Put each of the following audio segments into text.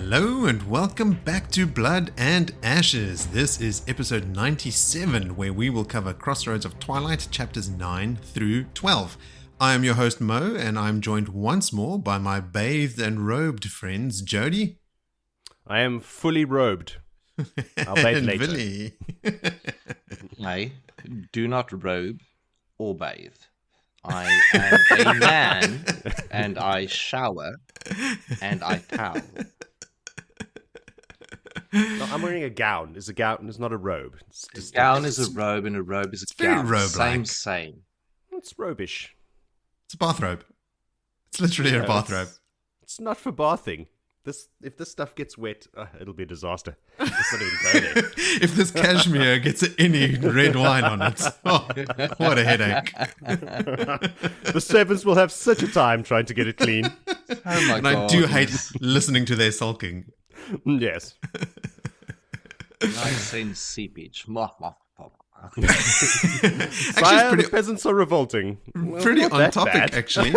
Hello and welcome back to Blood and Ashes. This is episode 97, where we will cover Crossroads of Twilight, chapters 9 through 12. I am your host Mo, and I'm joined once more by my bathed and robed friends Jody. I am fully robed. I'll bathe later. Willie. I do not robe or bathe. I am a man, and I shower, and I towel. No, I'm wearing a gown. It's a gown. It's not a robe. A gown is a robe, and a robe is a gown. Very robe-like. Same. It's robish. It's a bathrobe. It's literally a bathrobe. It's not for bathing. If this stuff gets wet, it'll be a disaster. Let's not even go there. If this cashmere gets any red wine on it, what a headache. The servants will have such a time trying to get it clean. Oh my And God. I do hate listening to their sulking. Yes. Nice and seepage. Actually, Sire, it's the peasants are revolting. Well, pretty not on that topic, bad. actually.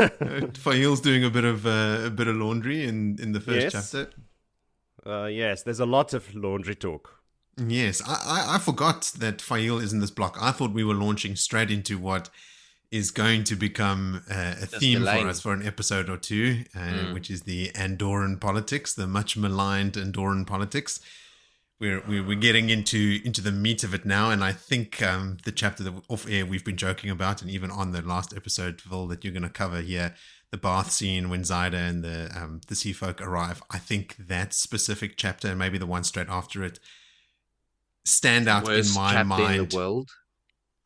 Faile's doing a bit of laundry in the first chapter. Yes, there's a lot of laundry talk. Yes, I forgot that Faile is in this block. I thought we were launching straight into what is going to become a theme for Elayne. us for an episode or two, which is the Andorran politics, the much maligned Andorran politics. We're getting into the meat of it now, and I think the chapter that off air we've been joking about, and even on the last episode, Phil, that you're going to cover here, the bath scene when Zyda and the Seafolk arrive. I think that specific chapter, and maybe the one straight after it, stand out Worst in my chapter mind. in the world.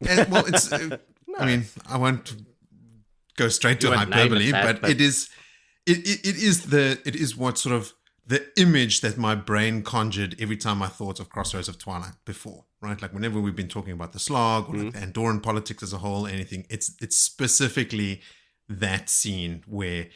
Well, it's. I mean, I won't go straight to You won't name hyperbole, it that, but it is. It is what sort of the image that my brain conjured every time I thought of Crossroads of Twilight before, right? Like whenever we've been talking about the slog or like the Andorran politics as a whole, anything, it's specifically that scene where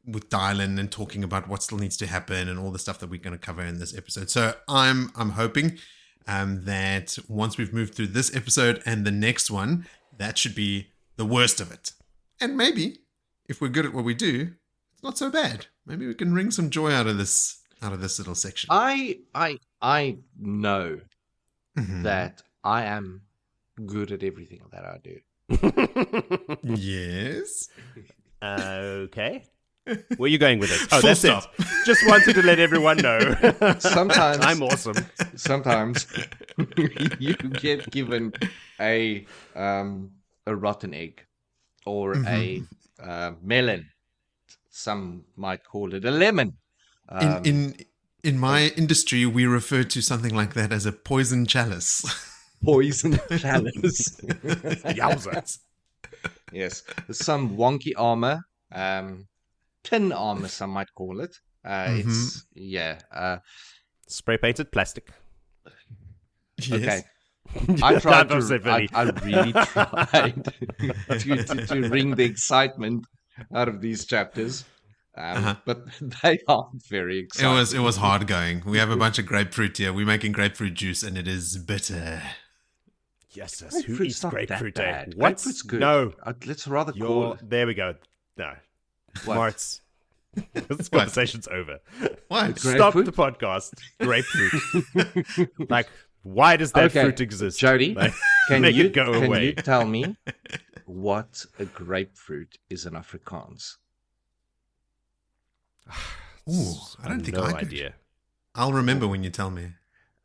with Dylan and talking about what still needs to happen and all the stuff that we're going to cover in this episode. So I'm hoping that once we've moved through this episode and the next one, that should be the worst of it. And maybe if we're good at what we do, it's not so bad. Maybe we can wring some joy out of this little section. I know Mhm. that I am good at everything that I do. Yes. Okay. Where are you going with this? Oh, Full that's stop. it. Just wanted to let everyone know. Sometimes I'm awesome. Sometimes you get given a rotten egg or a melon. Some might call it a lemon. In my industry, we refer to something like that as a poison chalice. Poison chalice. Yowza. Yes. Some wonky armor. Tin armor, some might call it. It's, Spray painted plastic. Yes. okay. I tried That was it, Vinny. I really tried to wring the excitement out of these chapters. But they aren't very exciting. It was hard going. We have a bunch of grapefruit here. We're making grapefruit juice, and it is bitter. Yes, who Grapefruit's eats not grapefruit? that Eh? bad. What? Grapefruit's good. No. Let's rather call it. There we go. No. What? Moritz. This conversation's over. What? Stop Grapefruit? the podcast. Grapefruit. Like, why does that fruit exist? Jody, Like, can make you it go can away. you tell me what a grapefruit is in Afrikaans? Ooh, I don't think no I could. idea. I'll remember when you tell me.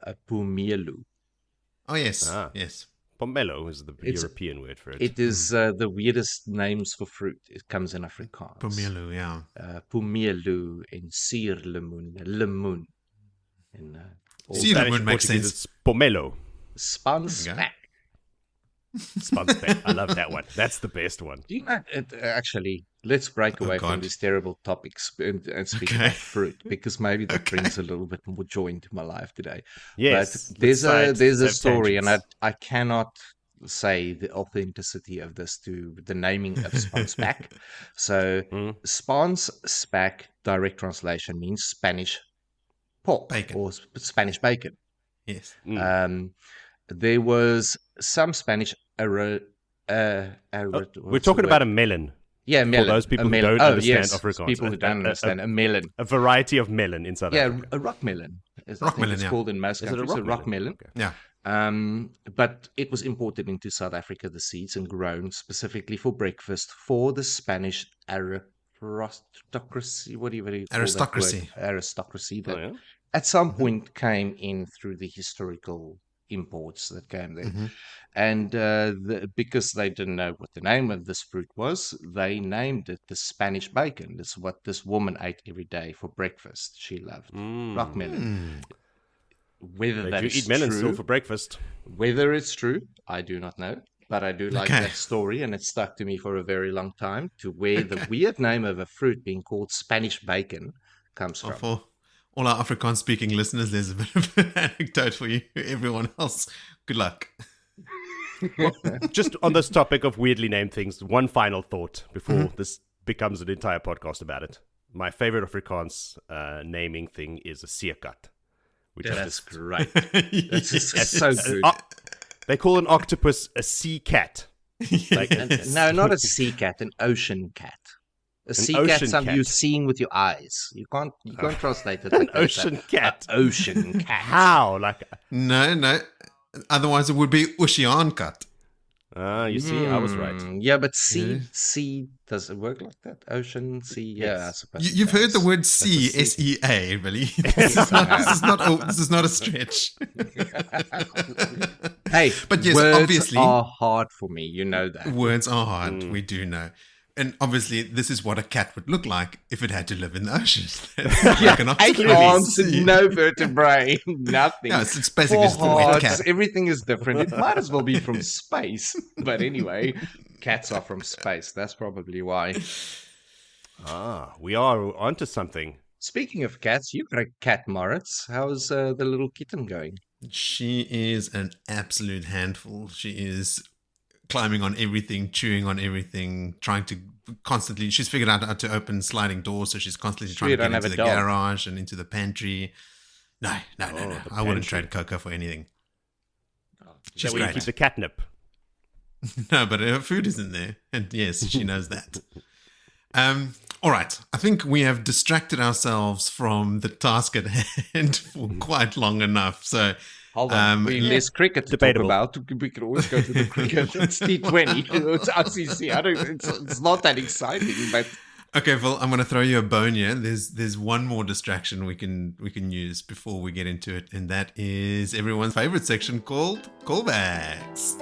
A pumelu. Oh, yes. Ah. Yes. Pomelo is the It's- European word for it. It is the weirdest names for fruit. It comes in Afrikaans. Pomelo, yeah. Pumelu and suurlemoen, lemoen. And See, that would make sense. It's pomelo. spanspak. Spunspec. I love that one. That's the best one. Do you know, actually, let's break away from God. these terrible topics and speak Okay. about fruit, because maybe that brings a little bit more joy into my life today. Yes. But there's let's a have story, and tangents. I cannot say the authenticity of this to the naming of Spanspak. So Spanspak, direct translation, means Spanish pork Bacon. or Spanish bacon. Yes. There was some Spanish. We're talking about a melon. Yeah, melon. For those people A who melon. don't understand yes, Afrikaans. people who don't understand. A melon. A variety of melon in South Yeah, Africa. a rock melon. Rock melon, it's yeah. called in most Is it a countries. rock melon? Okay. Yeah. But it was imported into South Africa, the seeds, and grown specifically for breakfast for the Spanish aristocracy. What do you call Aristocracy. that word? Aristocracy. That Oh, yeah? at some point came in through the historical imports that came there. Mm-hmm. And because they didn't know what the name of this fruit was, they named it the Spanish bacon. That's what this woman ate every day for breakfast. She loved rock melon. Whether They that do is eat melon true, still for breakfast. whether it's true, I do not know. But I do like that story, and it stuck to me for a very long time, to where the weird name of a fruit being called Spanish bacon comes from. For all our Afrikaans-speaking listeners, there's a bit of an anecdote for you. Everyone else, good luck. Just on this topic of weirdly named things, one final thought before this becomes an entire podcast about it. My favorite Afrikaans naming thing is a seakat. Which That's great. That's just so good. They call an octopus a sea cat. Like, No, not a sea cat, an ocean cat. A sea ocean cat, something cat. you're seeing with your eyes. You can't translate it like an ocean cat. An ocean cat. How? Like, No. Otherwise, it would be Oceaankat. you see, I was right. Yeah, but sea, does it work like that? Ocean, sea, yeah, I suppose. You've heard the word sea, S-E-A, really. This is not a stretch. Hey, But yes, words obviously- are hard for me. You know that. Words are hard, we do know. And obviously, this is what a cat would look like if it had to live in the ocean. Like an 8 octopus. arms, no vertebrae, nothing. Yeah, it's basically just a 4 wet hearts, cat. everything is different. It might as well be from space. But anyway, cats are from space. That's probably why. We are onto something. Speaking of cats, you've got a cat, Moritz. How's the little kitten going? She is an absolute handful. She is climbing on everything, chewing on everything, trying to constantly... She's figured out how to open sliding doors, so she's constantly trying to get into the garage and into the pantry. No. I wouldn't trade Coco for anything. Is She's that where you great. keep the catnip? No, but her food isn't there. And yes, she knows that. All right. I think we have distracted ourselves from the task at hand for quite long enough. So... Hold on. There's cricket to Debatable. talk about. We can always go to the cricket. It's T20. It's ICC. It's not that exciting, but... Okay, Phil, I'm going to throw you a bone here. There's one more distraction we can use before we get into it, and that is everyone's favorite section called callbacks.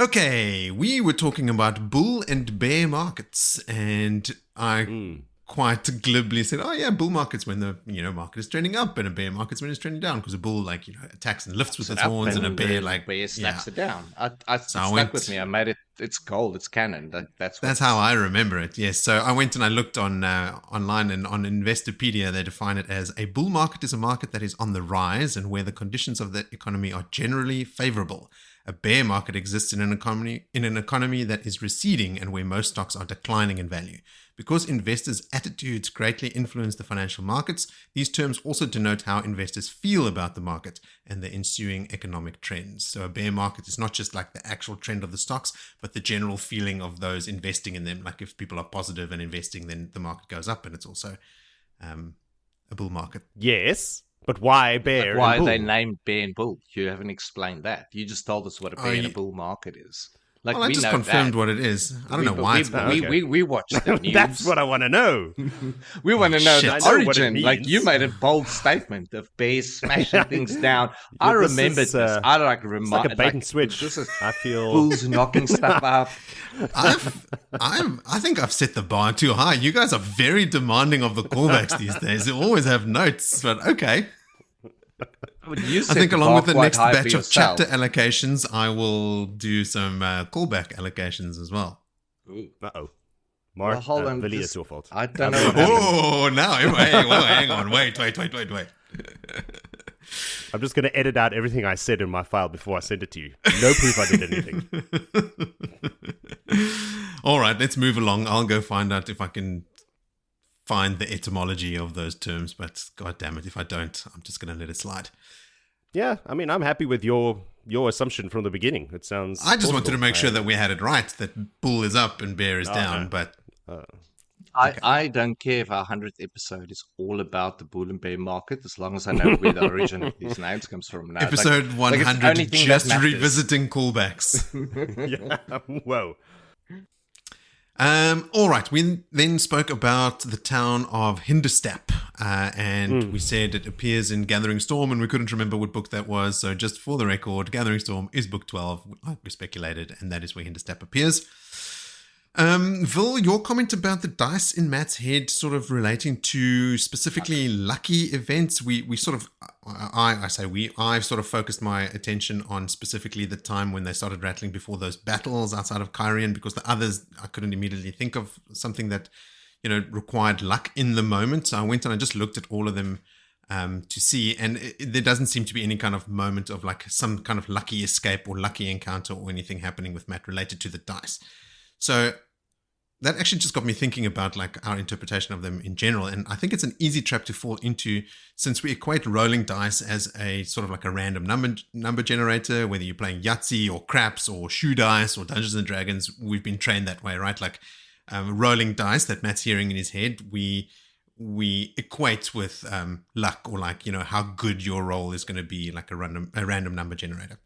Okay, we were talking about bull and bear markets, and I quite glibly said, "Oh yeah, bull markets when the market is trending up, and a bear market's when it's trending down, because a bull attacks and lifts with its horns, and a bear slaps it down." It stuck with me. I made it. It's gold. It's canon. That's how I remember it. Yes. So I went and I looked on online, and on Investopedia they define it as: a bull market is a market that is on the rise and where the conditions of the economy are generally favorable. A bear market exists in an economy that is receding and where most stocks are declining in value. Because investors' attitudes greatly influence the financial markets, these terms also denote how investors feel about the market and the ensuing economic trends. So a bear market is not just like the actual trend of the stocks, but the general feeling of those investing in them. Like if people are positive and investing, then the market goes up, and it's also a bull market. Yes, but why bear? But why and bull? they named bear and bull? You haven't explained that. You just told us what a bear and a bull market is. Like, Well, I we just know confirmed that. what it is. I don't know why it's we watched the news. That's what I want to know. We want to know Shit. the I know what it origin. Like, means. you made a bold statement of bears smashing things down. I This remembered is, this. I like It's like a bait and switch. This is I feel bulls knocking stuff up. I think I've set the bar too high. You guys are very demanding of the callbacks these days. You always have notes, but okay. You I set think the along bar with the quite next high for batch of yourself. chapter allocations, I will do some callback allocations as well. Uh-oh. Well, Mark, hold on. Billy, this- it's your fault. I don't know what happened. Oh, now, hang on. Wait. I'm just going to edit out everything I said in my file before I send it to you. No proof I did anything. All right, let's move along. I'll go find out if I can find the etymology of those terms, but god damn it, if I don't, I'm just going to let it slide. Yeah, I mean, I'm happy with your your assumption from the beginning. It sounds. I just wanted to plausible. make sure that we had it right, that bull is up and bear is down, no. but I don't care if our 100th episode is all about the bull and bear market, as long as I know where the origin of these names comes from. Now, episode it's the only 100, thing that just matters. revisiting callbacks. Yeah. Whoa. All right, we then spoke about the town of Hinderstap, and we said it appears in Gathering Storm, and we couldn't remember what book that was, so just for the record, Gathering Storm is book 12, like we speculated, and that is where Hinderstap appears. Vil, your comment about the dice in Matt's head sort of relating to specifically lucky events, I sort of focused my attention on specifically the time when they started rattling before those battles outside of Kyrian, because the others, I couldn't immediately think of something that, required luck in the moment. So I went and I just looked at all of them to see, and there doesn't seem to be any kind of moment of like some kind of lucky escape or lucky encounter or anything happening with Matt related to the dice. So that actually just got me thinking about like our interpretation of them in general. And I think it's an easy trap to fall into, since we equate rolling dice as a sort of like a random number generator, whether you're playing Yahtzee or craps or shoe dice or Dungeons and Dragons. We've been trained that way, right? Like rolling dice that Matt's hearing in his head, we equate with luck, or like, how good your roll is going to be, like a random number generator.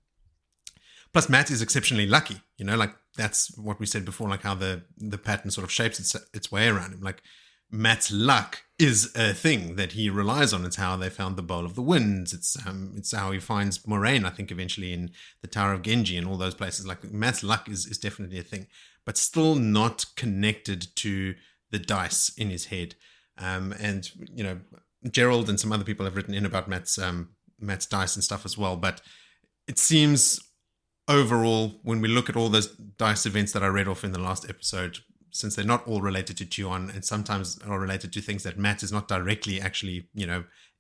Plus, Matt is exceptionally lucky, like that's what we said before, like how the pattern sort of shapes its way around him. Like Matt's luck is a thing that he relies on. It's how they found the Bowl of the Winds. It's how he finds Moraine, I think, eventually in the Tower of Genji and all those places. Like Matt's luck is definitely a thing, but still not connected to the dice in his head. And Gerald and some other people have written in about Matt's dice and stuff as well. But it seems overall, when we look at all those dice events that I read off in the last episode, since they're not all related to Tuon and sometimes are related to things that Matt is not directly actually,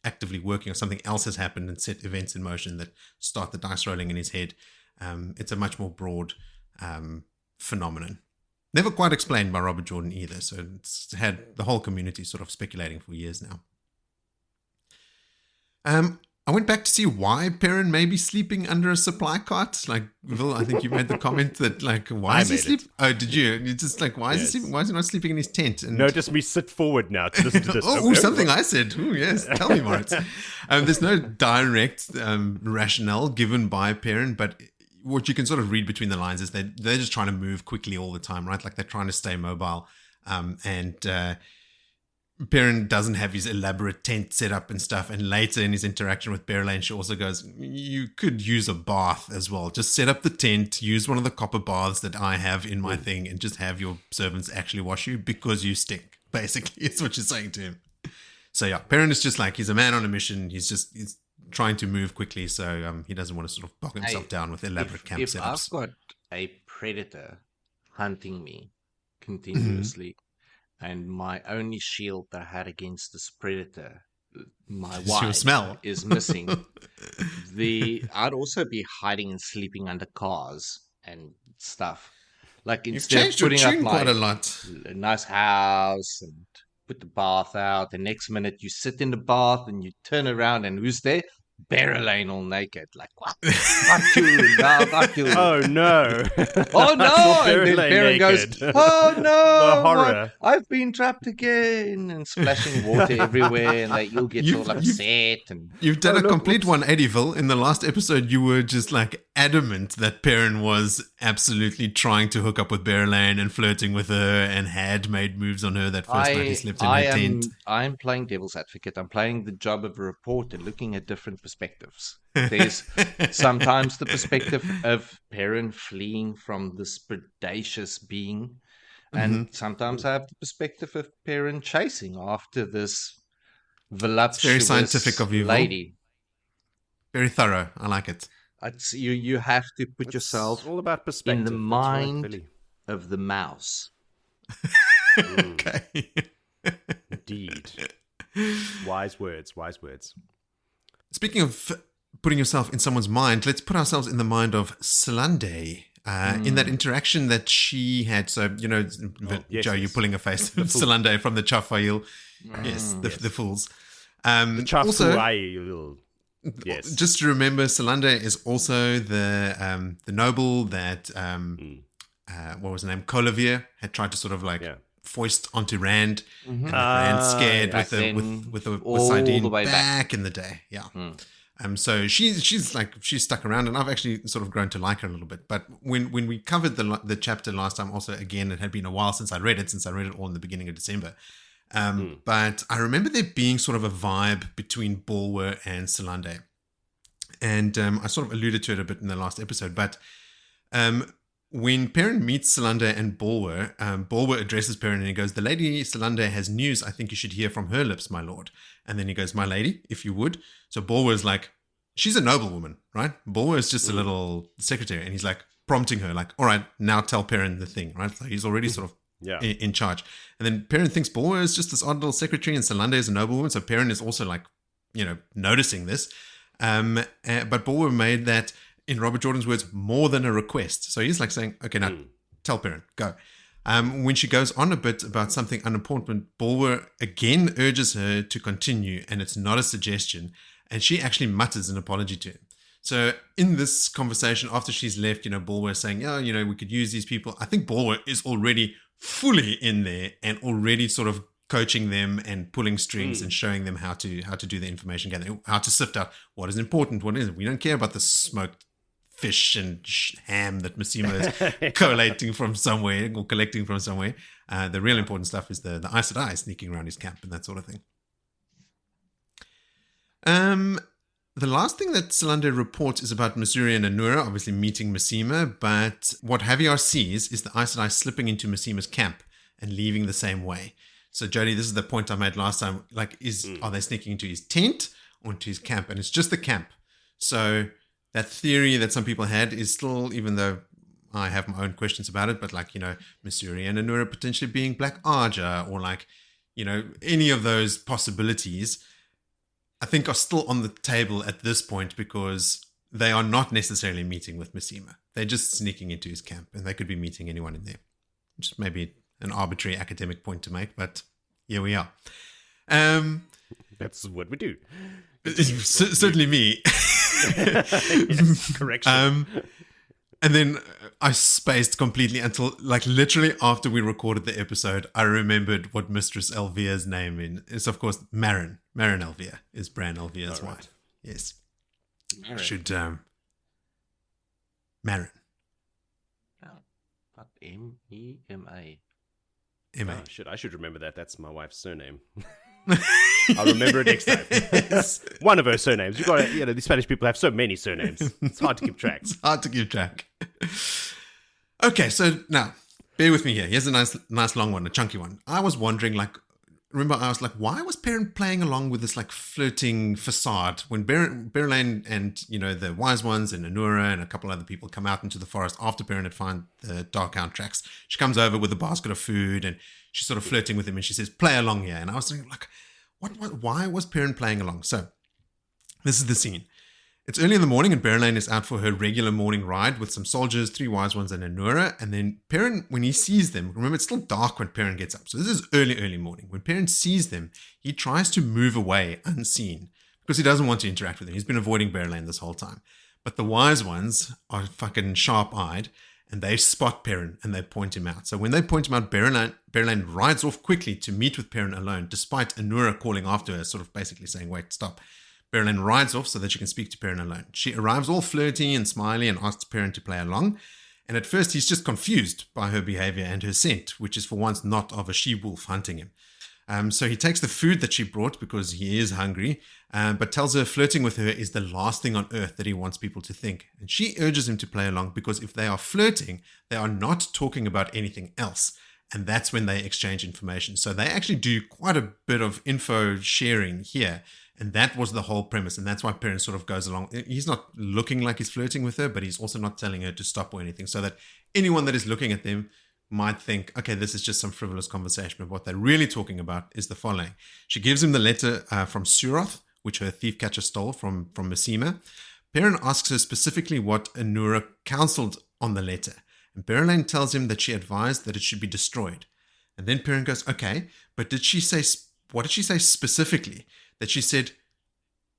actively working, or something else has happened and set events in motion that start the dice rolling in his head, it's a much more broad phenomenon. Never quite explained by Robert Jordan either, so it's had the whole community sort of speculating for years now. I went back to see why Perrin may be sleeping under a supply cart. Like, Vil, I think you made the comment that, like, why is he sleeping? Oh, did you? You're just like, why is he sleeping? Why is he not sleeping in his tent? And Notice me sit forward now to listen to this. Something I said. Oh, yes. Tell me, Moritz. There's no direct rationale given by Perrin, but what you can sort of read between the lines is they're just trying to move quickly all the time, right? Like they're trying to stay mobile. Perrin doesn't have his elaborate tent set up and stuff. And later in his interaction with Elayne, she also goes, you could use a bath as well. Just set up the tent, use one of the copper baths that I have in my thing, and just have your servants actually wash you because you stink. Basically, it's what she's saying to him. So yeah, Perrin is just like, he's a man on a mission. He's trying to move quickly. So he doesn't want to sort of bog himself down with elaborate camp setups. If I've got a predator hunting me continuously, and my only shield that I had against this predator, my wife, is missing. I'd also be hiding and sleeping under cars and stuff. Like, instead of putting up quite a lot. A nice house and put the bath out, the next minute you sit in the bath and you turn around and who's there? Elayne all naked. Like, what? Fuck you. No, fuck you. Oh, no. Oh, no. And then Perrin goes, oh, no. The horror. I've been trapped again. And splashing water everywhere. And you'll get all upset. You've done a complete 180, Vil. In the last episode, you were just like adamant that Perrin was absolutely trying to hook up with Elayne and flirting with her and had made moves on her that first night he slept in her tent. I'm playing devil's advocate. I'm playing the job of a reporter, looking at different perspectives. There's sometimes the perspective of Perrin fleeing from this predacious being, and sometimes I have the perspective of Perrin chasing after this voluptuous very scientific of you, lady. Very thorough. I like it. You have to put yourself all about perspective. in the mind of the mouse. Okay. Indeed. Wise words. Speaking of putting yourself in someone's mind, let's put ourselves in the mind of Slande. In that interaction that she had. So, Joe, you're pulling a face of Slande from the Faile. Yes, the fools. The also, Faile. Yes. Just to remember, Solander is also the noble that what was the name? Colavir had tried to sort of like foist onto Rand, and that Rand scared Back then, with all Sidene the way back in the day. Yeah. So she's stuck around, and I've actually sort of grown to like her a little bit. But when we covered the chapter last time, also again, it had been a while since I read it all in the beginning of December. But I remember there being sort of a vibe between Bulwer and Solander. And I sort of alluded to it a bit in the last episode. But when Perrin meets Solander and Bulwer, Bulwer addresses Perrin and he goes, "The lady Solander has news I think you should hear from her lips, my lord." And then he goes, "My lady, if you would." So Bulwer's like, she's a noblewoman, right? Bulwer is just a little secretary. And he's like prompting her, like, "All right, now tell Perrin the thing," right? So he's already sort of in charge. And then Perrin thinks Bulwer is just this odd little secretary and Solander is a noblewoman. So Perrin is also like, noticing this. But Bulwer made that, in Robert Jordan's words, more than a request. So he's like saying, "Okay, now tell Perrin, go." When she goes on a bit about something unimportant, Bulwer again urges her to continue, and it's not a suggestion. And she actually mutters an apology to him. So in this conversation, after she's left, Bulwer is saying, "Yeah, we could use these people." I think Bulwer is already fully in there and already sort of coaching them and pulling strings and showing them how to do the information gathering, how to sift out what is important, what isn't. We don't care about the smoked fish and ham that Massimo is collating from somewhere or collecting from somewhere. The real important stuff is the Aes Sedai sneaking around his camp and that sort of thing. The last thing that Solander reports is about Missouri and Anura obviously meeting Massima, but what Javier sees is the Aes Sedai slipping into Massima's camp and leaving the same way. So Jody, this is the point I made last time. Like, are they sneaking into his tent or into his camp? And it's just the camp. So that theory that some people had is still, even though I have my own questions about it, but like, Missouri and Anura potentially being Black Arja or like, any of those possibilities, I think are still on the table at this point because they are not necessarily meeting with Massima. They're just sneaking into his camp and they could be meeting anyone in there. Which is maybe an arbitrary academic point to make, but here we are. That's what we do. Certainly me. Yes, correction. And then I spaced completely until, like, literally after we recorded the episode, I remembered what Mistress Elvia's name is. Of course, Marin. Marin Elvia is Bran Elvia's wife. Yes. Marin. Should, Marin. Not M-E-M-A. M-A. Oh, I should remember that. That's my wife's surname. I'll remember it next time. Yes. One of her surnames. You've got to, these Spanish people have so many surnames. It's hard to keep track. It's hard to keep track. Okay, so now, bear with me here. Here's a nice long one, a chunky one. I was wondering, remember I was like, why was Perrin playing along with this, flirting facade when Elayne and, the Wise Ones and Anura and a couple other people come out into the forest after Perrin had found the Darkhound tracks. She comes over with a basket of food and she's sort of flirting with him and she says, "Play along here." And I was thinking, why was Perrin playing along? So, this is the scene. It's early in the morning and Elayne is out for her regular morning ride with some soldiers, 3 Wise Ones and Anura. And then Perrin, when he sees them, remember it's still dark when Perrin gets up. So this is early morning. When Perrin sees them, he tries to move away unseen because he doesn't want to interact with them. He's been avoiding Elayne this whole time. But the Wise Ones are fucking sharp-eyed and they spot Perrin and they point him out. So when they point him out, Elayne rides off quickly to meet with Perrin alone, despite Anura calling after her, sort of basically saying, "Wait, stop." Elayne rides off so that she can speak to Perrin alone. She arrives all flirty and smiley and asks Perrin to play along. And at first he's just confused by her behavior and her scent, which is for once not of a she-wolf hunting him. So he takes the food that she brought because he is hungry, but tells her flirting with her is the last thing on earth that he wants people to think. And she urges him to play along because if they are flirting, they are not talking about anything else. And that's when they exchange information. So they actually do quite a bit of info sharing here. And that was the whole premise. And that's why Perrin sort of goes along. He's not looking like he's flirting with her, but he's also not telling her to stop or anything. So that anyone that is looking at them might think, okay, this is just some frivolous conversation. But what they're really talking about is the following. She gives him the letter from Suroth, which her thief catcher stole from Massima. Perrin asks her specifically what Anura counseled on the letter. And Elayne tells him that she advised that it should be destroyed. And then Perrin goes, okay, but what did she say specifically? That she said,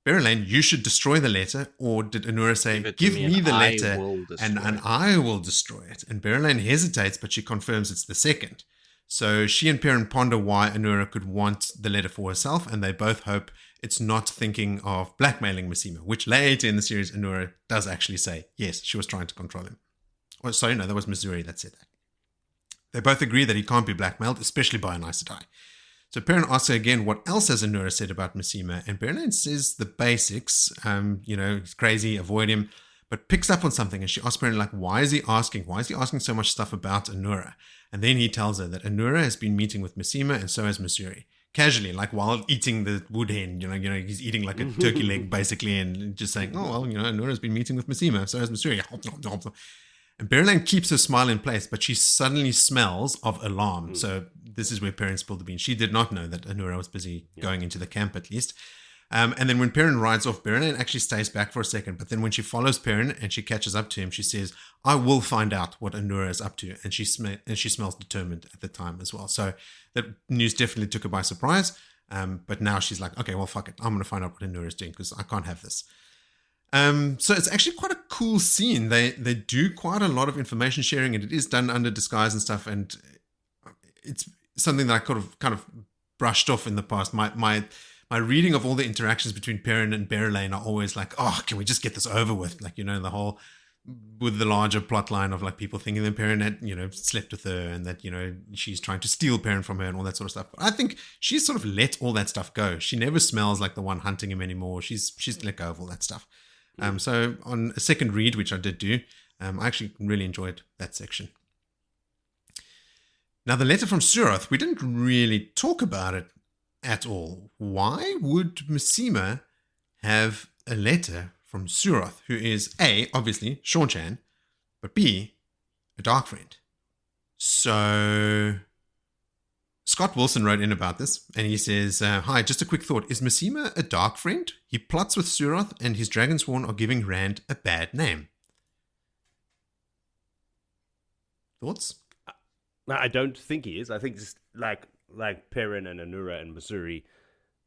Elayne, you should destroy the letter, or did Anura say, Give it to give me me and the I letter will destroy and it." I will destroy it? And Elayne hesitates, but she confirms it's the second. So she and Perrin ponder why Anura could want the letter for herself, and they both hope it's not thinking of blackmailing Masima, which later in the series, Anura does actually say, yes, she was trying to control him. Oh, sorry, no, that was Missouri that said that. They both agree that he can't be blackmailed, especially by an Aes Sedai. So Perrin asks her again what else has Anura said about Masima, and Elayne says the basics, he's crazy, avoid him, but picks up on something, and she asks Perrin, like, why is he asking so much stuff about Anura? And then he tells her that Anura has been meeting with Masima, and so has Missouri. Casually, like while eating the wood hen, he's eating like a turkey leg basically, and just saying, oh, well, Anura's been meeting with Masima, so has Missouri. And Elayne keeps her smile in place, but she suddenly smells of alarm. So this is where Perrin spilled the beans. She did not know that Anura was busy going into the camp, at least. And then when Perrin rides off, Elayne actually stays back for a second. But then when she follows Perrin and she catches up to him, she says, I will find out what Anura is up to. And she smells determined at the time as well. So that news definitely took her by surprise. But now she's like, okay, well, fuck it. I'm going to find out what Anura is doing because I can't have this. So it's actually quite a cool scene. They do quite a lot of information sharing, and it is done under disguise and stuff. And it's something that I kind of brushed off in the past. My reading of all the interactions between Perrin and Elayne are always like, oh, can we just get this over with? Like, the whole with the larger plot line of like people thinking that Perrin had, slept with her and that, she's trying to steal Perrin from her and all that sort of stuff. But I think she's sort of let all that stuff go. She never smells like the one hunting him anymore. She's let go of all that stuff. So on a second read, which I did do, I actually really enjoyed that section. Now, the letter from Suroth, we didn't really talk about it at all. Why would Masima have a letter from Suroth, who is A, obviously, Seanchan, but B, a dark friend? So Scott Wilson wrote in about this, and he says, hi, just a quick thought. Is Masima a dark friend? He plots with Suroth, and his Dragonsworn are giving Rand a bad name. Thoughts? No, I don't think he is. I think just like Perrin and Anura and Missouri,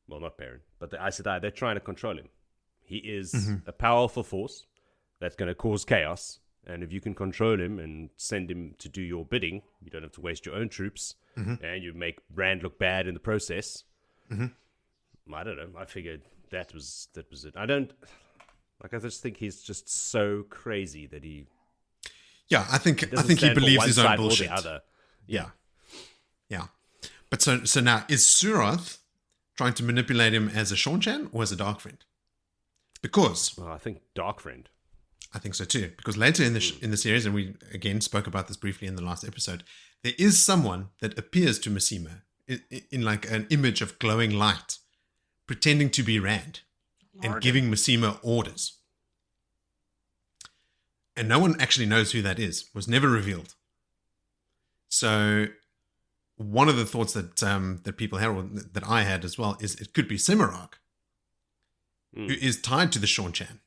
well, not Perrin, but the Aes Sedai, they're trying to control him. He is a powerful force that's going to cause chaos, and if you can control him and send him to do your bidding, you don't have to waste your own troops, and you make Rand look bad in the process. I don't know. I figured that was it. I just think he's just so crazy that he. Yeah, I think he believes his own bullshit. Yeah. But so now, is Suroth trying to manipulate him as a Seanchan or as a dark friend? Because I think dark friend. I think so too. Because later in the series, and we again spoke about this briefly in the last episode, there is someone that appears to Masima in like an image of glowing light, pretending to be Rand and giving Masima orders. And no one actually knows who that is. Was never revealed. So one of the thoughts that people had, or that I had as well, is it could be Semirhage, who is tied to the Seanchan.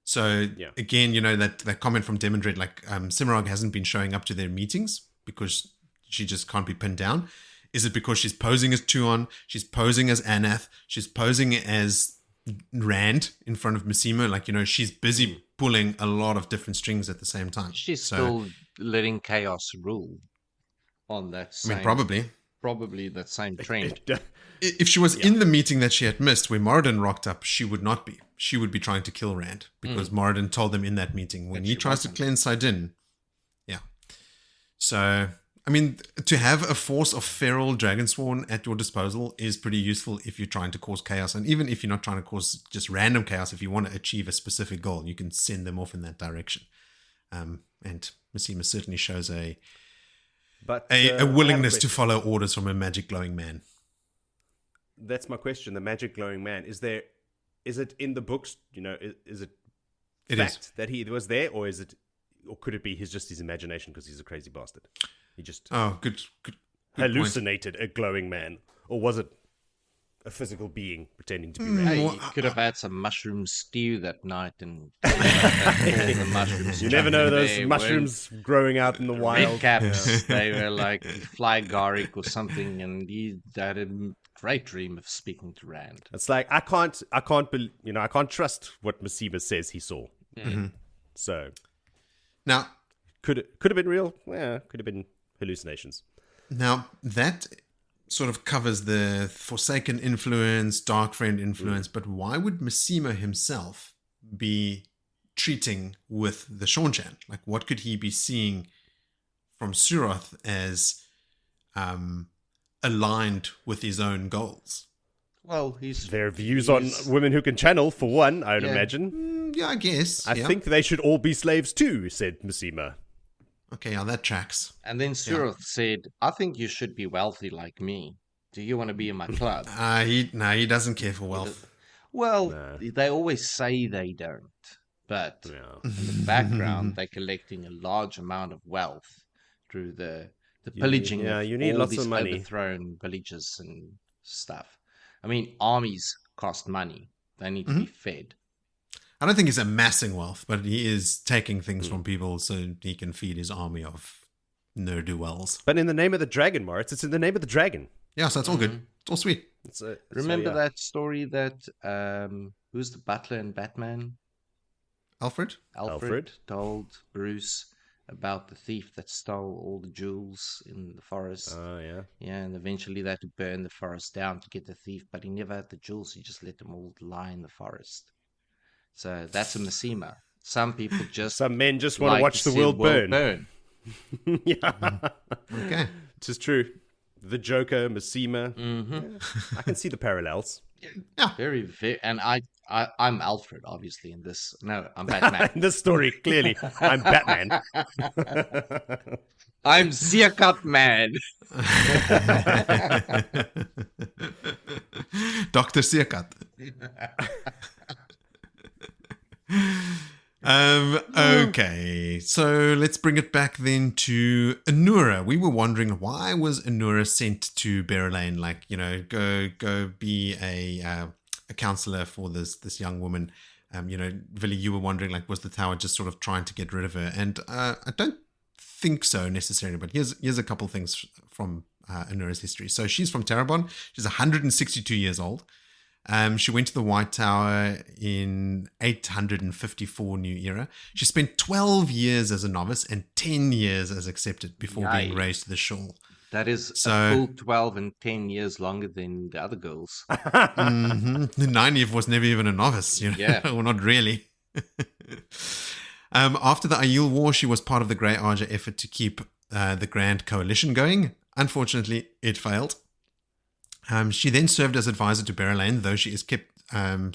So again, that comment from Demandred, like Semirhage hasn't been showing up to their meetings because she just can't be pinned down. Is it because she's posing as Tuon? She's posing as Anath. She's posing as Rand in front of Masima. Like, she's busy pulling a lot of different strings at the same time. She's still letting chaos rule on that same... Probably that same trend. If she was in the meeting that she had missed, where Moradin rocked up, she would not be. She would be trying to kill Rand, because Moradin told them in that meeting, when he tries to cleanse Sidin. Yeah. So, I mean, to have a force of feral Dragonsworn at your disposal is pretty useful if you're trying to cause chaos. And even if you're not trying to cause just random chaos, if you want to achieve a specific goal, you can send them off in that direction. And Masima certainly shows a willingness to follow orders from a magic glowing man. That's my question. The magic glowing man, is it in the books? Is it fact that he was there, or could it be his imagination because he's a crazy bastard? He just good hallucinated a glowing man, or was it a physical being pretending to be Rand? Hey, you could have had some mushroom stew that night and the mushrooms. You never know, those mushrooms growing out in the wild. Red caps, they were like fly garlic or something, and he had a great dream of speaking to Rand. It's like I can't trust what Massima says he saw. So Now, could have been real. Yeah, could have been hallucinations. Now, that sort of covers the Forsaken influence, Dark Friend influence, but why would Massima himself be treating with the Seanchan? Like, what could he be seeing from Suroth as aligned with his own goals? Well, their views on women who can channel, for one, I would imagine. Yeah, I guess. I think they should all be slaves too, said Massima. Okay, yeah, that tracks. And then Suroth said, I think you should be wealthy like me. Do you want to be in my club? He doesn't care for wealth. Well, they always say they don't. But in the background, they're collecting a large amount of wealth through the pillaging of you need all lots these of money. overthrown villages and stuff. I mean, armies cost money. They need to be fed. I don't think he's amassing wealth, but he is taking things from people so he can feed his army of ne'er-do-wells. But in the name of the dragon, Moritz, it's in the name of the dragon. Yeah, so it's all good. It's all sweet. Remember that story that, who's the butler in Batman? Alfred told Bruce about the thief that stole all the jewels in the forest. Oh, yeah. Yeah, and eventually they had to burn the forest down to get the thief, but he never had the jewels. He just let them all lie in the forest. So that's a Massima. Some men just want to watch the world burn. Yeah. Okay. It is true. The Joker, Massima. Yeah, I can see the parallels. Yeah. Very, and I'm Alfred, obviously, in this. No, I'm Batman. In this story, clearly, I'm Batman. I'm Seacup Man. Dr. Seacut. Okay, so let's bring it back then to Anura. We were wondering, why was Anura sent to Elayne? Like, go be a counselor for this young woman. Villy, you were wondering, like, was the tower just sort of trying to get rid of her? And I don't think so necessarily, but here's a couple things from Anura's history. So she's from Terabon. She's 162 years old. She went to the White Tower in 854 New Era. She spent 12 years as a novice and 10 years as accepted before being raised to the Shawl. That is a full 12 and 10 years longer than the other girls. Nynaeve was never even a novice, well, not really. After the Aiel War, she was part of the Grey Arger effort to keep the Grand Coalition going. Unfortunately, it failed. She then served as advisor to Elayne, though she is kept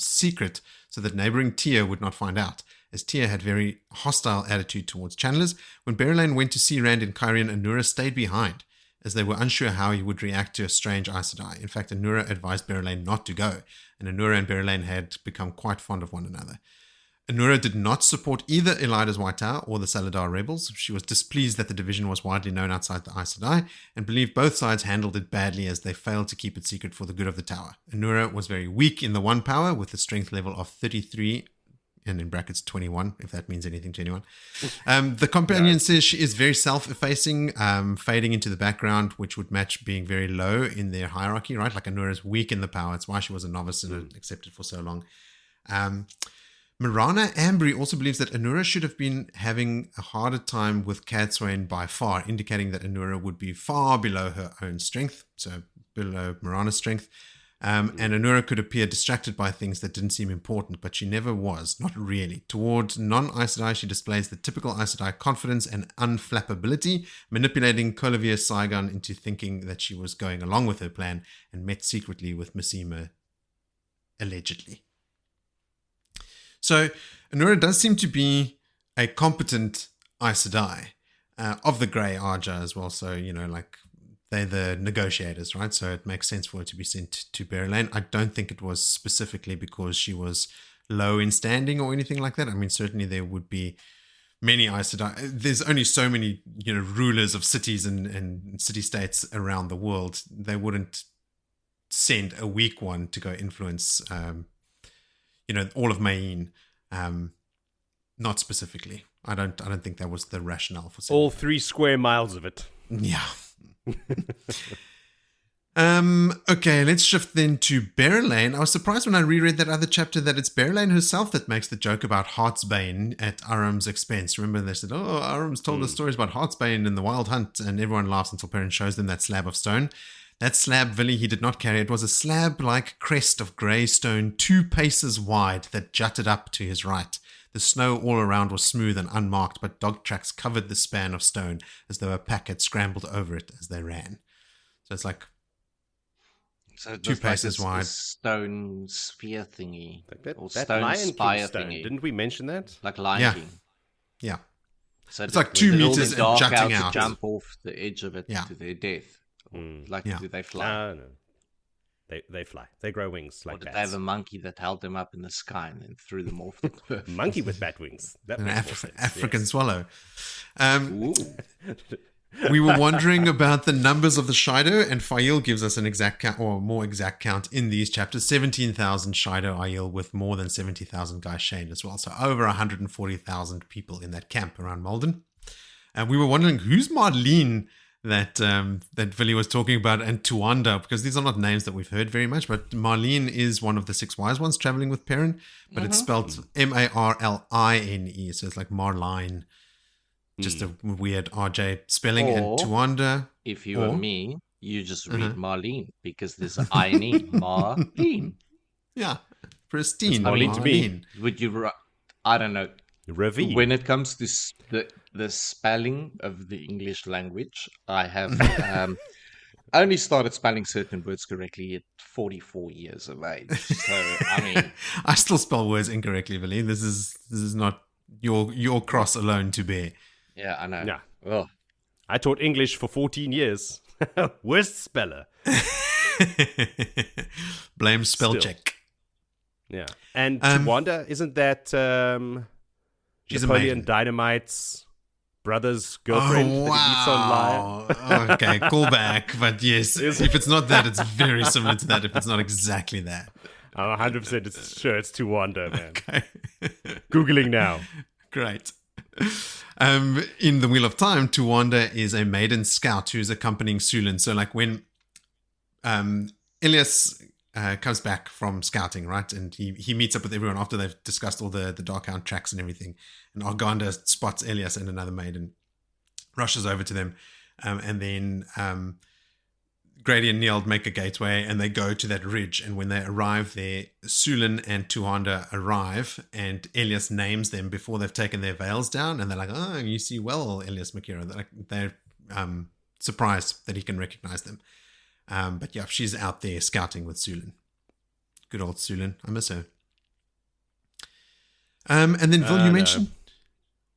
secret so that neighboring Tia would not find out, as Tia had very hostile attitude towards channelers. When Elayne went to see Rand in Kyrian, Anura stayed behind, as they were unsure how he would react to a strange Aes Sedai. In fact, Anura advised Elayne not to go, and Anura and Elayne had become quite fond of one another. Anura did not support either Elida's White Tower or the Saladar rebels. She was displeased that the division was widely known outside the Aes Sedai and believed both sides handled it badly as they failed to keep it secret for the good of the tower. Anura was very weak in the One Power with a strength level of 33 and in brackets 21, if that means anything to anyone. The companion says she is very self-effacing, fading into the background, which would match being very low in their hierarchy, right? Like Anura is weak in the power. It's why she was a novice and accepted for so long. Marana Ambry also believes that Anura should have been having a harder time with Cadsuane by far, indicating that Anura would be far below her own strength, so below Marana's strength. And Anura could appear distracted by things that didn't seem important, but she never was, not really. Towards non-Aes Sedai, she displays the typical Aes Sedai confidence and unflappability, manipulating Colavia Saigon into thinking that she was going along with her plan and met secretly with Massima, allegedly. So Anura does seem to be a competent Aes Sedai of the Grey Arger as well. So, like they're the negotiators, right? So it makes sense for her to be sent to Elayne. I don't think it was specifically because she was low in standing or anything like that. I mean, certainly there would be many Aes Sedai. There's only so many, rulers of cities and city-states around the world. They wouldn't send a weak one to go influence all of Mayene, not specifically. I don't think that was the rationale for all 3 square miles of it. Yeah. Okay, let's shift then to Elayne. I was surprised when I reread that other chapter that it's Elayne herself that makes the joke about Heartsbane at Aram's expense. Remember they said, oh, Aram's told us stories about Heartsbane and the Wild Hunt, and everyone laughs until Perrin shows them that slab of stone. That slab, Willie, he did not carry. It was a slab-like crest of grey stone 2 paces wide that jutted up to his right. The snow all around was smooth and unmarked, but dog tracks covered the span of stone as though a pack had scrambled over it as they ran. So it's like So 2 paces like a wide. stone sphere thingy. Or That stone Lion King spire stone. thingy. Didn't we mention that? Like Lion Yeah. King. Yeah. So It's that like when 2 they're all meters in dark and jutting to out. jump off the edge of it Yeah. to their death. Like, Yeah. do they fly? No. They fly. They grow wings Or like did they bats. have a monkey that held them up in the sky and then threw them off the cliff? Monkey with bat wings. That An makes more sense. African yes. swallow. Ooh. We were wondering about the numbers of the Shido, and Faile gives us an exact count, or more exact count in these chapters. 17,000 Shido Aiel with more than 70,000 Gaishain as well. So over 140,000 people in that camp around Malden. And we were wondering, who's Marlene that Willie was talking about, and Tuanda, because these are not names that we've heard very much, but Marlene is one of the 6 wise ones traveling with Perrin, but it's spelled Marline, so it's like Marline. Just a weird RJ spelling. Or- and Tuanda. If you Or- were me, you just read Marlene because there's an I in E. Marlene. Yeah, pristine. Marlene to me. Would you? I don't know. Ravine. When it comes to the spelling of the English language, I have only started spelling certain words correctly at 44 years of age. So I mean, I still spell words incorrectly, Willie. This is not your cross alone to bear. yeah, I know. Yeah. Oh, I taught English for 14 years. Worst speller. Blame spell Still. check. Yeah. And Um, isn't that She's a Napoleon maiden. Dynamite's brother's girlfriend that he meets on Liar? Okay, call back. But yes, if it's not that, it's very similar to that. If it's not exactly that. I'm 100% sure it's Tuanda, man. Okay. Googling now. Great. In the Wheel of Time, Tuanda is a maiden scout who's accompanying Sulin. So, like when Elias comes back from scouting, right, and he meets up with everyone after they've discussed all the Darkhound tracks and everything, and Arganda spots Elias and another maiden, rushes over to them, and then Grady and Nield make a gateway and they go to that ridge. And when they arrive there, Sulin and Tuanda arrive and Elias names them before they've taken their veils down. And they're like, oh, you see well, Elias Makira. They're surprised that he can recognize them. But yeah, she's out there scouting with Sulin. Good old Sulin. I miss her. And then, Vil, you no. mentioned...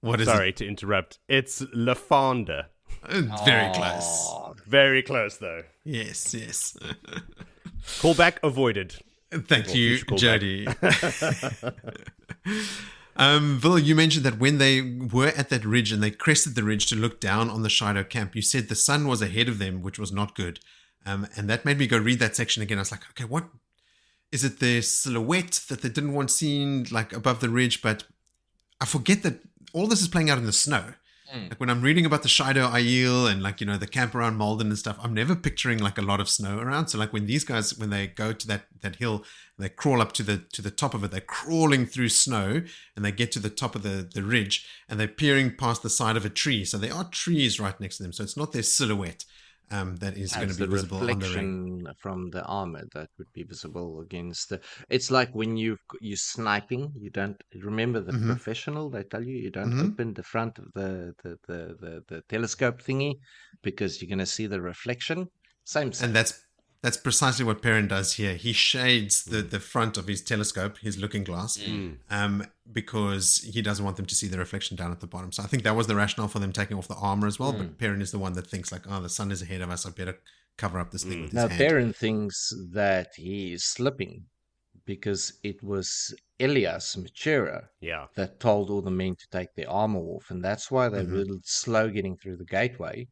What is Sorry to interrupt. It's Lafanda. it? Very close. Very close, though. Yes, yes. Callback avoided. Thank you, future callback. Jody. Vil, you mentioned that when they were at that ridge and they crested the ridge to look down on the Shido camp, you said the sun was ahead of them, which was not good. And that made me go read that section again. I was like, okay, what? Is it the silhouette that they didn't want seen like above the ridge? But I forget that all this is playing out in the snow. Like when I'm reading about the Shido Aiel and like, you know, the camp around Malden and stuff, I'm never picturing like a lot of snow around. So like when these guys, when they go to that hill, they crawl up to the top of it, they're crawling through snow and they get to the top of the ridge and they're peering past the side of a tree. So there are trees right next to them. So it's not their silhouette that is going to be visible on the ring. reflection from the armor that would be visible against the. It's like when you're sniping, you don't remember the professional. They tell you don't open the front of the telescope thingy because you're going to see the reflection. Same. And that's precisely what Perrin does here. He shades the front of his telescope, his looking glass, because he doesn't want them to see the reflection down at the bottom. So I think that was the rationale for them taking off the armor as well. But Perrin is the one that thinks like, oh, the sun is ahead of us. I better cover up this thing with his Now hand. Perrin thinks that he is slipping because it was Elias Matura Yeah. that told all the men to take their armor off, and that's why they were slow getting through the gateway.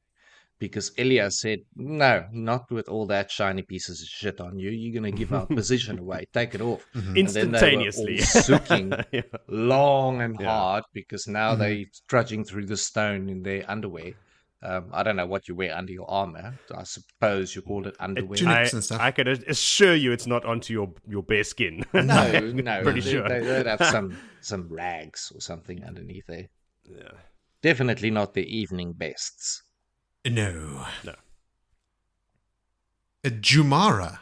Because Elias said, no, not with all that shiny pieces of shit on you. You're going to give our position away. Take it off. Instantaneously. And then they were all sucking Yeah. long and hard because now they're trudging through the stone in their underwear. I don't know what you wear under your armor. I suppose you call it underwear. tunic. and stuff. I can assure you it's not onto your bare skin. No, pretty they, sure. they'd have some rags or something underneath there. Yeah. Definitely not the evening bests. No. A Jumara,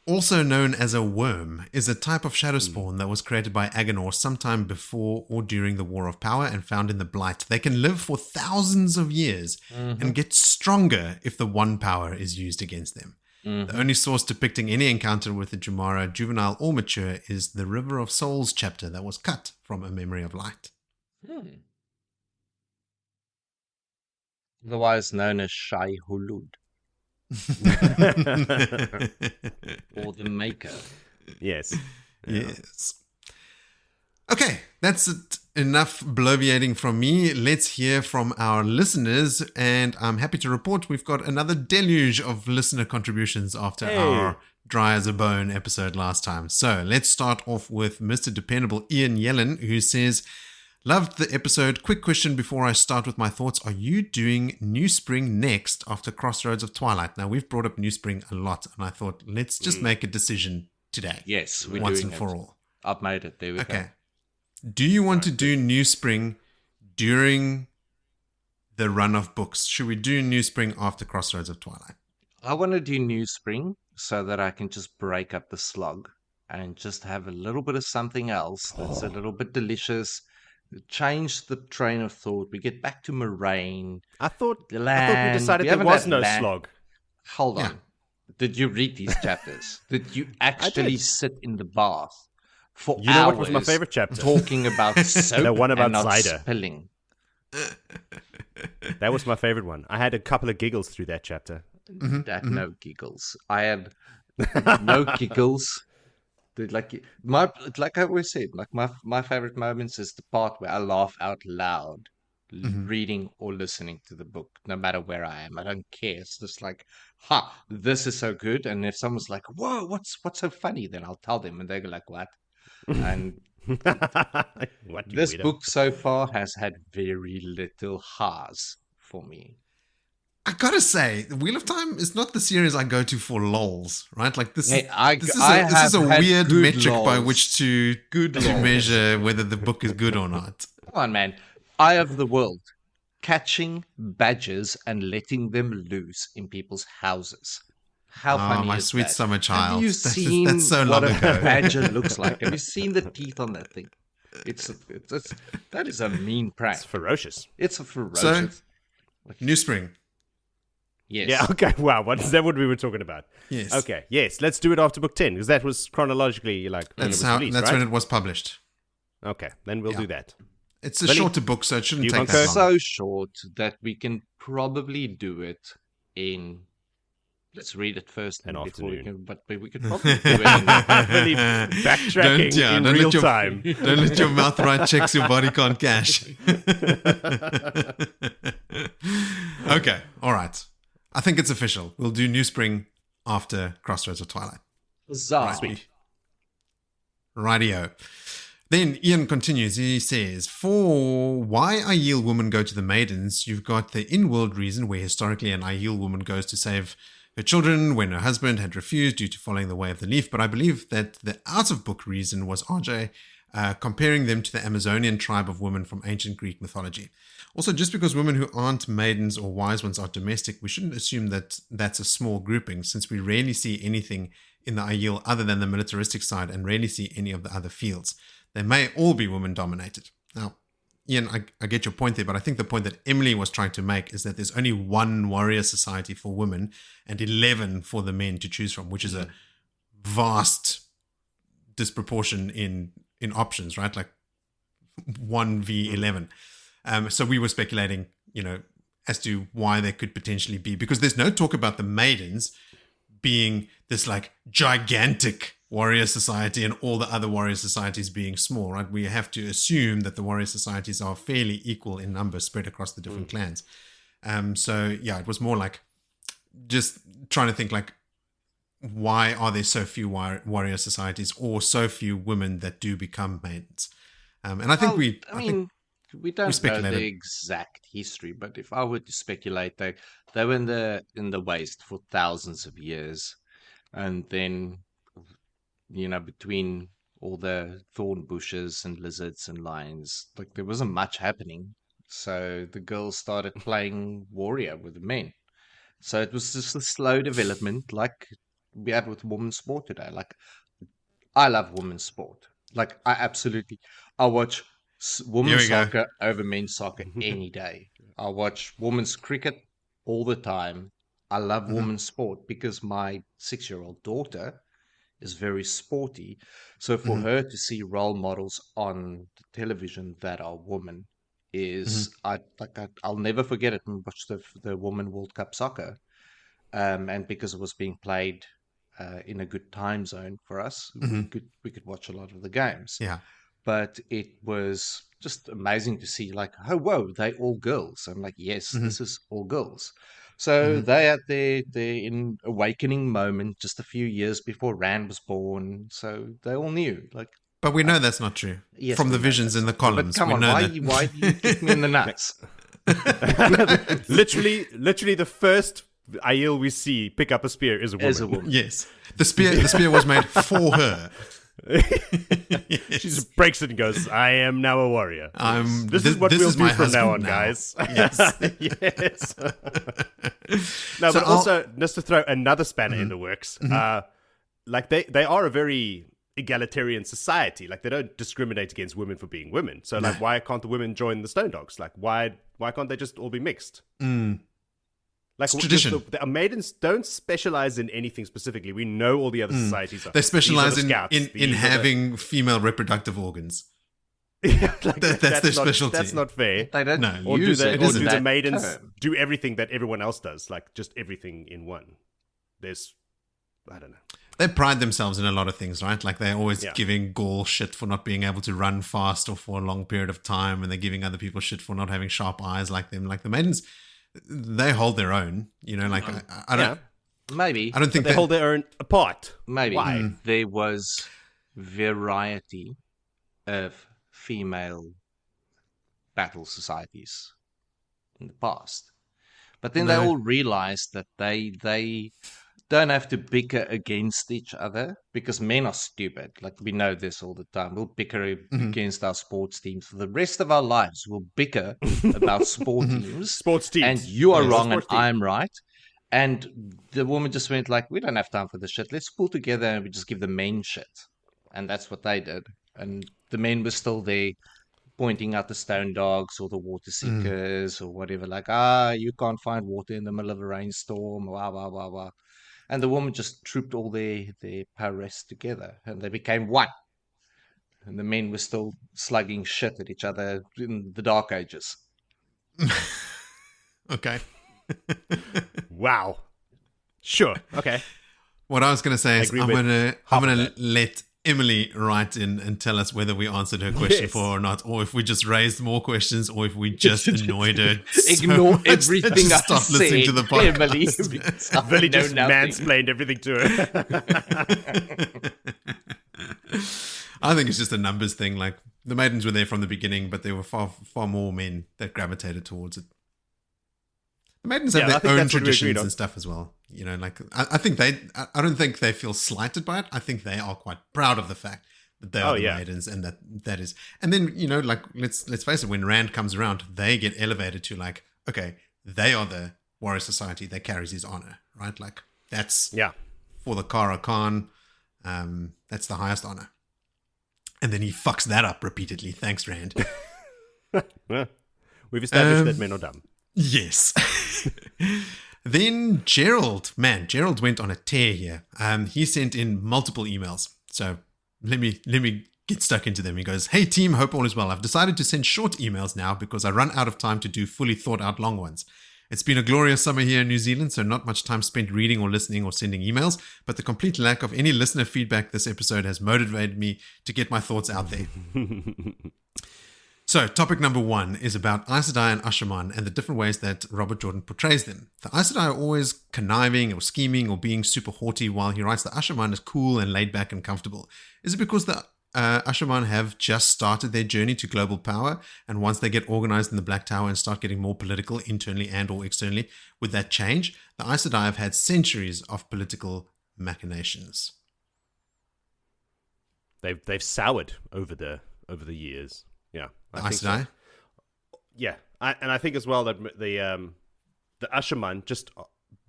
also known as a worm, is a type of shadow spawn that was created by Agenor sometime before or during the War of Power and found in the Blight. They can live for thousands of years and get stronger if the one power is used against them. The only source depicting any encounter with the Jumara, juvenile or mature, is the River of Souls chapter that was cut from A Memory of Light. Otherwise known as Shai Hulud. Or the Maker. Yes. Yes. Okay, that's it. Enough bloviating from me. Let's hear from our listeners, and I'm happy to report we've got another deluge of listener contributions after our Dry as a Bone episode last time. So let's start off with Mr. Dependable Ian Yellen, who says, loved the episode. Quick question before I start with my thoughts. Are you doing New Spring next after Crossroads of Twilight? Now, we've brought up New Spring a lot, and I thought, let's just make a decision today. Yes, we're once doing and for all. I've made it. There we go. Okay. Do you want to do New Spring during the run of books? Should we do New Spring after Crossroads of Twilight? I want to do New Spring so that I can just break up the slog and just have a little bit of something else that's a little bit delicious. Change the train of thought. We get back to Moraine. I thought we Land. decided We there haven't was had no land. slog. Hold on. Yeah. Did you read these chapters? Did you actually did. sit in the bath for You know hours what was my favorite chapter? talking about soap The one about and not cider. spilling? That was my favorite one. I had a couple of giggles through that chapter. No giggles. I had no giggles. Dude, like I always said, like my favorite moments is the part where I laugh out loud, reading or listening to the book, no matter where I am. I don't care. It's just like, this is so good. And if someone's like, whoa, what's so funny? Then I'll tell them, and they go like, what? And What, you this weirdo? book so far has had very little ha's for me. I gotta say, the Wheel of Time is not the series I go to for lols, right? Like this, Hey, this is have a had weird good metric by lols. which to lols. measure whether the book is good or not. Come on, man. Eye of the world. Catching badgers and letting them loose in people's houses. How funny my is sweet that? summer child. Have you That's- seen that's so what long a ago. badger looks like? Have you seen the teeth on that thing? It's that is a mean prank. It's ferocious. It's a ferocious. New Spring. Yes. Yeah, okay, wow. Is that what we were talking about? Yes. Okay, yes, let's do it after book 10, because that was chronologically when it That's was how. released, That's right? when it was published. Okay, then we'll do that. It's a Willie, shorter book, so it shouldn't you take concur? that long. So short that we can probably do it in. Let's read it first. An before we afternoon. can, but we could probably do it in Really backtracking in don't real let your, time. Don't let your mouth write checks your body can't cash. Okay, all right. I think it's official. We'll do New Spring after Crossroads of Twilight. Huzzah. Sweet. Rightio. Then Ian continues. He says, for why Aiel women go to the maidens, you've got the in-world reason where historically an Aiel woman goes to save her children when her husband had refused due to following the way of the leaf. But I believe that the out-of-book reason was RJ comparing them to the Amazonian tribe of women from ancient Greek mythology. Also, just because women who aren't maidens or wise ones are domestic, we shouldn't assume that that's a small grouping, since we rarely see anything in the Aiel other than the militaristic side and rarely see any of the other fields. They may all be women-dominated. Now, Ian, I get your point there, but I think the point that Emily was trying to make is that there's only one warrior society for women and 11 for the men to choose from, which is a vast disproportion in options, right? Like 1v11. So we were speculating, as to why there could potentially be, because there's no talk about the maidens being this like gigantic warrior society and all the other warrior societies being small, right? We have to assume that the warrior societies are fairly equal in number spread across the different clans. So yeah, it was more like just trying to think like, why are there so few warrior societies or so few women that do become maidens? And I think we don't know speculated. the exact history, but if I were to speculate, they were in the waste for thousands of years, and then between all the thorn bushes and lizards and lions, like there wasn't much happening. So the girls started playing warrior with the men. So it was just a slow development, like we have with women's sport today. Like I love women's sport. Like I watch Here women's we go. soccer over men's soccer any day. I watch women's cricket all the time. I love women's sport because my 6-year-old daughter is very sporty. So for her to see role models on the television that are women is I'll never forget it and watch the Women World Cup soccer. And because it was being played in a good time zone for us, we could watch a lot of the games. Yeah. But it was just amazing to see, like, oh whoa, they all girls. I'm like, yes, this is all girls. So they had their in awakening moment just a few years before Rand was born. So they all knew, like. But we know that's not true. Yes, From we the know visions that's in the not true. columns. But come we on, know why that. do you kick me in the nuts? literally, the first Aiel we see pick up a spear is a woman. As a woman. Yes. The spear was made for her. She just breaks it and goes, "I am now a warrior. This is what this we'll is do my from now on, husband now." guys." Yes. Yes. No, So but also just to throw another spanner in the works, like they are a very egalitarian society. Like they don't discriminate against women for being women. So like, why can't the women join the Stone Dogs? Like why can't they just all be mixed? Like It's tradition. The maidens don't specialize in anything specifically. We know all the other societies are. They specialize These are the in scouts. These are having female reproductive organs. Yeah, like, That's their not, specialty. That's not fair. They don't No. Or do use the, it or in do the that maidens term. do everything that everyone else does? Like just everything in one. I don't know. They pride themselves in a lot of things, right? Like they're always Yeah. giving Gaul shit for not being able to run fast or for a long period of time, and they're giving other people shit for not having sharp eyes like them. Like the maidens, they hold their own. Like I don't. Maybe. I don't think They hold their own apart. Maybe Why? there was variety of female battle societies in the past, but then they No. all realized that they don't have to bicker against each other because men are stupid. Like we know this all the time. We'll bicker against our sports teams for the rest of our lives. We'll bicker about sport teams. Sports teams. And you are Yes. wrong and Sports team. I'm right. And the woman just went like, we don't have time for this shit. Let's pull together and we just give the men shit. And that's what they did. And the men were still there pointing out the stone dogs or the water seekers or whatever. Like, you can't find water in the middle of a rainstorm. Wah, wah, wah, wah. And the woman just trooped all their pares together. And they became one. And the men were still slugging shit at each other in the Dark Ages. Okay. Wow. Sure. Okay. What I was going to say is agree I'm with going half of to that. let Emily write in and tell us whether we answered her question Yes. for or not, or if we just raised more questions, or if we just annoyed her. Ignore so much that everything she I stopped listening to the said, podcast. Emily. because I Billy know just nothing. mansplained everything to her. I think it's just a numbers thing. Like the maidens were there from the beginning, but there were far more men that gravitated towards it. The maidens have Yeah, I their think own that's what we agreed traditions on. and stuff as well. Like I think I don't think they feel slighted by it. I think they are quite proud of the fact that they are the yeah. maidens, and that is. And then like let's face it, when Rand comes around, they get elevated to like, okay, they are the warrior society that carries his honor, right? Like that's Yeah. for the Kara Khan. That's the highest honor. And then he fucks that up repeatedly. Thanks, Rand. Well, we've established that men are dumb. Yes. Then Gerald went on a tear here. He sent in multiple emails. So let me get stuck into them. He goes, "Hey team, hope all is well. I've decided to send short emails now because I run out of time to do fully thought out long ones. It's been a glorious summer here in New Zealand, so not much time spent reading or listening or sending emails, but the complete lack of any listener feedback this episode has motivated me to get my thoughts out there." So, topic number 1 is about Aes Sedai and Ashaman and the different ways that Robert Jordan portrays them. The Aes Sedai are always conniving or scheming or being super haughty, while he writes that Ashaman is cool and laid back and comfortable. Is it because the Ashaman have just started their journey to global power, and once they get organized in the Black Tower and start getting more political internally and or externally, with that change, the Aes Sedai have had centuries of political machinations. They've soured over the years. Yeah, The Aes Sedai? Yeah, I think as well that the Ashaman just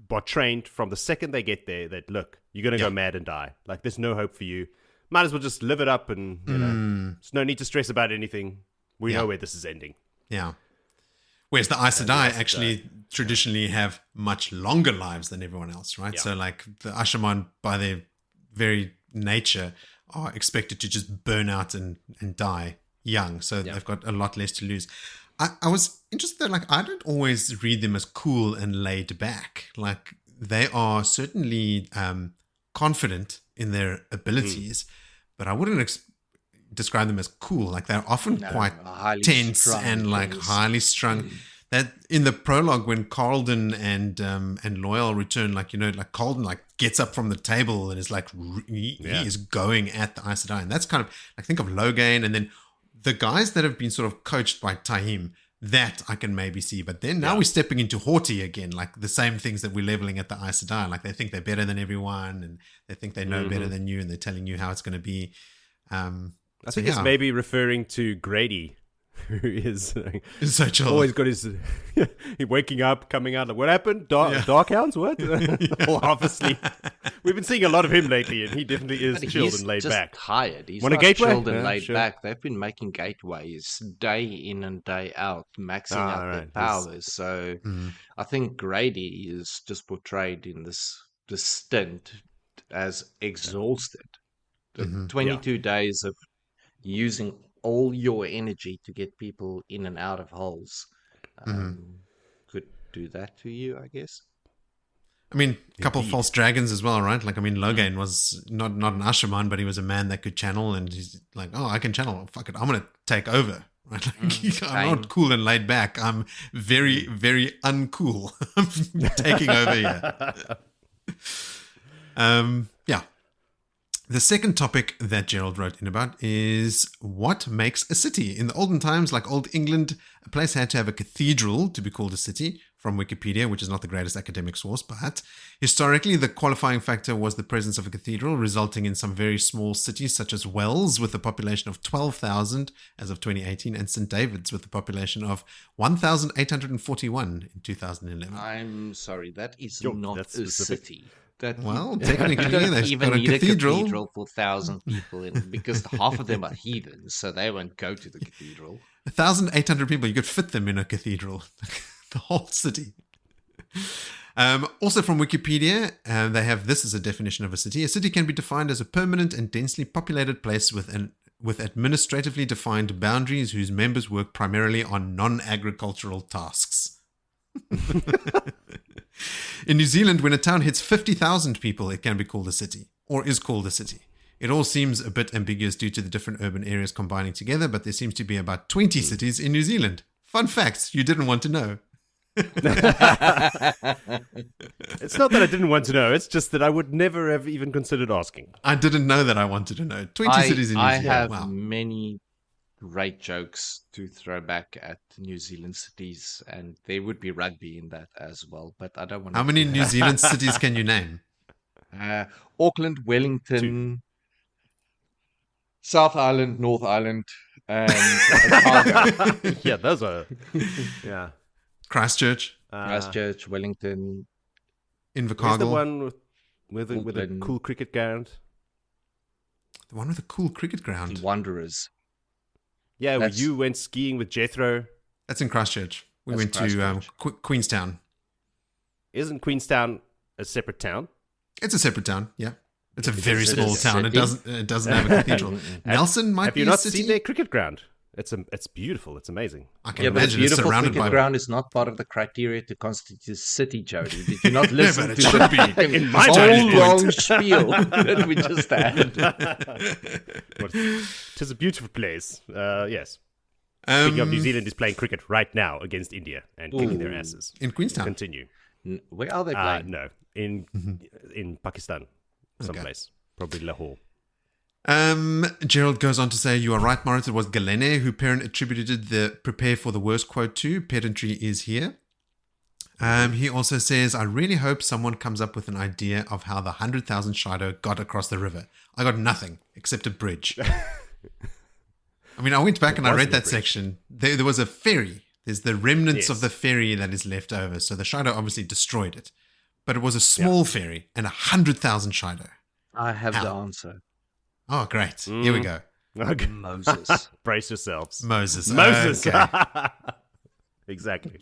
are trained from the second they get there that, look, you're going to go mad and die. Like, there's no hope for you. Might as well just live it up and, there's no need to stress about anything. We know where this is ending. Yeah. Whereas the Aes Sedai actually traditionally have much longer lives than everyone else, right? Yeah. So, like, the Ashaman, by their very nature, are expected to just burn out and die young. So they've got a lot less to lose. I was interested that, like, I don't always read them as cool and laid back. Like, they are certainly confident in their abilities, but I wouldn't describe them as cool. Like, they're often quite tense and like highly strung. That in the prologue, when Carlton and Loyal return, like, like Carlton like gets up from the table and is like he is going at the Aes Sedai, and that's kind of like, think of Logain, and then the guys that have been sort of coached by Tahim, that I can maybe see. But then now we're stepping into haughty again, like the same things that we're leveling at the Aes Sedai. Like, they think they're better than everyone, and they think they know better than you, and they're telling you how it's going to be. I think it's maybe referring to Grady, who is so chill. Always got his waking up, coming out. Like, what happened? Dark Hounds? What? All half asleep. We've been seeing a lot of him lately, and he definitely is chilled and laid back. He's tired. He's Want a not gateway? chilled and laid back. They've been making gateways day in and day out, maxing out their powers. So I think Grady is just portrayed in this stint as exhausted. 22 days of using all your energy to get people in and out of holes could do that to you, I guess. I mean, a couple of false dragons as well, right? Like, I mean, Logain was not an Ashaman, but he was a man that could channel, and he's like, oh, I can channel. Fuck it, I'm going to take over. Right? Like, I'm not cool and laid back. I'm very, very uncool. I'm taking over here. Yeah. The second topic that Gerald wrote in about is what makes a city. In the olden times, like Old England, a place had to have a cathedral to be called a city, from Wikipedia, which is not the greatest academic source, but historically the qualifying factor was the presence of a cathedral, resulting in some very small cities such as Wells with a population of 12,000 as of 2018 and St. David's with a population of 1,841 in 2011. I'm sorry, that is not a city. Well, technically, you don't they've even got a need cathedral. a cathedral for 1,000 people in, because half of them are heathens, so they won't go to the cathedral. 1,800 people, you could fit them in a cathedral. The whole city. Also from Wikipedia, they have this as a definition of a city. A city can be defined as a permanent and densely populated place with administratively defined boundaries whose members work primarily on non-agricultural tasks. In New Zealand, when a town hits 50,000 people, it can be called a city, or is called a city. It all seems a bit ambiguous due to the different urban areas combining together, but there seems to be about 20 cities in New Zealand. Fun facts you didn't want to know. It's not that I didn't want to know, it's just that I would never have even considered asking. I didn't know that I wanted to know. 20 cities in New Zealand. I have many great jokes to throw back at New Zealand cities, and there would be rugby in that as well, but I don't want to. How many New Zealand cities can you name? Auckland, Wellington, South Island, North Island, and Otago. Yeah, those are... Yeah. Christchurch, Wellington, Invercargill. Where's the one with a cool cricket ground? The one with a cool cricket ground. The Wanderers. Yeah, you went skiing with Jethro. That's in Christchurch. We went to Queenstown. Isn't Queenstown a separate town? It's a separate town, yeah. It's a very small town. It doesn't have a cathedral. Nelson might be a city. Have you not seen their cricket ground? It's beautiful. It's amazing. I can imagine it's surrounded by... cricket ground is not part of the criteria to constitute a city, Jody. Did you not listen to should be. In my whole long spiel that we just had? It is a beautiful place. Yes. Speaking of, New Zealand is playing cricket right now against India and kicking their asses. In Queenstown? Continue. Where are they playing? No, in Pakistan, someplace. Probably Lahore. Gerald goes on to say, you are right, Moritz. It was Galene who Perrin attributed the prepare for the worst quote to. Pedantry is here. He also says, I really hope someone comes up with an idea of how the 100,000 Shido got across the river. I got nothing except a bridge. I mean, I went back and I read that section. There was a ferry. There's the remnants of the ferry that is left over. So the Shido obviously destroyed it. But it was a small ferry and 100,000 Shido. I have the answer. Oh, great. Here we go. Okay. Moses. Brace yourselves. Moses. Okay. Exactly.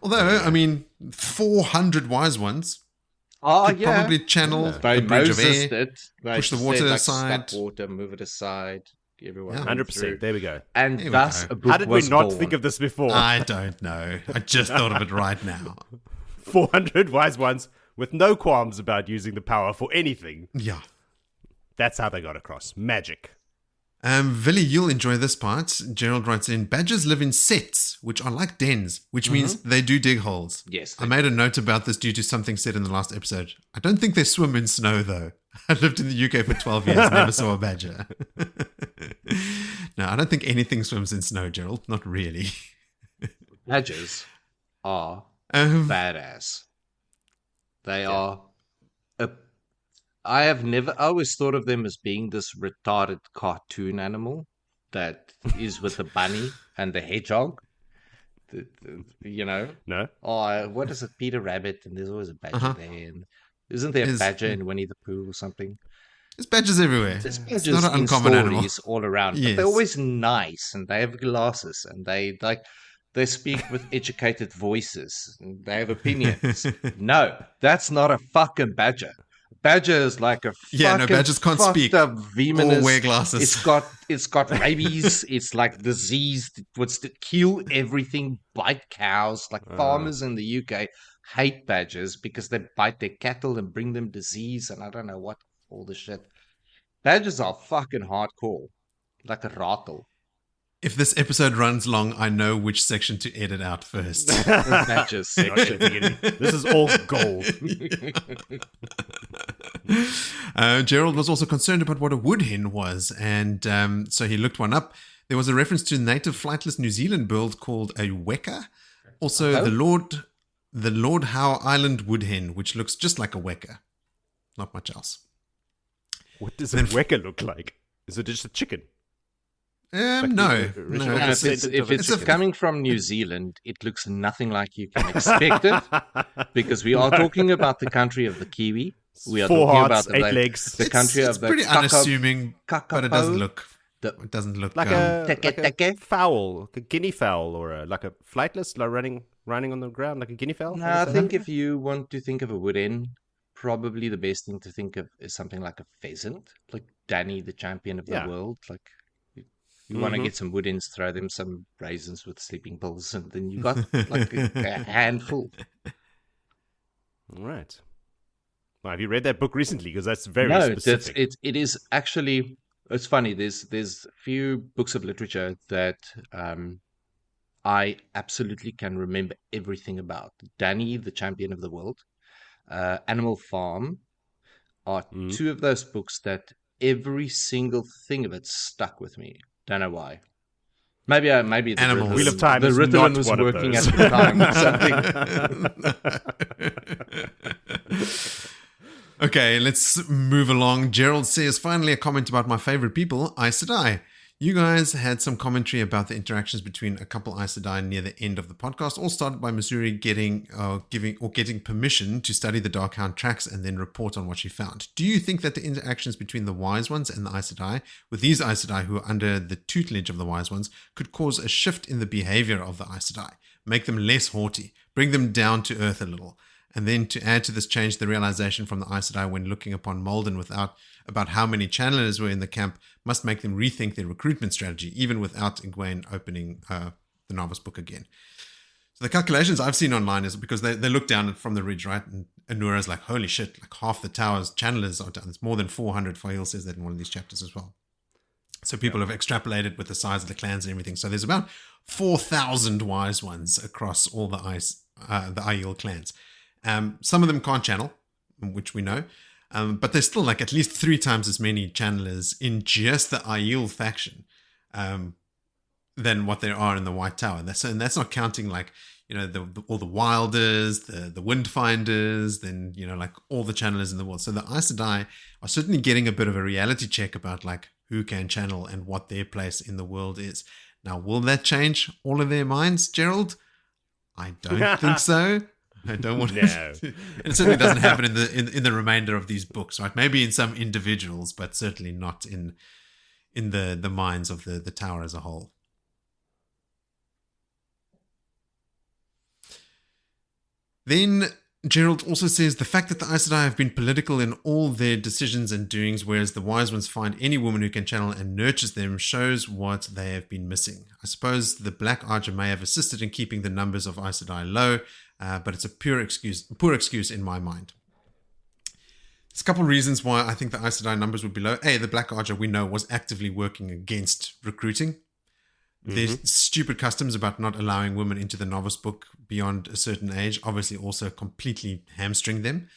Although, I mean, 400 wise ones could probably channel the bridge of air, push the water aside. Stop water, move it aside. Everyone 100%. There we go. And thus, a book how did we not born. think of this before? I don't know. I just thought of it right now. 400 wise ones with no qualms about using the power for anything. Yeah. That's how they got across. Magic. Willie, you'll enjoy this part. Gerald writes in, badgers live in sets, which are like dens, which means they do dig holes. Yes. I made a note about this due to something said in the last episode. I don't think they swim in snow, though. I lived in the UK for 12 years, never saw a badger. No, I don't think anything swims in snow, Gerald. Not really. Badgers are badass. They are... I always thought of them as being this retarded cartoon animal that is with the bunny and the hedgehog. You know? No? Oh, what is it? Peter Rabbit, and there's always a badger there. And isn't there a badger in Winnie the Pooh or something? There's badgers everywhere. There's badgers it's not an uncommon animal. All around. Yes. But they're always nice, and they have glasses, and they speak with educated voices, and they have opinions. No, that's not a fucking badger. Badger is like a badgers can't speak or wear glasses. It's got rabies. It's like diseased. It wants to kill everything, bite cows. Like farmers in the UK hate badgers because they bite their cattle and bring them disease, and I don't know what all the shit. Badgers are fucking hardcore, like a rattle. If this episode runs long, I know which section to edit out first. Badgers section. This is all gold. Gerald was also concerned about what a woodhen was, and so he looked one up. There was a reference to a native flightless New Zealand bird called a weka. Also, the Lord Howe Island woodhen, which looks just like a weka. Not much else. What does a weka look like? Is it just a chicken? No. If it's coming from New Zealand, it looks nothing like you can expect it, because we are talking about the country of the kiwi. We are Four talking hearts, about 8 legs. the country of the pretty unassuming, but it doesn't look. It doesn't look like a fowl, like a guinea fowl, or like a flightless, like running on the ground, like a guinea fowl. No, I think if you want to think of a woodhen, probably the best thing to think of is something like a pheasant, like Danny, the champion of the world. Like you want to get some woodhens, throw them some raisins with sleeping pills, and then you got like a handful. All right. Well, have you read that book recently? Because that's very specific. It is actually. It's funny. There's a few books of literature that I absolutely can remember everything about. Danny, the champion of the world, Animal Farm, are two of those books that every single thing of it stuck with me. Don't know why. Maybe the Animal Wheel of Time the is Ritalin not was one of working those. at the time. Something. Okay, let's move along. Gerald says, finally a comment about my favorite people, Aes Sedai. You guys had some commentary about the interactions between a couple Aes Sedai near the end of the podcast. All started by Missouri getting permission to study the Darkhound tracks and then report on what she found. Do you think that the interactions between the Wise Ones and the Aes Sedai, with these Aes Sedai who are under the tutelage of the Wise Ones, could cause a shift in the behavior of the Aes Sedai, make them less haughty, bring them down to earth a little? And then to add to this change, the realization from the Aes Sedai when looking upon Malden about how many channelers were in the camp must make them rethink their recruitment strategy, even without Egwene opening the novice book again. So the calculations I've seen online is because they look down from the ridge, right? And Anura's like, holy shit, like half the tower's channelers are down. It's more than 400. Faile says that in one of these chapters as well. So people have extrapolated with the size of the clans and everything. So there's about 4,000 wise ones across all the Aiel clans. Some of them can't channel, which we know. But there's still like at least 3 times as many channelers in just the Aiel faction than what there are in the White Tower. And that's not counting like, you know, all the Wilders, the Windfinders, then, you know, like all the channelers in the world. So the Aes Sedai are certainly getting a bit of a reality check about like who can channel and what their place in the world is. Now, will that change all of their minds, Gerald? I don't think so. I don't want No. to. It certainly doesn't happen in the remainder of these books, right? Maybe in some individuals, but certainly not in the minds of the tower as a whole. Then Gerald also says the fact that the Aes Sedai have been political in all their decisions and doings, whereas the wise ones find any woman who can channel and nurtures them, shows what they have been missing. I suppose the Black Archer may have assisted in keeping the numbers of Aes Sedai low, but it's a poor excuse in my mind. There's a couple of reasons why I think the Aes Sedai numbers would be low. A, the Black Archer we know was actively working against recruiting. There's stupid customs about not allowing women into the novice book beyond a certain age, obviously also completely hamstring them.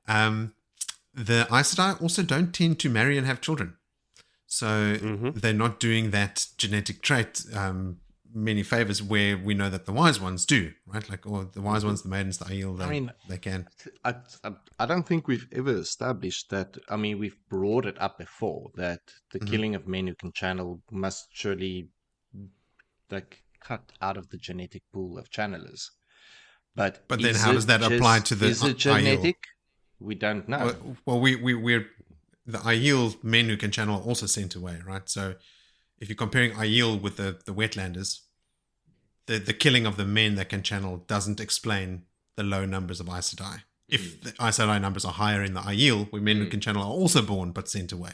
The Aes Sedai also don't tend to marry and have children. So they're not doing that genetic trait many favors where we know that the wise ones do, right? Like, or the wise ones, the maidens, the Aiel, they can. I don't think we've ever established that. I mean, we've brought it up before that the killing of men who can channel must surely like cut out of the genetic pool of channelers. But then how does that apply to the Is it genetic? We don't know. Well, we're the Aiel men who can channel are also sent away, right? So if you're comparing Aiel with the Wetlanders, the killing of the men that can channel doesn't explain the low numbers of Aes Sedai. If the Aes Sedai numbers are higher in the Aiel, where men who can channel are also born but sent away.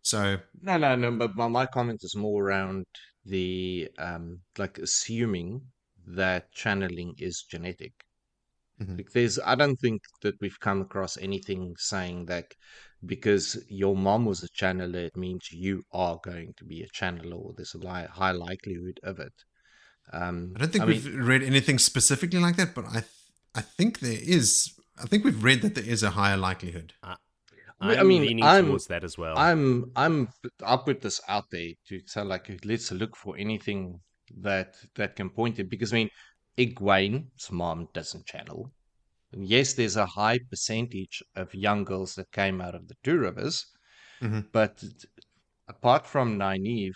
So No. But my comment is more around the like assuming that channeling is genetic. Like I don't think that we've come across anything saying that because your mom was a channeler, it means you are going to be a channeler, or there's a high likelihood of it. I don't think we've read anything specifically like that, but I think there is. I think we've read that there is a higher likelihood. I'm leaning towards that as well. I'll put this out there to say, like, let's look for anything that can point it, because I mean, Egwene's mom doesn't channel. And yes, there's a high percentage of young girls that came out of the Two Rivers, but apart from Nynaeve,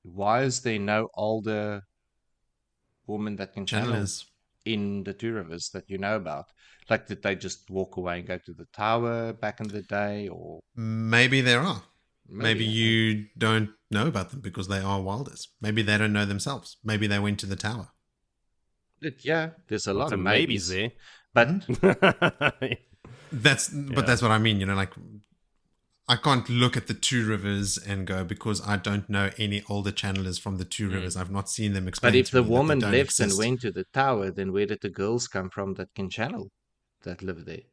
why is there no older woman that can channel in the Two Rivers that you know about? Like, did they just walk away and go to the tower back in the day, or maybe there are? Maybe you don't know about them because they are wilders. Maybe they don't know themselves. Maybe they went to the tower. Yeah, there's a lot of maybes there, but that's what I mean. You know, like, I can't look at the Two Rivers and go, because I don't know any older channelers from the Two Rivers. I've not seen them explain. But if to me the woman that they don't left and exist. went to the tower, then where did the girls come from that can channel, that live there?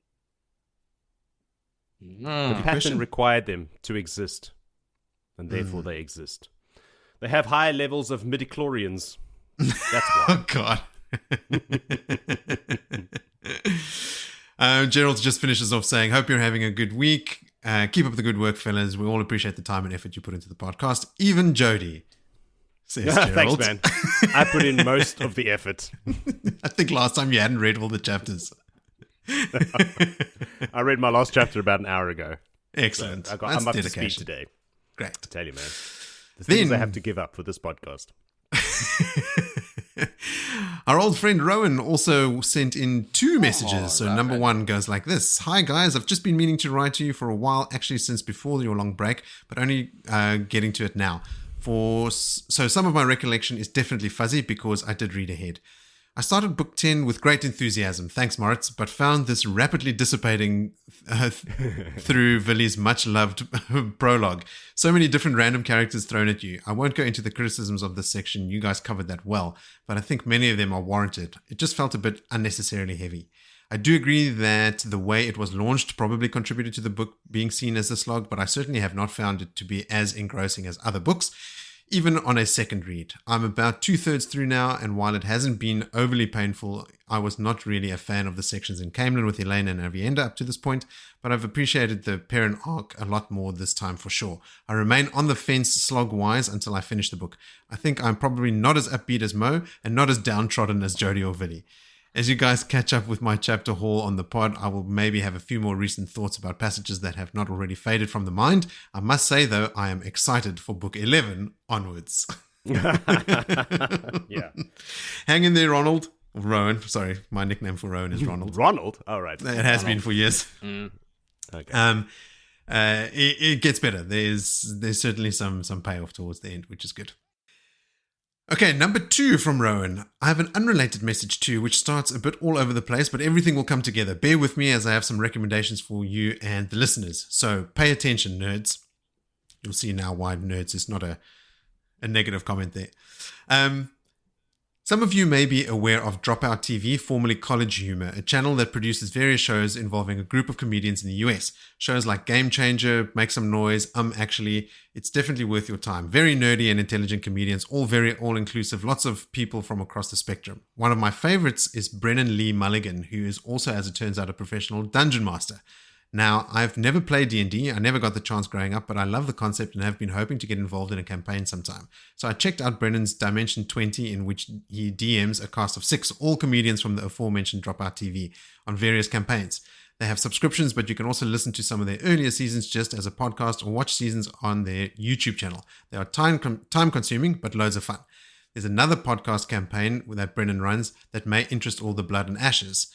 The pattern required them to exist, and therefore they exist. They have high levels of midichlorians. That's why. Oh, God. Gerald just finishes off saying, hope you're having a good week. Keep up the good work, fellas. We all appreciate the time and effort you put into the podcast. Even Jody, says Gerald. Thanks, man. I put in most of the effort. I think last time you hadn't read all the chapters. I read my last chapter about an hour ago. Excellent. So I'm up to speed today. Great. I tell you, man. The things I have to give up for this podcast. Our old friend Rowan also sent in 2 messages. So number 1 goes like this. Hi guys, I've just been meaning to write to you for a while, actually since before your long break, but only getting to it now. So some of my recollection is definitely fuzzy because I did read ahead. I started book 10 with great enthusiasm, thanks Moritz, but found this rapidly dissipating through Willie's much-loved prologue. So many different random characters thrown at you. I won't go into the criticisms of this section, you guys covered that well, but I think many of them are warranted. It just felt a bit unnecessarily heavy. I do agree that the way it was launched probably contributed to the book being seen as a slog, but I certainly have not found it to be as engrossing as other books. even on a second read. I'm about 2/3 through now, and while it hasn't been overly painful, I was not really a fan of the sections in Camelin with Elayne and aviendha up to this point, but I've appreciated the Perrin arc a lot more this time for sure. I remain on the fence slog-wise until I finish the book. I think I'm probably not as upbeat as Mo, and not as downtrodden as Jody or Willie. As you guys catch up with my chapter haul on the pod, I will maybe have a few more recent thoughts about passages that have not already faded from the mind. I must say, though, I am excited for book 11 onwards. Yeah. Hang in there, Ronald. Rowan. Sorry, my nickname for Rowan is Ronald. Ronald? All right. It has been for years. Okay. It gets better. There's certainly some payoff towards the end, which is good. Okay, number 2 from Rowan. I have an unrelated message too, which starts a bit all over the place, but everything will come together. Bear with me as I have some recommendations for you and the listeners. So pay attention, nerds. You'll see now why nerds is not a negative comment there. Some of you may be aware of Dropout TV, formerly College Humor, a channel that produces various shows involving a group of comedians in the US. Shows like Game Changer, Make Some Noise, Actually, it's definitely worth your time. Very nerdy and intelligent comedians, all very all-inclusive, lots of people from across the spectrum. One of my favorites is Brennan Lee Mulligan, who is also, as it turns out, a professional dungeon master. Now, I've never played D&D, I never got the chance growing up, but I love the concept and have been hoping to get involved in a campaign sometime. So I checked out Brennan's Dimension 20, in which he DMs a cast of 6, all comedians from the aforementioned Dropout TV, on various campaigns. They have subscriptions, but you can also listen to some of their earlier seasons just as a podcast or watch seasons on their YouTube channel. They are time-consuming, but loads of fun. There's another podcast campaign that Brennan runs that may interest all the blood and ashers.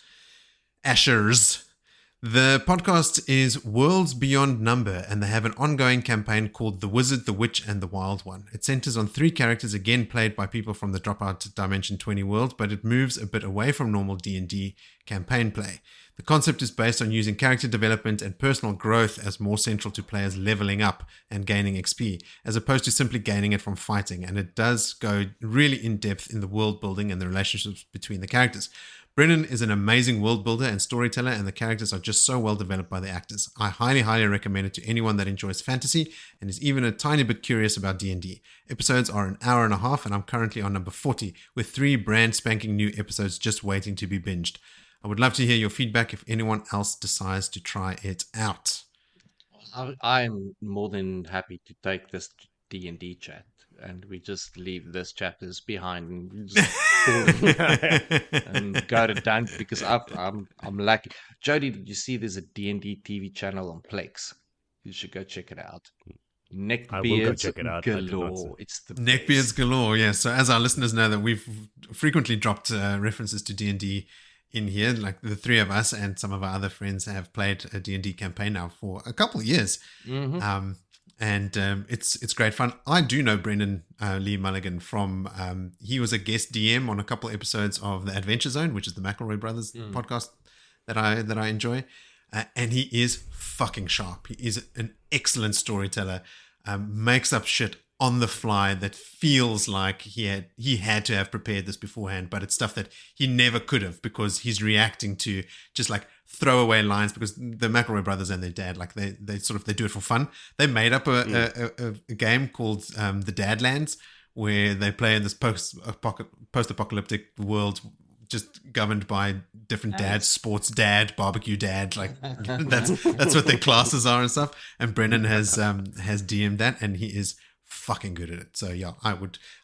The podcast is Worlds Beyond Number, and they have an ongoing campaign called The Wizard, the Witch, and the Wild One. It centers on 3 characters, again played by people from the Dropout Dimension 20 world, but it moves a bit away from normal D&D campaign play. The concept is based on using character development and personal growth as more central to players leveling up and gaining XP, as opposed to simply gaining it from fighting, and it does go really in depth in the world building and the relationships between the characters. Brennan is an amazing world builder and storyteller, and the characters are just so well developed by the actors. I highly recommend it to anyone that enjoys fantasy and is even a tiny bit curious about D&D. Episodes are an hour and a half, and I'm currently on number 40, with 3 brand spanking new episodes just waiting to be binged. I would love to hear your feedback if anyone else decides to try it out. I'm more than happy to take this D&D chat, and we just leave this chapters behind and just and go to dunk, because I'm lucky. Jody, did you see there's a D&D TV channel on Plex? You should go check it out. Neckbeards galore. It's the Neckbeards galore. Yeah. So as our listeners know, that we've frequently dropped references to D&D in here, like the 3 of us and some of our other friends have played a D&D campaign now for a couple of years. Mm-hmm. It's great fun. I do know Brendan Lee Mulligan from, he was a guest DM on a couple of episodes of The Adventure Zone, which is the McElroy Brothers podcast that I enjoy. And he is fucking sharp. He is an excellent storyteller, makes up shit on the fly that feels like he had to have prepared this beforehand, but it's stuff that he never could have, because he's reacting to just like throwaway lines, because the McElroy brothers and their dad, like they do it for fun. They made up a game called the Dadlands, where they play in this post-apocalyptic world just governed by different dads, sports dad, barbecue dad, like that's what their classes are and stuff. And Brendan has DM'd that, and he is fucking good at it. So yeah,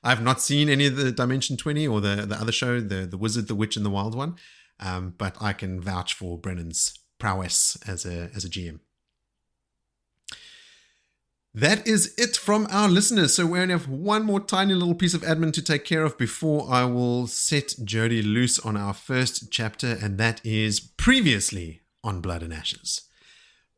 I've not seen any of the Dimension 20 or the other show, the Wizard, the Witch, and the Wild One, but I can vouch for Brennan's prowess as a GM. That is it from our listeners. So we only have one more tiny little piece of admin to take care of before I will set Jody loose on our first chapter, and that is previously on Blood and Ashes.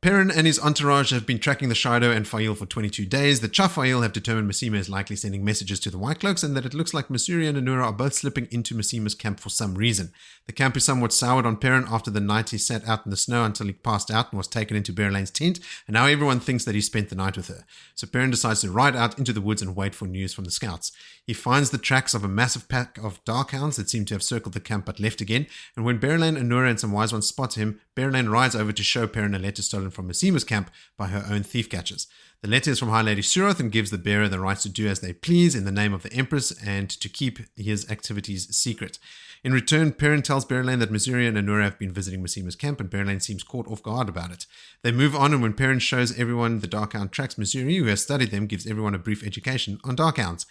Perrin and his entourage have been tracking the Shido and Faile for 22 days. The Faile have determined Masema is likely sending messages to the White Cloaks, and that it looks like Masuri and Anura are both slipping into Masema's camp for some reason. The camp is somewhat soured on Perrin after the night he sat out in the snow until he passed out and was taken into Elayne's tent, and now everyone thinks that he spent the night with her. So Perrin decides to ride out into the woods and wait for news from the scouts. He finds the tracks of a massive pack of darkhounds that seem to have circled the camp but left again, and when Elayne, Anura, and some wise ones spot him, Elayne rides over to show Perrin a letter stolen stolen from Massima's camp by her own thief catchers. The letter is from High Lady Suroth and gives the bearer the right to do as they please in the name of the Empress and to keep his activities secret. In return, Perrin tells Elayne that Missouri and Anura have been visiting Massima's camp, and Elayne seems caught off guard about it. They move on, and when Perrin shows everyone the Darkhound tracks, Missouri, who has studied them, gives everyone a brief education on Darkhounds.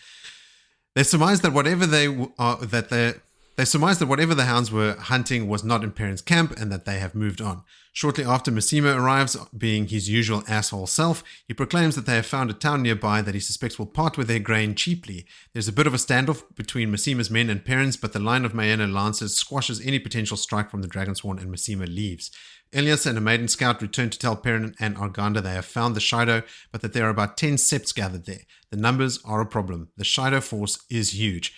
They surmise that whatever the hounds were hunting was not in Perrin's camp and that they have moved on. Shortly after Massima arrives, being his usual asshole self, he proclaims that they have found a town nearby that he suspects will part with their grain cheaply. There's a bit of a standoff between Massima's men and Perrin's, but the line of Mayenne lancers squashes any potential strike from the Dragonsworn and Massima leaves. Elias and a maiden scout return to tell Perrin and Arganda they have found the Shido, but that there are about 10 septs gathered there. The numbers are a problem. The Shido force is huge.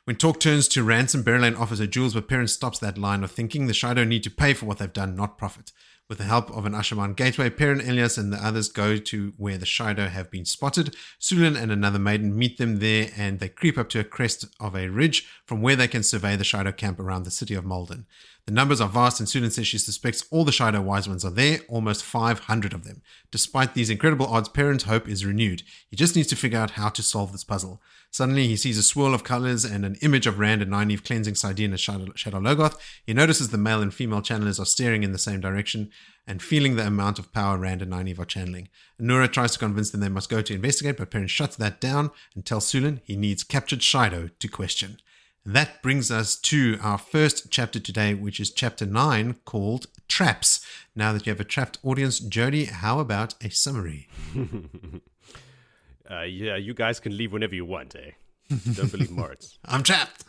When talk turns to ransom, Elayne offers her jewels, but Perrin stops that line of thinking. The Shido need to pay for what they've done, not profit. With the help of an Ashaman gateway, Perrin, Elias, and the others go to where the Shido have been spotted. Sulin and another maiden meet them there, and they creep up to a crest of a ridge from where they can survey the Shido camp around the city of Malden. The numbers are vast, and Sulin says she suspects all the Shido wise ones are there, almost 500 of them. Despite these incredible odds, Perrin's hope is renewed. He just needs to figure out how to solve this puzzle. Suddenly, he sees a swirl of colors and an image of Rand and Nynaeve cleansing Sidene and Shadow Logoth. He notices the male and female channelers are staring in the same direction and feeling the amount of power Rand and Nynaeve are channeling. Anura tries to convince them they must go to investigate, but Perrin shuts that down and tells Sulin he needs captured Shido to question. And that brings us to our first chapter today, which is chapter 9, called Traps. Now that you have a trapped audience, Jody, how about a summary? Yeah, you guys can leave whenever you want, eh? Don't believe Moritz. I'm trapped.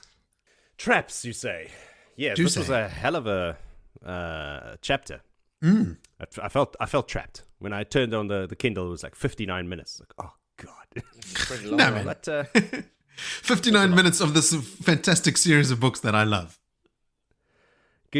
Traps, you say? Yeah, this was a hell of a chapter. I felt trapped. When I turned on the Kindle, it was like 59 minutes. Like, oh, God. Pretty long, No, right? man. But, 59 minutes of this fantastic series of books that I love.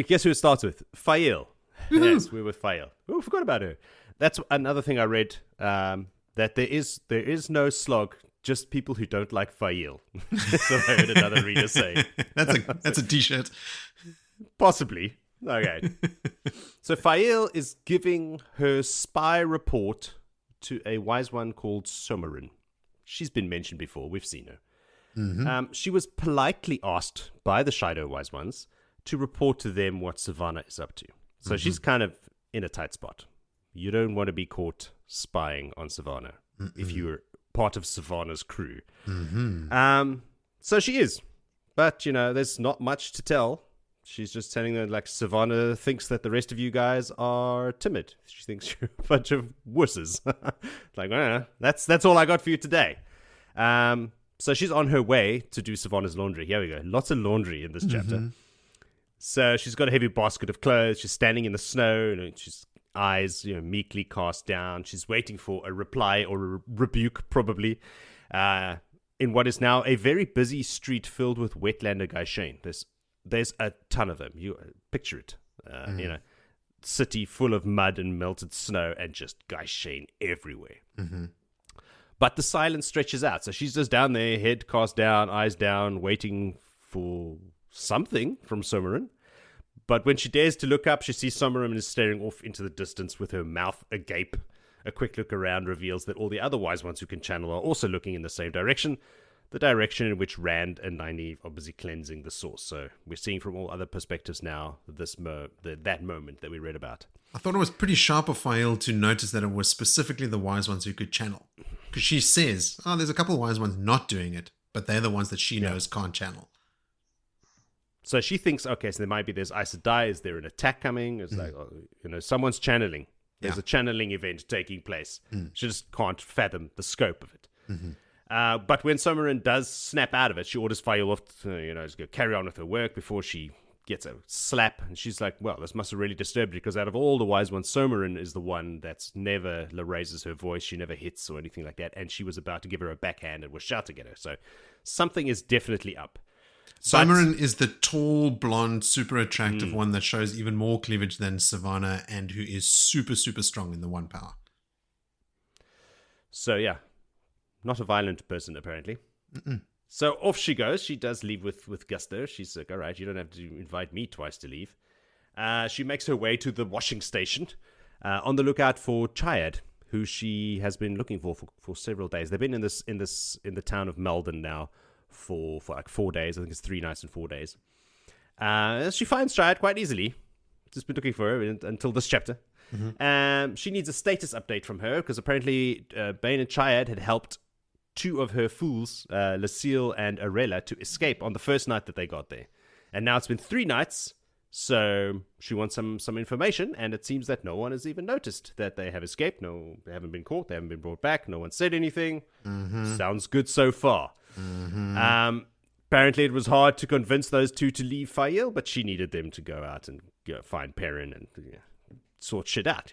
guess who it starts with? Faile. Yes, we're with Faile. Oh, forgot about her. That's another thing I read, that there is no slog, just people who don't like Faile. So I heard another reader say. That's a t-shirt. Possibly. Okay. So Faile is giving her spy report to a wise one called Somarin. She's been mentioned before. We've seen her. Mm-hmm. She was politely asked by the Shido Wise Ones to report to them what Savannah is up to. So she's kind of in a tight spot. You don't want to be caught spying on Savannah if you're part of Savannah's crew. So she is. But, there's not much to tell. She's just telling them, like, Savannah thinks that the rest of you guys are timid. She thinks you're a bunch of wusses. Like, that's all I got for you today. So she's on her way to do Savannah's laundry. Here we go. Lots of laundry in this chapter. So she's got a heavy basket of clothes. She's standing in the snow, and she's eyes, meekly cast down. She's waiting for a reply or a rebuke, probably, in what is now a very busy street filled with wetlander Gaishain. There's a ton of them. You picture it, city full of mud and melted snow and just Gaishain everywhere. But the silence stretches out. So she's just down there, head cast down, eyes down, waiting for something from Somarin. But when she dares to look up, she sees Somarin is staring off into the distance with her mouth agape. A quick look around reveals that all the other wise ones who can channel are also looking in the same direction, the direction in which Rand and Nynaeve are busy cleansing the source. So we're seeing from all other perspectives now that moment that we read about. I thought it was pretty sharp of Faile to notice that it was specifically the wise ones who could channel. Because she says, there's a couple of wise ones not doing it, but they're the ones that she knows can't channel. So she thinks, okay, so there's Aes Sedai, is there an attack coming? It's like, someone's channeling. There's a channeling event taking place. She just can't fathom the scope of it. But when Somarin does snap out of it, she orders Faile off to, just go carry on with her work before she gets a slap. And she's like, well, this must have really disturbed her, because out of all the wise ones, Somarin is the one that's never raises her voice. She never hits or anything like that. And she was about to give her a backhand and was shouting at her. So something is definitely up. Somarin is the tall, blonde, super attractive one that shows even more cleavage than Savannah and who is super, super strong in the one power. So, yeah. Not a violent person, apparently. So off she goes. She does leave with gusto. She's like, all right, you don't have to invite me twice to leave. She makes her way to the washing station. on the lookout for Chiad, who she has been looking for several days. They've been in the town of Meldon now for like 4 days. I think it's 3 nights and 4 days. She finds Chiad quite easily. Just been looking for her until this chapter. She needs a status update from her because apparently Bane and Chiad had helped 2 of her fools, Lucille and Arella, to escape on the first night that they got there. And now it's been 3 nights, so she wants some information, and it seems that no one has even noticed that they have escaped. No, they haven't been caught, they haven't been brought back, no one said anything. Sounds good so far. Apparently it was hard to convince those 2 to leave Faile, but she needed them to go out and find Perrin and sort shit out,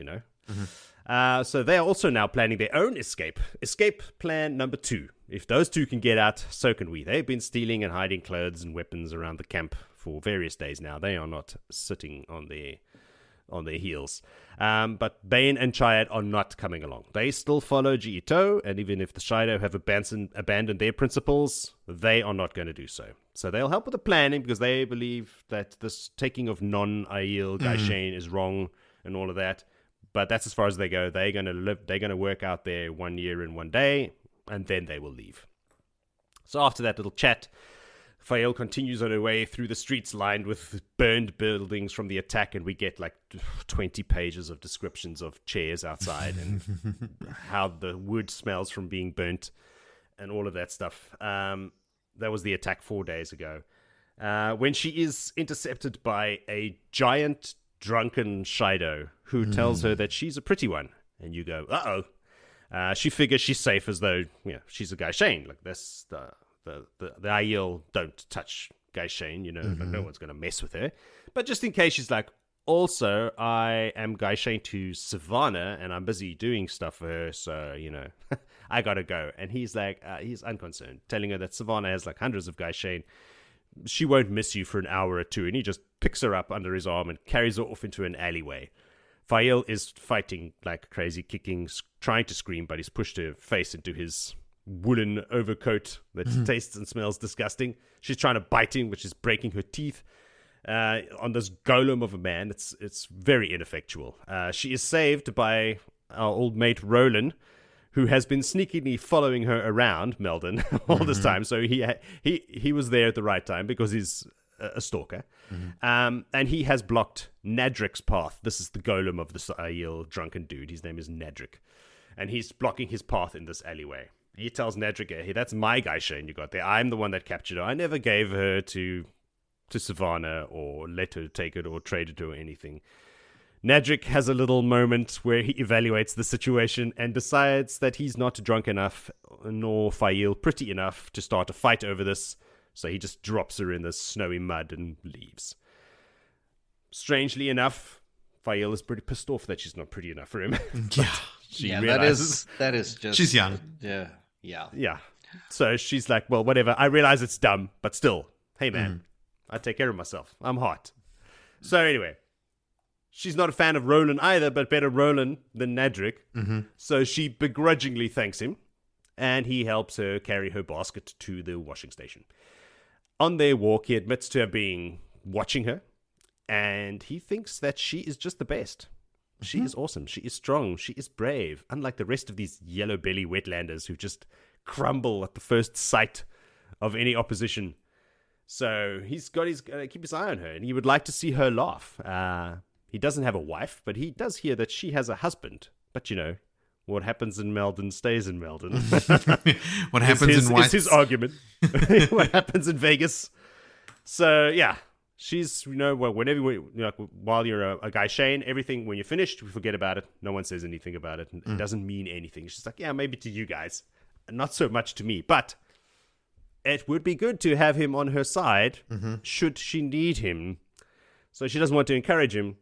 So they are also now planning their own escape. Escape plan number 2. If those 2 can get out, so can we. They've been stealing and hiding clothes and weapons around the camp for various days now. They are not sitting on their heels. But Bane and Chiad are not coming along. They still follow Jiito, and even if the Shido have abandoned their principles, they are not going to do so. So they'll help with the planning because they believe that this taking of non-Aiel Gaishain is wrong and all of that. But that's as far as they go. They're going to work out there 1 year and 1 day, and then they will leave. So after that little chat, Faile continues on her way through the streets lined with burned buildings from the attack, and we get like 20 pages of descriptions of chairs outside and how the wood smells from being burnt and all of that stuff. That was the attack 4 days ago. When she is intercepted by a giant drunken Shido who tells her that she's a pretty one, and you go, uh-oh. She figures she's safe as though she's a Gaishain. Like this, the Aiel don't touch Gaishain, like no one's gonna mess with her. But just in case, she's like, also I am Gaishain to Savannah and I'm busy doing stuff for her, so I gotta go. And he's like, he's unconcerned, telling her that Savannah has like hundreds of Gaishain. She won't miss you for an hour or 2, and he just picks her up under his arm and carries her off into an alleyway. Faile is fighting like crazy, kicking, trying to scream, but he's pushed her face into his woolen overcoat that tastes and smells disgusting. She's trying to bite him, which is breaking her teeth on this golem of a man. It's very ineffectual. She is saved by our old mate Roland, who has been sneakily following her around Meldon all this time. So he was there at the right time because he's a stalker. And he has blocked Nadric's path. This is the golem of the Aiel drunken dude. His name is Nadric. And he's blocking his path in this alleyway. He tells Nadric, hey, that's my Gaishain you got there. I'm the one that captured her. I never gave her to Savannah or let her take it or trade it or anything. Nadric has a little moment where he evaluates the situation and decides that he's not drunk enough nor Faile pretty enough to start a fight over this, so he just drops her in the snowy mud and leaves. Strangely enough, Faile is pretty pissed off that she's not pretty enough for him. She realizes that is just... She's young. Yeah. So she's like, well, whatever. I realize it's dumb, but still, hey man, I take care of myself. I'm hot. So anyway, she's not a fan of Roland either, but better Roland than Nadric. So she begrudgingly thanks him, and he helps her carry her basket to the washing station. On their walk, he admits to have been watching her, and he thinks that she is just the best. She is awesome. She is strong. She is brave. Unlike the rest of these yellow belly wetlanders who just crumble at the first sight of any opposition. So he's got to keep his eye on her, and he would like to see her laugh. He doesn't have a wife, but he does hear that she has a husband. But what happens in Meldon stays in Meldon. What happens in White? It's his argument. What happens in Vegas. So yeah. She's, whenever while you're a Gaishain, everything, when you're finished, we forget about it. No one says anything about it. It doesn't mean anything. She's like, yeah, maybe to you guys. Not so much to me. But it would be good to have him on her side should she need him. So she doesn't want to encourage him,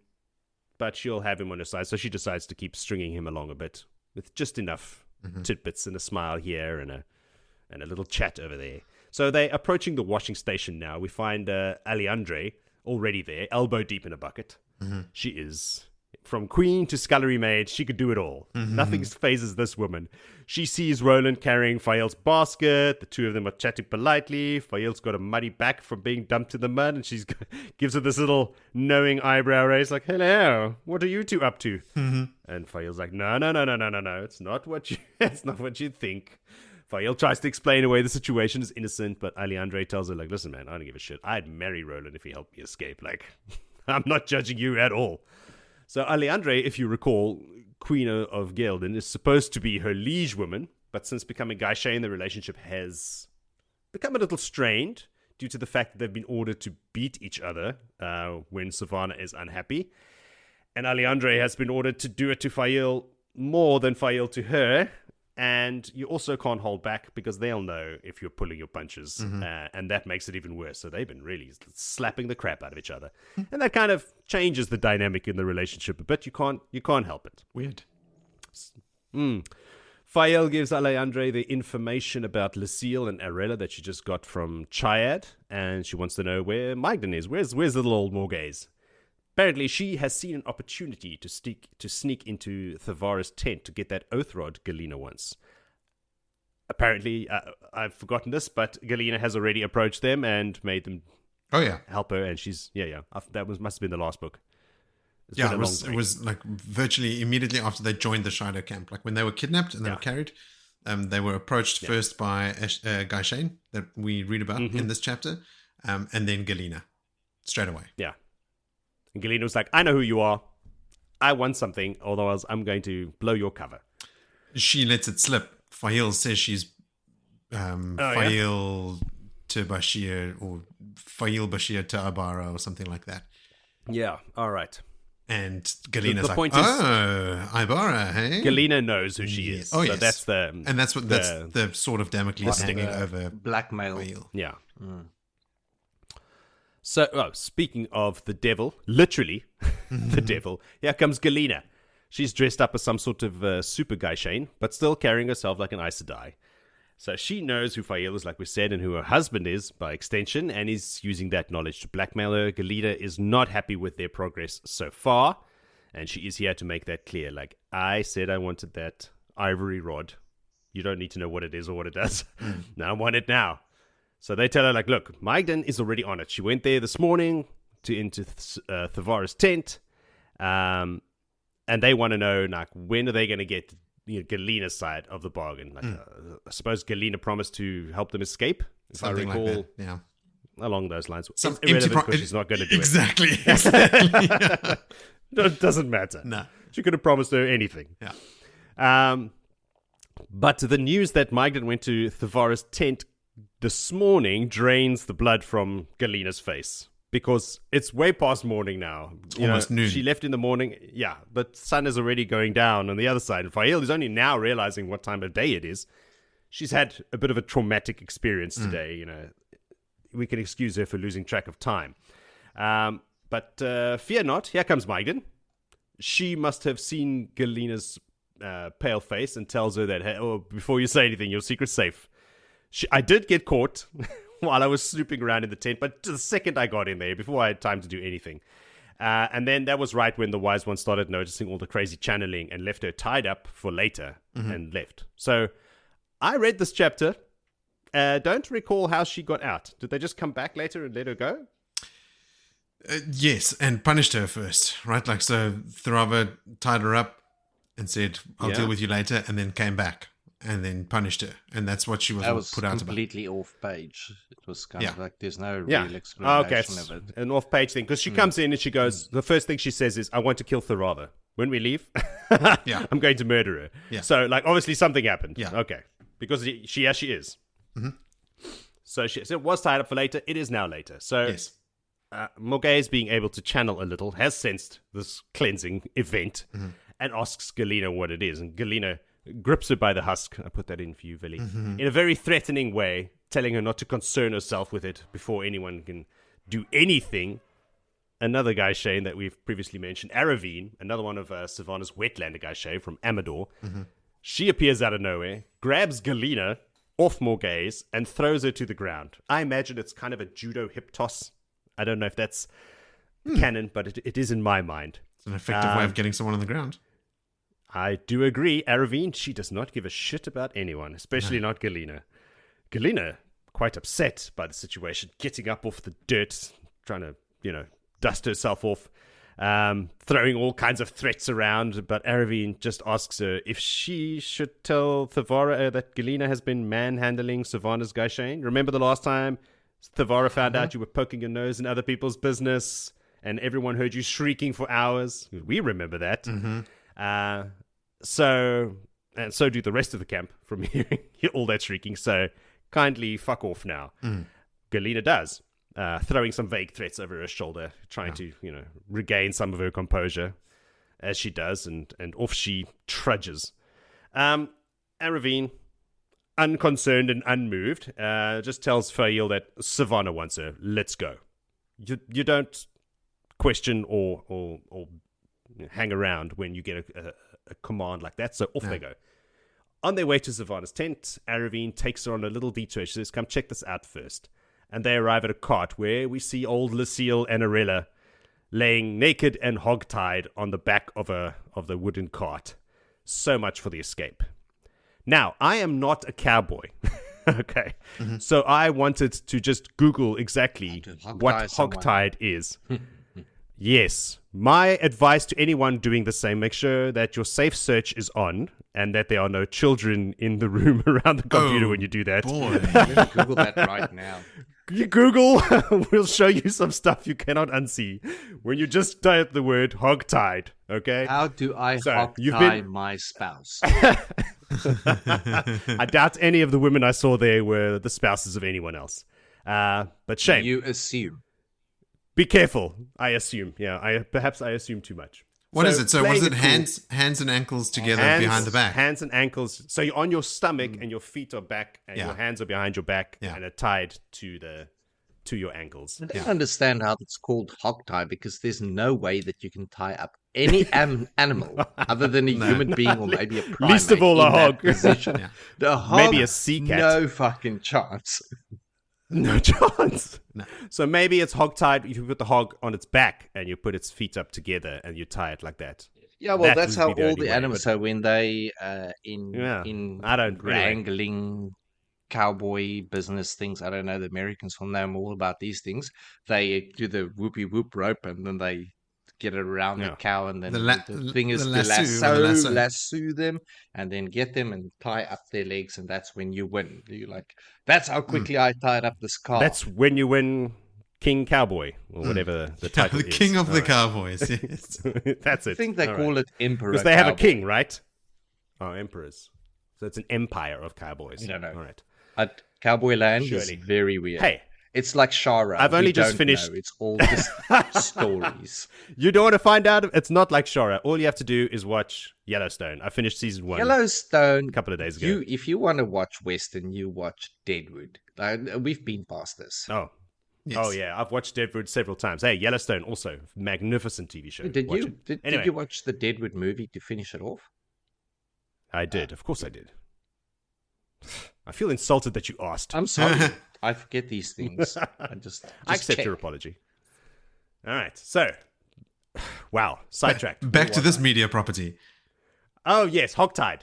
but she'll have him on her side. So she decides to keep stringing him along a bit with just enough tidbits and a smile here and a little chat over there. So they're approaching the washing station now. We find Alejandre already there, elbow deep in a bucket. She is From queen to scullery maid, she could do it all. Nothing phases this woman. She sees Roland carrying Faile's basket. The two of them are chatting politely. Faile's got a muddy back from being dumped in the mud, and she gives her this little knowing eyebrow raise, like, "Hello, what are you two up to?" And Faile's like, "No, it's not what you think." Faile tries to explain away the situation as innocent, but Alejandre tells her, like, "Listen, man, I don't give a shit. I'd marry Roland if he helped me escape. Like, I'm not judging you at all." So Alejandre, if you recall, Queen of Gelden, is supposed to be her liege woman, but since becoming Gaishane, the relationship has become a little strained due to the fact that they've been ordered to beat each other when Savannah is unhappy. And Alejandre has been ordered to do it to Faile more than Faile to her. And you also can't hold back because they'll know if you're pulling your punches. And that makes it even worse. So they've been really slapping the crap out of each other. And that kind of changes the dynamic in the relationship a bit. You can't help it. Weird. Faile gives Alejandre the information about Lucille and Arella that she just got from Chiad. And she wants to know where Magdan is. Where's the little old Morgaze? Apparently, she has seen an opportunity to sneak into Thavaris' tent to get that oath rod Galena wants. Apparently, I've forgotten this, but Galena has already approached them and made them help her, and she's that must have been the last book. It was like virtually immediately after they joined the Shido camp, like when they were kidnapped and they were carried. They were approached first by Gaishane that we read about in this chapter, and then Galena straight away. Yeah. And Galena was like, "I know who you are. I want something, otherwise I'm going to blow your cover." She lets it slip. Faile says she's Faile to Bashir or Faile Bashir to Abara or something like that. Yeah, all right. And Galena's the point like, is, Ibara, hey? Galena knows who she is. Oh, so yes. That's the sort of Damocles stinging over blackmail. Faile. Yeah. So, speaking of the devil, literally the devil, here comes Galena. She's dressed up as some sort of super Gaishane, but still carrying herself like an Aes Sedai. So she knows who Faile is, like we said, and who her husband is by extension, and is using that knowledge to blackmail her. Galena is not happy with their progress so far, and she is here to make that clear. Like, I said I wanted that ivory rod. You don't need to know what it is or what it does. No, I want it now. So they tell her, like, look, Magdan is already on it. She went there this morning into Thavaris' tent, and they want to know, like, when are they going to get Galena's side of the bargain? Like, I suppose Galena promised to help them escape, if Something I recall. like that. Yeah. Along those lines. Some It's irrelevant because she's not going to do exactly. it. Exactly. It doesn't matter. No. She could have promised her anything. Yeah. But the news that Magdan went to Thavaris' tent this morning drains the blood from Galena's face. Because it's way past morning now. It's almost noon. She left in the morning. Yeah, but sun is already going down on the other side. And Faile is only now realizing what time of day it is. She's had a bit of a traumatic experience today. We can excuse her for losing track of time. But fear not. Here comes Magdan. She must have seen Galena's pale face and tells her that, hey, before you say anything, your secret's safe. I did get caught while I was snooping around in the tent, but the second I got in there, before I had time to do anything. And then that was right when the wise one started noticing all the crazy channeling and left her tied up for later and left. So I read this chapter. Don't recall how she got out. Did they just come back later and let her go? Yes, and punished her first, right? Like, so Thurava tied her up and said, I'll deal with you later, and then came back. And then punished her, and that's what she was put out about. Completely off page. It was kind of like there's no real explanation of it. An off page thing, because she comes in and she goes. The first thing she says is, "I want to kill Thurava. When we leave, I'm going to murder her." Yeah. So, like, obviously something happened. Yeah. Okay. Because she is. So she was tied up for later. It is now later. So Morgaze, being able to channel a little, has sensed this cleansing event and asks Galena what it is, and Galena grips her by the husk. I put that in for you, Willie. In a very threatening way, telling her not to concern herself with it before anyone can do anything. Another Gaishane that we've previously mentioned, Aravine, another one of Savannah's Wetlander Gaishane from Amador. She appears out of nowhere, grabs Galena off Morgaze, and throws her to the ground. I imagine it's kind of a judo hip toss. I don't know if that's canon, but it is in my mind. It's an effective way of getting someone on the ground. I do agree. Aravine, she does not give a shit about anyone, especially not Galena. Galena, quite upset by the situation, getting up off the dirt, trying to, dust herself off, throwing all kinds of threats around. But Aravine just asks her if she should tell Thavara that Galena has been manhandling Savannah's Gaishane. Remember the last time Thavara found out you were poking your nose in other people's business and everyone heard you shrieking for hours? We remember that. So do the rest of the camp from hearing all that shrieking. So kindly fuck off now. Galena does, throwing some vague threats over her shoulder, trying to, regain some of her composure, as she does, and off she trudges. Aravine, unconcerned and unmoved, just tells Faile that Savannah wants her. Let's go. You don't question or hang around when you get a command like that, so off they go. On their way to Savannah's tent, Aravine takes her on a little detour. She says, come check this out first. And they arrive at a cart where we see old Lucille and Arella laying naked and hogtied on the back of the wooden cart. So much for the escape. Now, I am not a cowboy. Okay. So I wanted to just Google exactly what hogtied is. Yes. My advice to anyone doing the same, make sure that your safe search is on and that there are no children in the room around the computer when you do that. Boy, let me Google that right now. You Google, we'll show you some stuff you cannot unsee when you just type the word hogtied, okay? How do I hog-tie my spouse? I doubt any of the women I saw there were the spouses of anyone else. But shame. You assume. Be careful, I assume. Yeah, perhaps I assume too much. What is it? So was it hands and ankles together behind the back? Hands and ankles. So you're on your stomach and your feet are back and your hands are behind your back and are tied to your ankles. I don't understand how that's called hog tie because there's no way that you can tie up any animal other than a human being or maybe a primate. Least of all a hog. The hog, maybe a sea cat. No fucking chance. No chance. No. So maybe it's hog-tied. You put the hog on its back and you put its feet up together and you tie it like that. Yeah, well, that's how all the animals. So when they in I don't wrangling cowboy business things, I don't know. The Americans will know more about these things. They do the whoopie whoop rope and then they get it around the cow and then the thing is to lasso them and then get them and tie up their legs and that's when you win. You're like, that's how quickly I tied up this car. That's when you win King Cowboy or whatever the title the is. King of the Cowboys. Yes. That's it. I think they call it Emperor. Because they have a king, right? Oh, emperors. So it's an empire of cowboys. No. All right. At Cowboy Land is very weird. Hey. It's like Shara. I've only just finished. It's all just stories. You don't want to find out? It's not like Shara. All you have to do is watch Yellowstone. I finished season 1. Yellowstone. A couple of days ago. If you want to watch Western, you watch Deadwood. We've been past this. Oh. Yes. Oh, yeah. I've watched Deadwood several times. Hey, Yellowstone also. Magnificent TV show. Did you watch the Deadwood movie to finish it off? I did. Of course I did. I feel insulted that you asked. I'm sorry. I forget these things. I accept your apology. All right. So, wow. Sidetracked. Back to this media property. Oh, yes. Hogtied.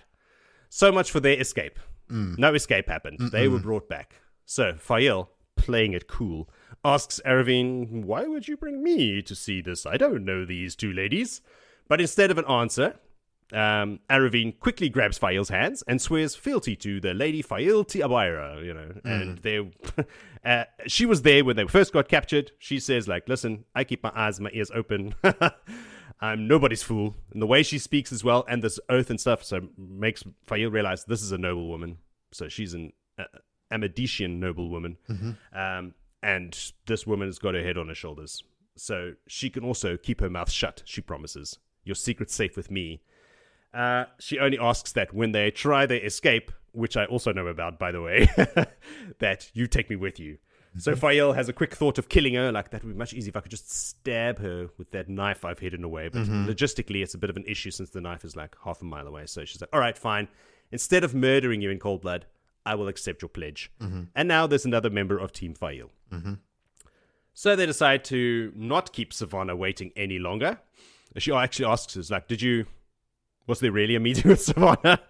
So much for their escape. No escape happened. They were brought back. So, Faile, playing it cool, asks Aravine, why would you bring me to see this? I don't know these two ladies. But instead of an answer, Aravine quickly grabs Faile's hands and swears fealty to the Lady Faile Tiabaira, and they, she was there when they first got captured. She says, like, listen, I keep my eyes and my ears open. I'm nobody's fool. And the way she speaks as well, and this oath and stuff, so makes Faile realize this is a noble woman. So she's an Amadician noble woman. And this woman has got her head on her shoulders. So she can also keep her mouth shut, she promises. Your secret's safe with me. She only asks that when they try their escape, which I also know about, by the way, that you take me with you. So Faile has a quick thought of killing her, like that would be much easier if I could just stab her with that knife I've hidden away. But logistically, it's a bit of an issue since the knife is like half a mile away. So she's like, all right, fine. Instead of murdering you in cold blood, I will accept your pledge. And now there's another member of Team Faile. So they decide to not keep Savannah waiting any longer. She actually asks us, like, was there really a meeting with Savannah?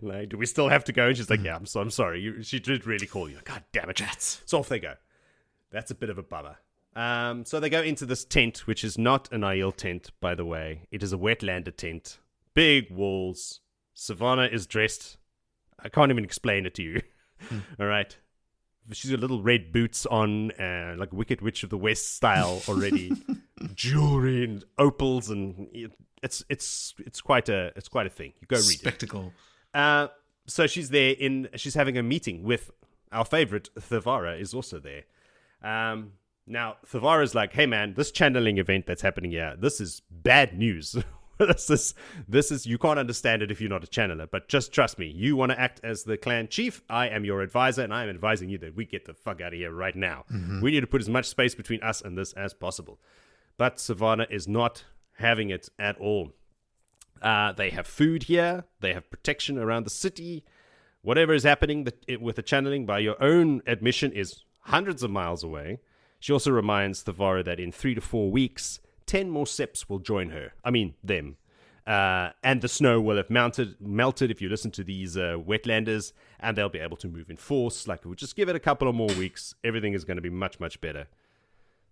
Like, do we still have to go? And she's like, yeah, I'm sorry. She did really call you. God damn it. So off they go. That's a bit of a bummer. So they go into this tent, which is not an Aiel tent, by the way. It is a wetlander tent. Big walls. Savannah is dressed. I can't even explain it to you. All right. She's got little red boots on, like Wicked Witch of the West style already. Jewelry and opals, and it's quite a thing. You go read Spectacle. it. So she's there she's having a meeting with our favorite Thavara is also there. Now Thavara's like, hey man, this channeling event that's happening here, this is bad news. This is you can't understand it if you're not a channeler, but just trust me. You want to act as the clan chief, I am your advisor, and I am advising you that we get the fuck out of here right now. We need to put as much space between us and this as possible. But Savannah is not having it at all. They have food here, they have protection around the city. Whatever is happening with the channeling, by your own admission, is hundreds of miles away. She also reminds Thavara that in 3 to 4 weeks 10 more Seps will join her. I mean, them. And the snow will have melted if you listen to these wetlanders, and they'll be able to move in force. Like, we'll just give it a couple of more weeks. Everything is going to be much, much better.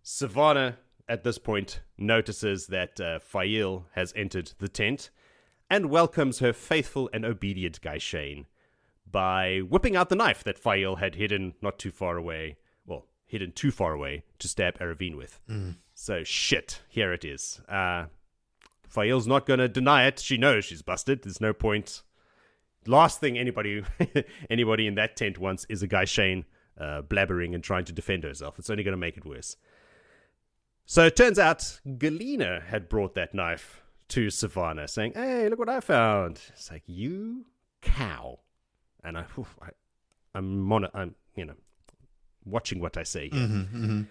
Savannah, at this point, notices that Faile has entered the tent and welcomes her faithful and obedient Gaishane by whipping out the knife that Faile had hidden not too far away. Well, hidden too far away to stab Aravine with. So shit, here it is. Faile's not going to deny it. She knows she's busted. There's no point. Last thing anybody in that tent wants is a Gaishane blabbering and trying to defend herself. It's only going to make it worse. So it turns out Galena had brought that knife to Savannah, saying, hey, look what I found. It's like, you cow. And I'm watching what I say here.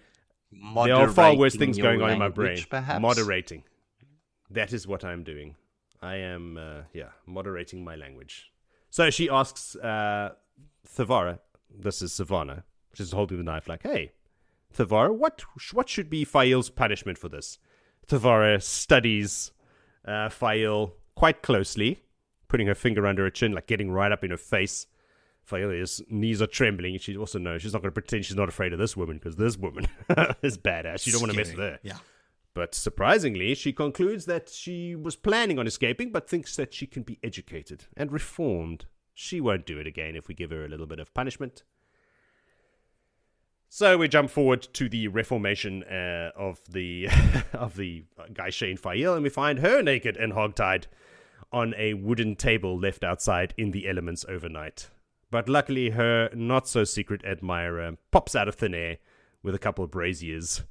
There are far worse things going on in my brain. Perhaps? Moderating. That is what I'm doing. I am, moderating my language. So she asks Thavara, this is Savannah, she's holding the knife, like, hey, Thavara, what should be Faile's punishment for this? Thavara studies Faile quite closely, putting her finger under her chin, like getting right up in her face. Faile's knees are trembling, and she also knows she's not going to pretend she's not afraid of this woman, because this woman is badass. You don't want to mess with her. Yeah. But surprisingly, she concludes that she was planning on escaping, but thinks that she can be educated and reformed. She won't do it again if we give her a little bit of punishment. So we jump forward to the reformation of the Gaishane Faile, and we find her naked and hogtied on a wooden table left outside in the elements overnight. But luckily, her not-so-secret admirer pops out of thin air with a couple of braziers.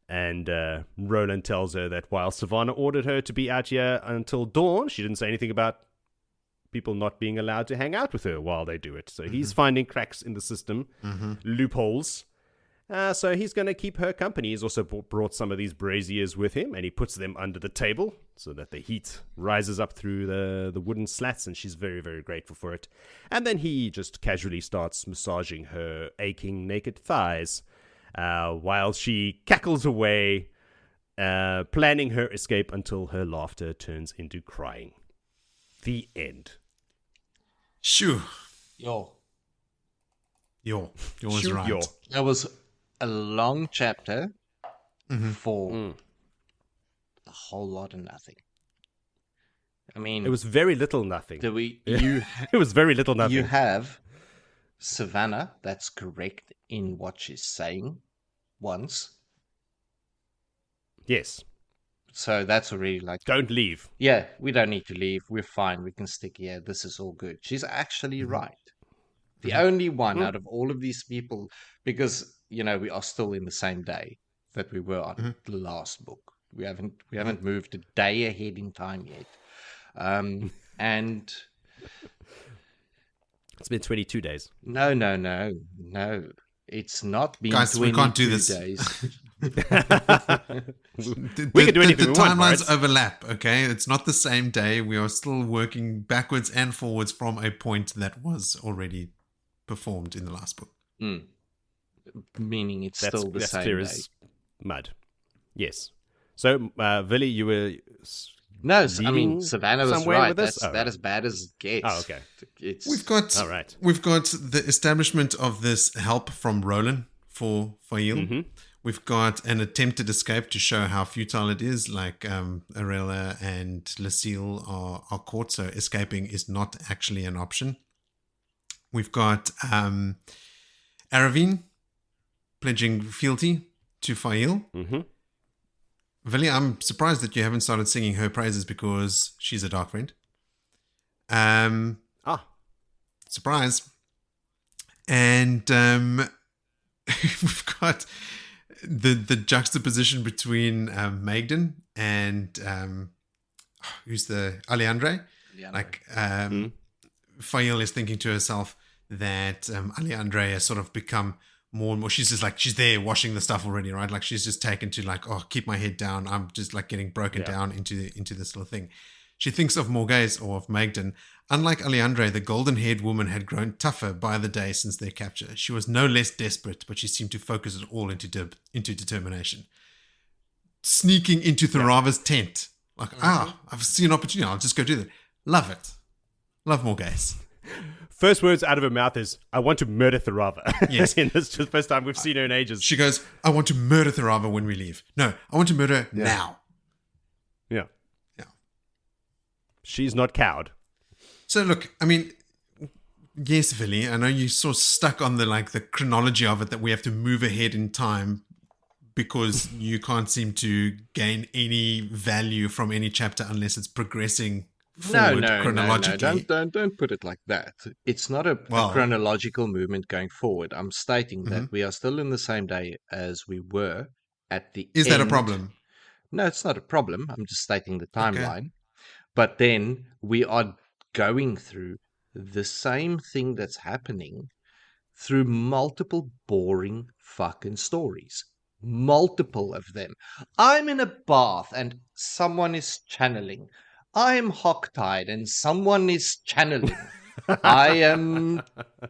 And Roland tells her that while Savannah ordered her to be out here until dawn, she didn't say anything about people not being allowed to hang out with her while they do it. So he's finding cracks in the system, loopholes. So he's going to keep her company. He's also brought some of these braziers with him, and he puts them under the table so that the heat rises up through the wooden slats, and she's very, very grateful for it. And then he just casually starts massaging her aching naked thighs while she cackles away, planning her escape until her laughter turns into crying. The end. Shoo. Yo. You're right. Yo. That was a long chapter for a whole lot of nothing. I mean, It was very little nothing. You It was very little nothing. You have Savannah, that's correct in what she's saying once. Yes. So that's already like, Don't leave. yeah, we don't need to leave. We're fine. We can stick here. This is all good. She's actually right. The only one out of all of these people, because, we are still in the same day that we were on the last book. We haven't moved a day ahead in time yet. And It's been 22 days. no. It's not been Guys, 22 we can't do this. days. We can do anything the we want, timelines right? overlap, okay? It's not the same day. We are still working backwards and forwards from a point that was already performed in the last book. Meaning it's That's still the that's same clear day. as mud. Yes. So, Willie, you were No, I leading mean Savannah was somewhere right. with this? That's Oh, that right. as bad as it gets. Oh, okay. It's We've got All right. we've got the establishment of this help from Roland for Faile. We've got an attempted escape to show how futile it is. Like Arella and Lucille are caught, so escaping is not actually an option. We've got Aravine pledging fealty to Faile. Vili, I'm surprised that you haven't started singing her praises because she's a dark friend. Surprise. And we've got the juxtaposition between Magdan and who's the Alejandre? Like Faile is thinking to herself that Alejandre has sort of become more and more, she's just like, she's there washing the stuff already, right? Like she's just taken to like, oh, keep my head down. I'm just like getting broken down into this little thing. She thinks of Morghese or of Magdan. Unlike Alejandre, the golden-haired woman had grown tougher by the day since their capture. She was no less desperate, but she seemed to focus it all into determination. Sneaking into Tharava's tent. Like, I've seen an opportunity. I'll just go do that. Love it. Love Morghese. First words out of her mouth is, I want to murder Tharava. Yes. And this is the first time we've seen her in ages. She goes, I want to murder Tharava when we leave. No, I want to murder her now. Yeah. Yeah. She's not cowed. So look, I mean, yes, Vili, I know you're sort of stuck on the chronology of it, that we have to move ahead in time because you can't seem to gain any value from any chapter unless it's progressing forward chronologically. No. Don't put it like that. It's not a chronological movement going forward. I'm stating that we are still in the same day as we were at the Is end. that a problem? No, it's not a problem. I'm just stating the timeline. Okay. But then we are going through the same thing that's happening through multiple boring fucking stories. Multiple of them. I'm in a bath and someone is channeling. I'm hogtied and someone is channeling. I am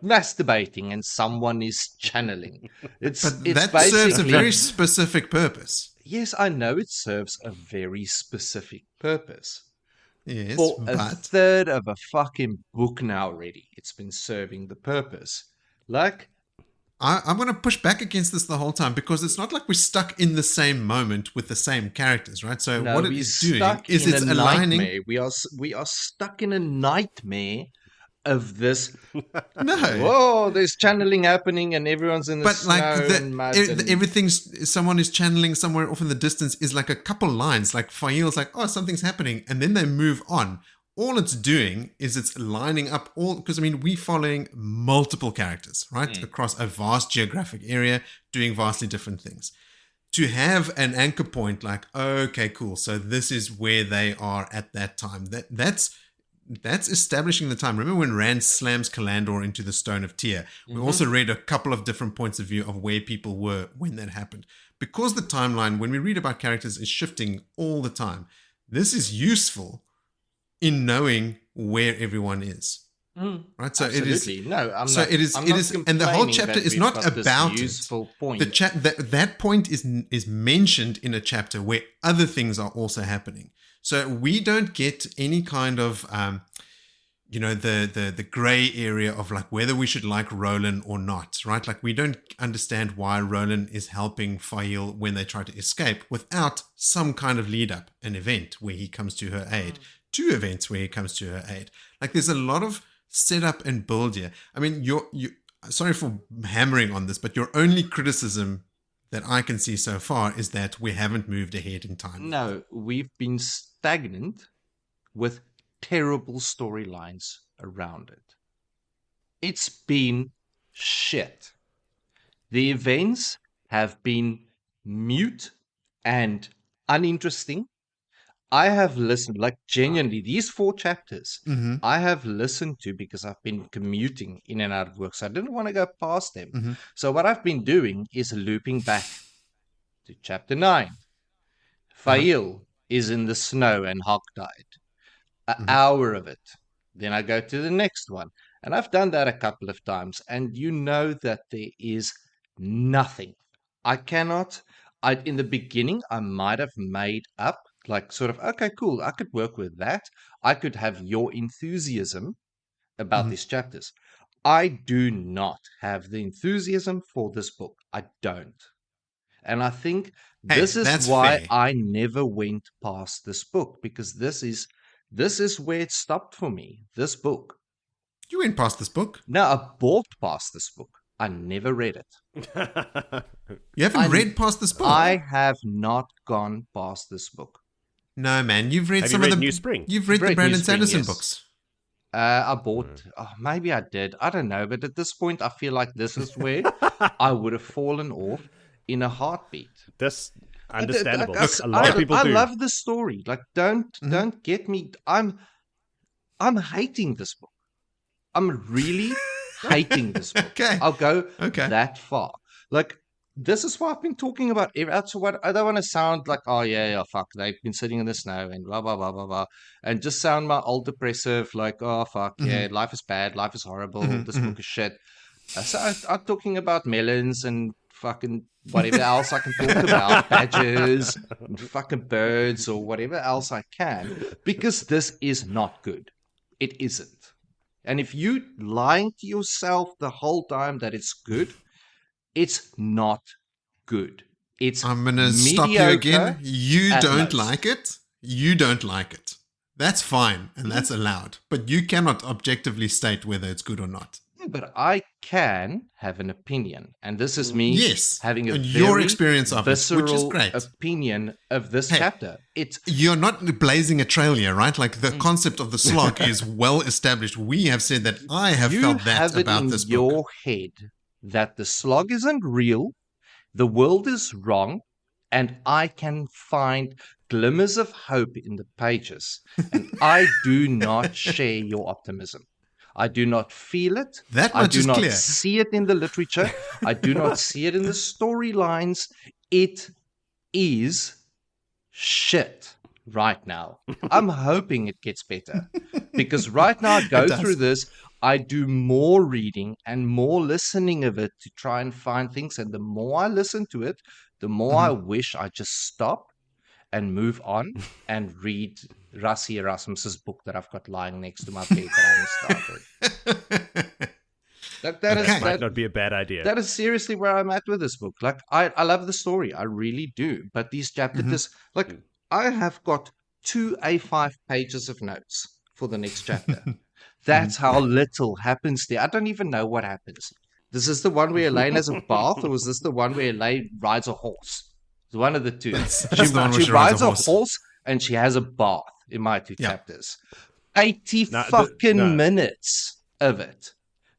masturbating and someone is channeling. It's that basically serves a very specific purpose. Yes, I know it serves a very specific purpose. Yes, For a third of a fucking book now already, it's been serving the purpose. Like, I'm going to push back against this the whole time because it's not like we're stuck in the same moment with the same characters, right? So what it is doing is it's aligning. Nightmare. We are stuck in a nightmare of this. No, whoa, there's channeling happening and everyone's in the snow and mud. Everything's someone is channeling somewhere off in the distance is like a couple lines. Like Faile's like, oh, something's happening, and then they move on. All it's doing is it's lining up all, because I mean, we're following multiple characters, right? Across a vast geographic area, doing vastly different things. To have an anchor point like, okay, cool. So this is where they are at that time. That's establishing the time. Remember when Rand slams Kalandor into the Stone of Tyr? We also read a couple of different points of view of where people were when that happened. Because the timeline, when we read about characters, is shifting all the time. This is useful in knowing where everyone is, right? So absolutely. it is. No, I'm so not. it is. I'm it not is, and the whole chapter is not about useful point. That point is mentioned in a chapter where other things are also happening. So we don't get any kind of, the gray area of like whether we should like Roland or not, right? Like we don't understand why Roland is helping Faile when they try to escape without some kind of lead up, an event where he comes to her aid. 2 events where he comes to her aid. Like there's a lot of setup and build here. I mean, you sorry for hammering on this, but your only criticism that I can see so far is that we haven't moved ahead in time. No, we've been stagnant with terrible storylines around it. It's been shit. The events have been mute and uninteresting. I have listened, like genuinely, these 4 chapters, I have listened to because I've been commuting in and out of work. So I didn't want to go past them. So what I've been doing is looping back to chapter 9. Faile is in the snow and hogtied. An hour of it. Then I go to the next one. And I've done that a couple of times. And you know that there is nothing. I cannot in the beginning, I might have made up, like, sort of, okay, cool, I could work with that. I could have your enthusiasm about these chapters. I do not have the enthusiasm for this book. I don't. And I think Hey, this is that's why fair. I never went past this book, because this is where it stopped for me, this book. You went past this book. No, I bought past this book. I never read it. You haven't read past this book. I have not gone past this book. No, man. You've read Have some you of read the New Spring? You've read Read the Brandon New Spring, Sanderson yes. books. I bought, maybe I did. I don't know. But at this point, I feel like this is where I would have fallen off in a heartbeat. That's understandable. Look, a lot of people I do. love the story. Like, don't get me. I'm hating this book. I'm really hating this book. Okay. I'll go Okay. that far. Like, this is what I've been talking about. That's what I don't want to sound like, oh yeah, fuck, they've been sitting in the snow and blah blah blah blah blah, and just sound my old depressive, like, oh fuck, yeah, life is bad, life is horrible, this book is shit. So I'm talking about melons and fucking whatever else I can talk about, badgers and fucking birds or whatever else I can, because this is not good. It isn't. And if you lying to yourself the whole time that it's good, it's not good. It's I'm going to stop you again. mediocre You at don't most. like it. You don't like it. That's fine and that's allowed. But you cannot objectively state whether it's good or not. But I can have an opinion, and this is me Yes. having a And very your experience of it, which is visceral great. opinion of this Hey, chapter. It's You're not blazing a trail here, right? Like the concept of the slog is well established. We have said that. I have you felt that have it about in this your book. head that the slog isn't real, the world is wrong, and I can find glimmers of hope in the pages. And I do not share your optimism. I do not feel it. That I much do is not clear. see it in the literature. I do not see it in the storylines. It is shit right now. I'm hoping it gets better, because right now I go It does. through this. I do more reading and more listening of it to try and find things. And the more I listen to it, the more I wish I just stop and move on and read Rassi Erasmus's book that I've got lying next to my bed that I haven't started. That is Okay. Might not be a bad idea. that is seriously where I'm at with this book. Like, I love the story, I really do. But these chapters, like, I have got 2 A5 pages of notes for the next chapter. That's how little happens there. I don't even know what happens. This is the one where Elayne has a bath, or was this the one where Elayne rides a horse? It's one of the two. That's the one where She she rides rides a a horse. horse and she has a bath in my 2 Yeah. chapters. 80 No, fucking no. minutes of it.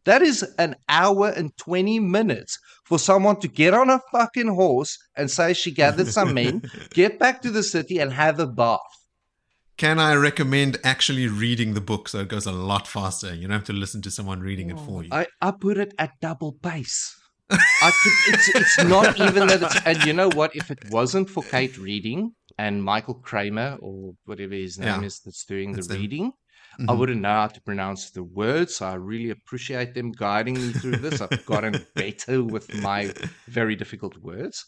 That is an hour and 20 minutes for someone to get on a fucking horse and say she gathered some men, get back to the city and have a bath. Can I recommend actually reading the book so it goes a lot faster? You don't have to listen to someone reading it for you. I put it at double pace. It's not even that it's, and you know what? If it wasn't for Kate reading and Michael Kramer or whatever his name Yeah. is that's doing That's the them. reading, I wouldn't know how to pronounce the words. So I really appreciate them guiding me through this. I've gotten better with my very difficult words.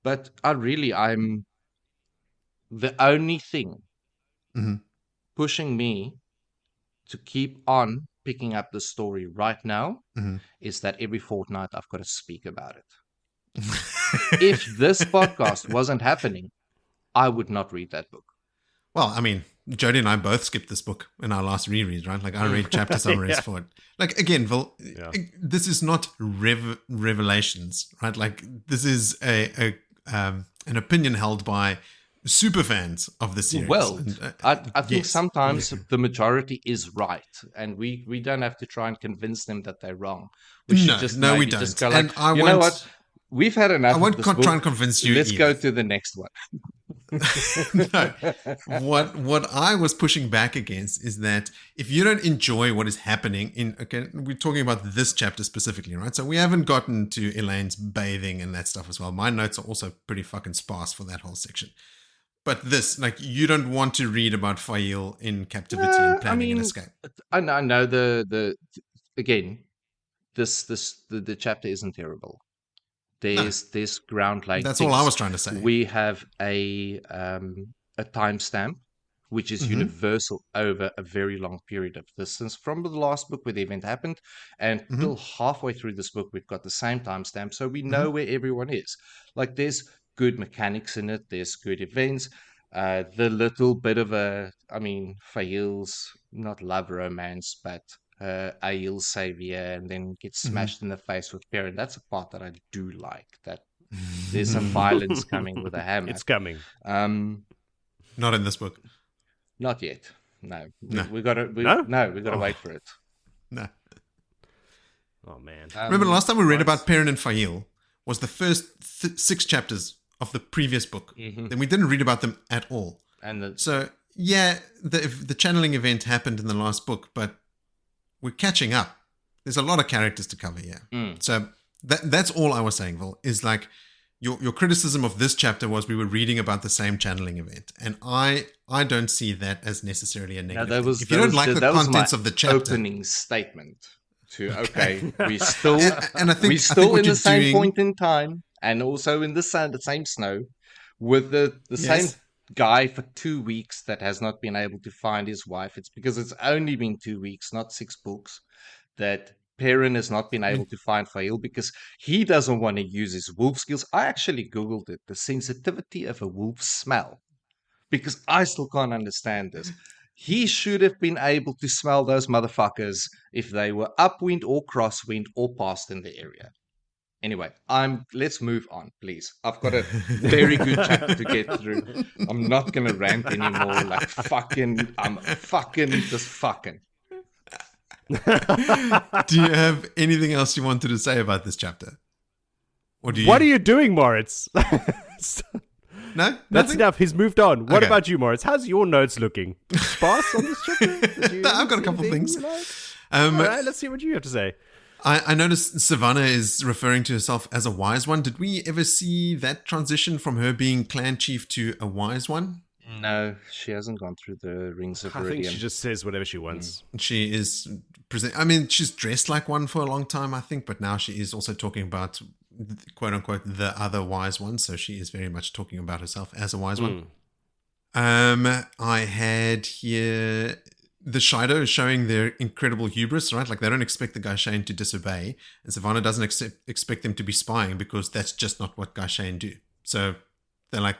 But I'm the only thing Mhm. pushing me to keep on picking up the story right now Mhm. is that every fortnight I've got to speak about it. If this podcast wasn't happening, I would not read that book. Well, I mean, Jody and I both skipped this book in our last reread, right? Like I read chapter summaries Yeah. for it. Like again, Yeah. this is not revelations, right? Like this is an opinion held by super fans of the series. Well, And, I think yes. sometimes the majority is right, and we don't have to try and convince them that they're wrong. We should No, just no, we maybe just don't. go And like, I you know won't- what? We've had enough. I won't of this book. try and convince you. Let's either. go to the next one. No. What I was pushing back against is that if you don't enjoy what is happening we're talking about this chapter specifically, right? So we haven't gotten to Elaine's bathing and that stuff as well. My notes are also pretty fucking sparse for that whole section. But this, like, you don't want to read about Faile in captivity and planning an escape. I know the again, the chapter isn't terrible. There's ground length. That's all I was trying to say. We have a timestamp, which is universal over a very long period of distance from the last book where the event happened, and till halfway through this book, we've got the same timestamp, so we know where everyone is. Like, there's good mechanics in it. There's good events. The little bit of Faile's not love romance, but Ael's savior, and then gets smashed in the face with Perrin. That's a part that I do like. That there's some violence coming with a hammer. It's coming. Not in this book. Not yet. No. No. We gotta wait for it. No. Oh man. Remember the last time we read about Perrin and Faile was the first 6 chapters of the previous book. Then we didn't read about them at all. So yeah, the channeling event happened in the last book, but we're catching up. There's a lot of characters to cover here. So that's all I was saying, Vil, is like your criticism of this chapter was we were reading about the same channeling event. And I don't see that as necessarily a negative thing. If you don't like the contents of the chapter. Opening statement to, okay, we're still, and I think, we're still in the same point in time, and also in the same snow, with the same guy for 2 weeks that has not been able to find his wife. It's because it's only been 2 weeks, not 6 books, that Perrin has not been able to find Faile because he doesn't want to use his wolf skills. I actually Googled it, the sensitivity of a wolf's smell, because I still can't understand this. He should have been able to smell those motherfuckers if they were upwind or crosswind or past in the area. Anyway, let's move on, please. I've got a very good chapter to get through. I'm not gonna rant anymore. I'm just fucking. Do you have anything else you wanted to say about this chapter? Or do you... What are you doing, Moritz? No? That's enough. He's moved on. What about you, Moritz? How's your notes looking? Sparse on this chapter? I've got a couple things. All right, let's see what you have to say. I noticed Savannah is referring to herself as a wise one. Did we ever see that transition from her being clan chief to a wise one? No, she hasn't gone through the rings of Viridian. I think she just says whatever she wants. She is she's dressed like one for a long time, I think, but now she is also talking about, quote unquote, the other wise one. So she is very much talking about herself as a wise one. I had here the Shido showing their incredible hubris, right? Like they don't expect the Gaishain to disobey, and Savannah doesn't expect them to be spying because that's just not what Gaishain do. So they're like,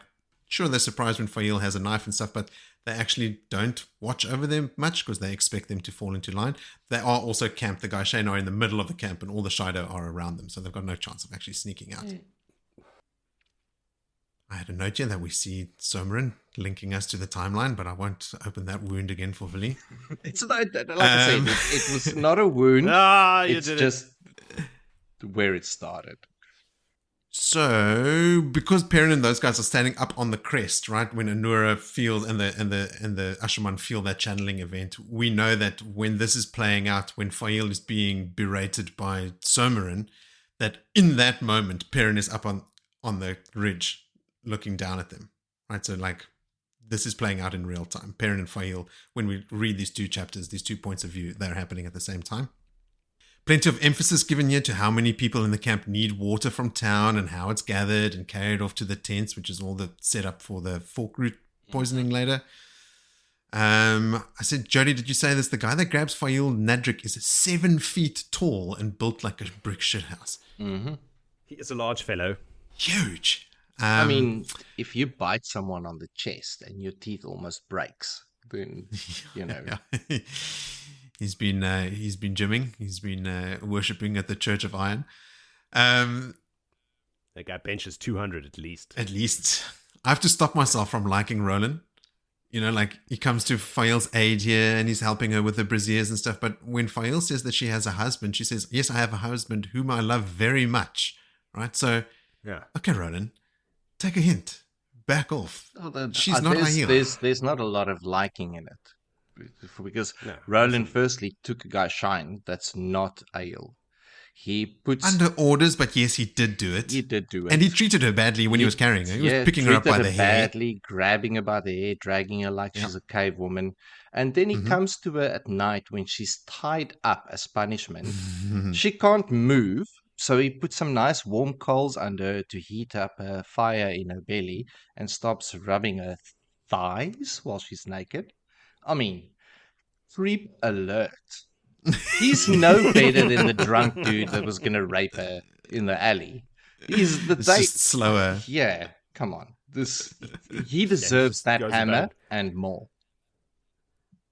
sure, they're surprised when Faile has a knife and stuff, but they actually don't watch over them much because they expect them to fall into line. They are also camped. The Gaishain are in the middle of the camp and all the Shido are around them, so they've got no chance of actually sneaking out. I had a note here that we see Somarin linking us to the timeline, but I won't open that wound again for Willie. It's not, like I said, it was not a wound. It's just where it started. So, because Perrin and those guys are standing up on the crest, right, when Anura feels and the Ashaman feel that channeling event, we know that when this is playing out, when Faile is being berated by Somarin, that in that moment, Perrin is up on the ridge looking down at them, right? So, like, this is playing out in real time. Perrin and Faile, when we read these 2 chapters, these 2 points of view, they're happening at the same time. Plenty of emphasis given here to how many people in the camp need water from town and how it's gathered and carried off to the tents, which is all the setup for the fork root poisoning later. I said, Jody, did you say this? The guy that grabs Faile Nadric is 7 feet tall and built like a brick shithouse. Mm-hmm. He is a large fellow. Huge. I mean, if you bite someone on the chest and your teeth almost breaks, then, you know. Yeah. He's been gymming. He's been worshipping at the Church of Iron. That guy benches 200 at least. At least. I have to stop myself from liking Roland. You know, like he comes to Faile's aid here and he's helping her with the braziers and stuff. But when Faile says that she has a husband, she says, yes, I have a husband whom I love very much. Right? So, yeah. Okay, Roland, take a hint. Back off. She's not Aela. There's not a lot of liking in it. Because Roland firstly took a Gaishain that's not Ael. He puts under orders, but yes, he did do it. He did do it, and he treated her badly when he was carrying her. He was picking her up by the hair, badly, grabbing her by the hair, dragging her like she's a cave woman. And then he comes to her at night when she's tied up as punishment. She can't move, So he puts some nice warm coals under her to heat up a fire in her belly and stops rubbing her thighs while she's naked. I mean, creep alert. He's no better than the drunk dude that was going to rape her in the alley. He's the It's just slower. Yeah, come on. He deserves that goes hammer about. and more.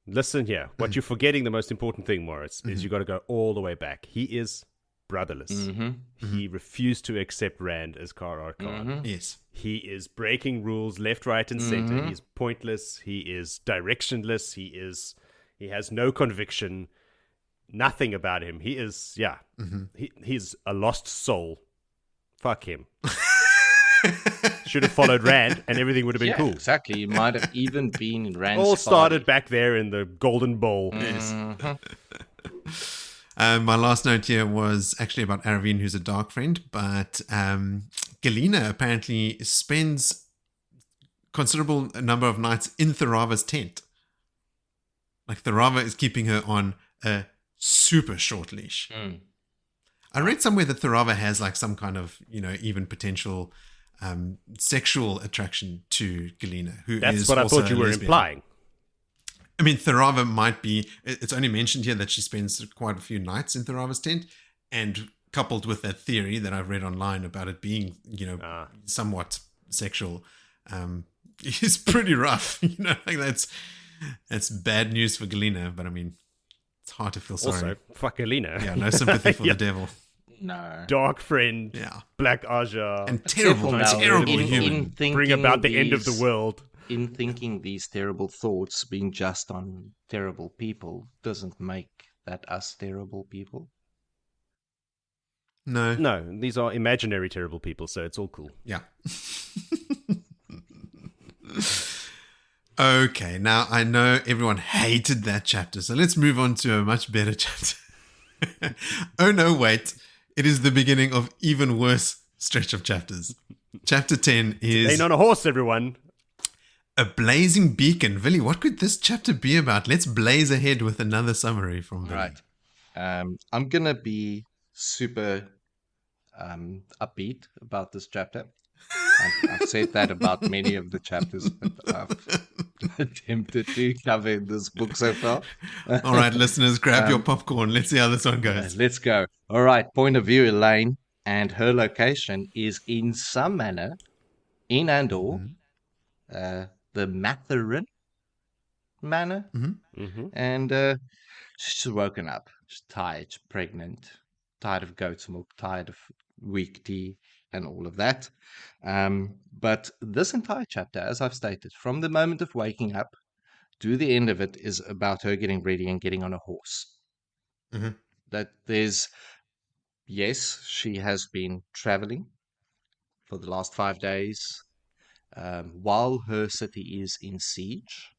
Listen here. What you're forgetting, the most important thing, Morris, is you got to go all the way back. He is brotherless. He refused to accept Rand as Kara Khan. Yes. He is breaking rules left, right, and center. He's pointless. He is directionless. He has no conviction. Nothing about him. He is, he's a lost soul. Fuck him. Should have followed Rand and everything would have been cool. Exactly. He might have even been in Rand's All started party. back there in the Golden Bowl. Yes. My last note here was actually about Aravine, who's a dark friend, but Galena apparently spends considerable number of nights in Tharava's tent. Like Tharava is keeping her on a super short leash. I read somewhere that Tharava has like some kind of, even potential sexual attraction to Galena, who That's is what I also thought you a were lesbian. implying. I mean, Tharava might be, it's only mentioned here that she spends quite a few nights in Tharava's tent, and coupled with that theory that I've read online about it being, somewhat sexual, is pretty rough. Like that's bad news for Galena, but I mean, it's hard to feel sorry. Also, fuck Alina. Yeah, no sympathy for the devil. No. Dark friend. Yeah. Black Aja. And terrible human. Bring about the end of the world. In thinking these terrible thoughts, being just on terrible people doesn't make that us terrible people. No. No, these are imaginary terrible people, so it's all cool. Yeah. Okay, now I know everyone hated that chapter, so let's move on to a much better chapter. Oh no, wait. It is the beginning of even worse stretch of chapters. Chapter 10 is Ain't on a horse, everyone. A Blazing Beacon. Villy, what could this chapter be about? Let's blaze ahead with another summary from Villy. Right. I'm going to be super upbeat about this chapter. I've said that about many of the chapters that I've attempted to cover in this book so far. All right, listeners, grab your popcorn. Let's see how this one goes. Let's go. All right, point of view, Elayne, and her location is in some manner in Andor, the Matherin manor. And she's woken up. She's tired, she's pregnant, tired of goat's milk, tired of weak tea, and all of that. But this entire chapter, as I've stated, from the moment of waking up to the end of it, is about her getting ready and getting on a horse. That there's, yes, she has been traveling for the last 5 days while her city is in siege.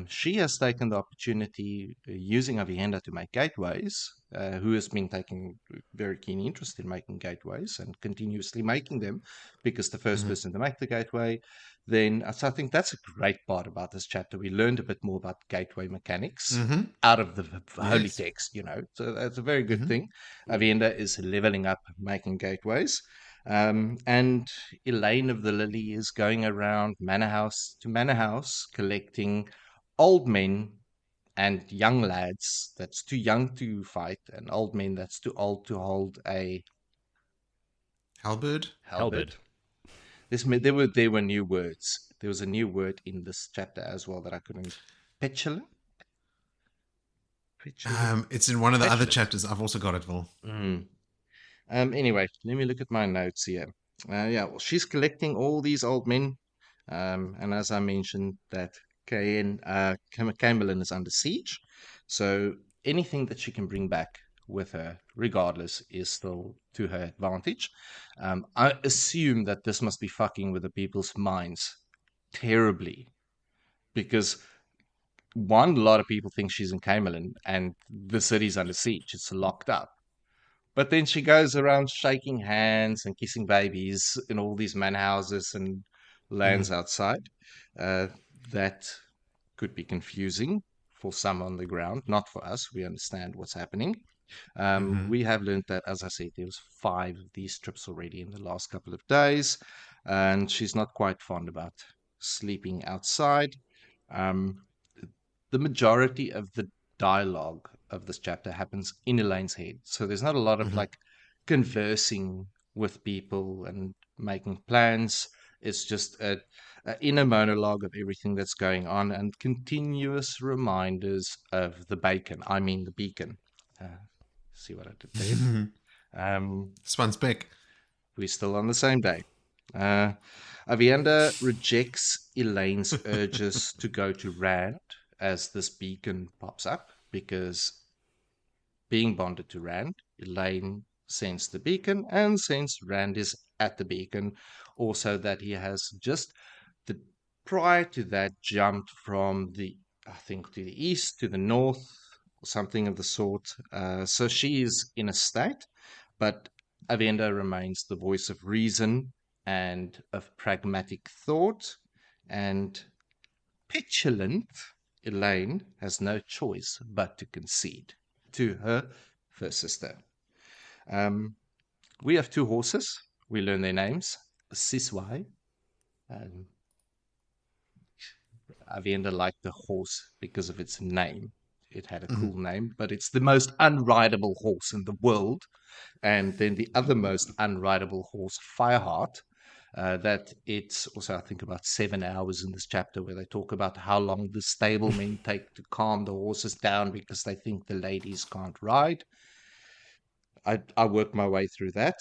She has taken the opportunity, using aviendha to make gateways, who has been taking very keen interest in making gateways and continuously making them, because the first person to make the gateway. Then, so I think that's a great part about this chapter. We learned a bit more about gateway mechanics out of the holy text, So that's a very good thing. Aviendha is leveling up, making gateways. And Elayne of the Lily is going around manor house to manor house, collecting old men and young lads that's too young to fight, and old men that's too old to hold a Halberd? There were new words. There was a new word in this chapter as well that I couldn't. Petulant? It's in one of the other chapters. I've also got it, Vil. Anyway, let me look at my notes here. Well, she's collecting all these old men, and as I mentioned, that Camberlin is under siege, so anything that she can bring back with her, regardless, is still to her advantage. I assume that this must be fucking with the people's minds terribly, because one, a lot of people think she's in Camelin and the city's under siege, it's locked up. But then she goes around shaking hands and kissing babies in all these manor houses and lands outside. That could be confusing for some on the ground, not for us. We understand what's happening. We have learned that, as I said, there was 5 of these trips already in the last couple of days, and she's not quite fond about sleeping outside. Um, the majority of the dialogue of this chapter happens in Elayne's head, so there's not a lot of like conversing with people and making plans. It's just a inner monologue of everything that's going on and continuous reminders of the the beacon. See what I did there? This one's big. We're still on the same day. Aviendha rejects Elayne's urges to go to Rand as this beacon pops up, because being bonded to Rand, Elayne sends the beacon, and since Rand is at the beacon, also that he has just the prior to that jumped from I think to the east to the north, or something of the sort. So she is in a state, but Aviendha remains the voice of reason and of pragmatic thought, and petulant Elayne has no choice but to concede to her first sister. We have 2 horses. We learn their names. Siswai. Aviendha liked the horse because of its name. It had a cool name, but it's the most unrideable horse in the world. And then the other most unrideable horse, Fireheart, that it's also, I think, about 7 hours in this chapter where they talk about how long the stablemen take to calm the horses down because they think the ladies can't ride. I worked my way through that.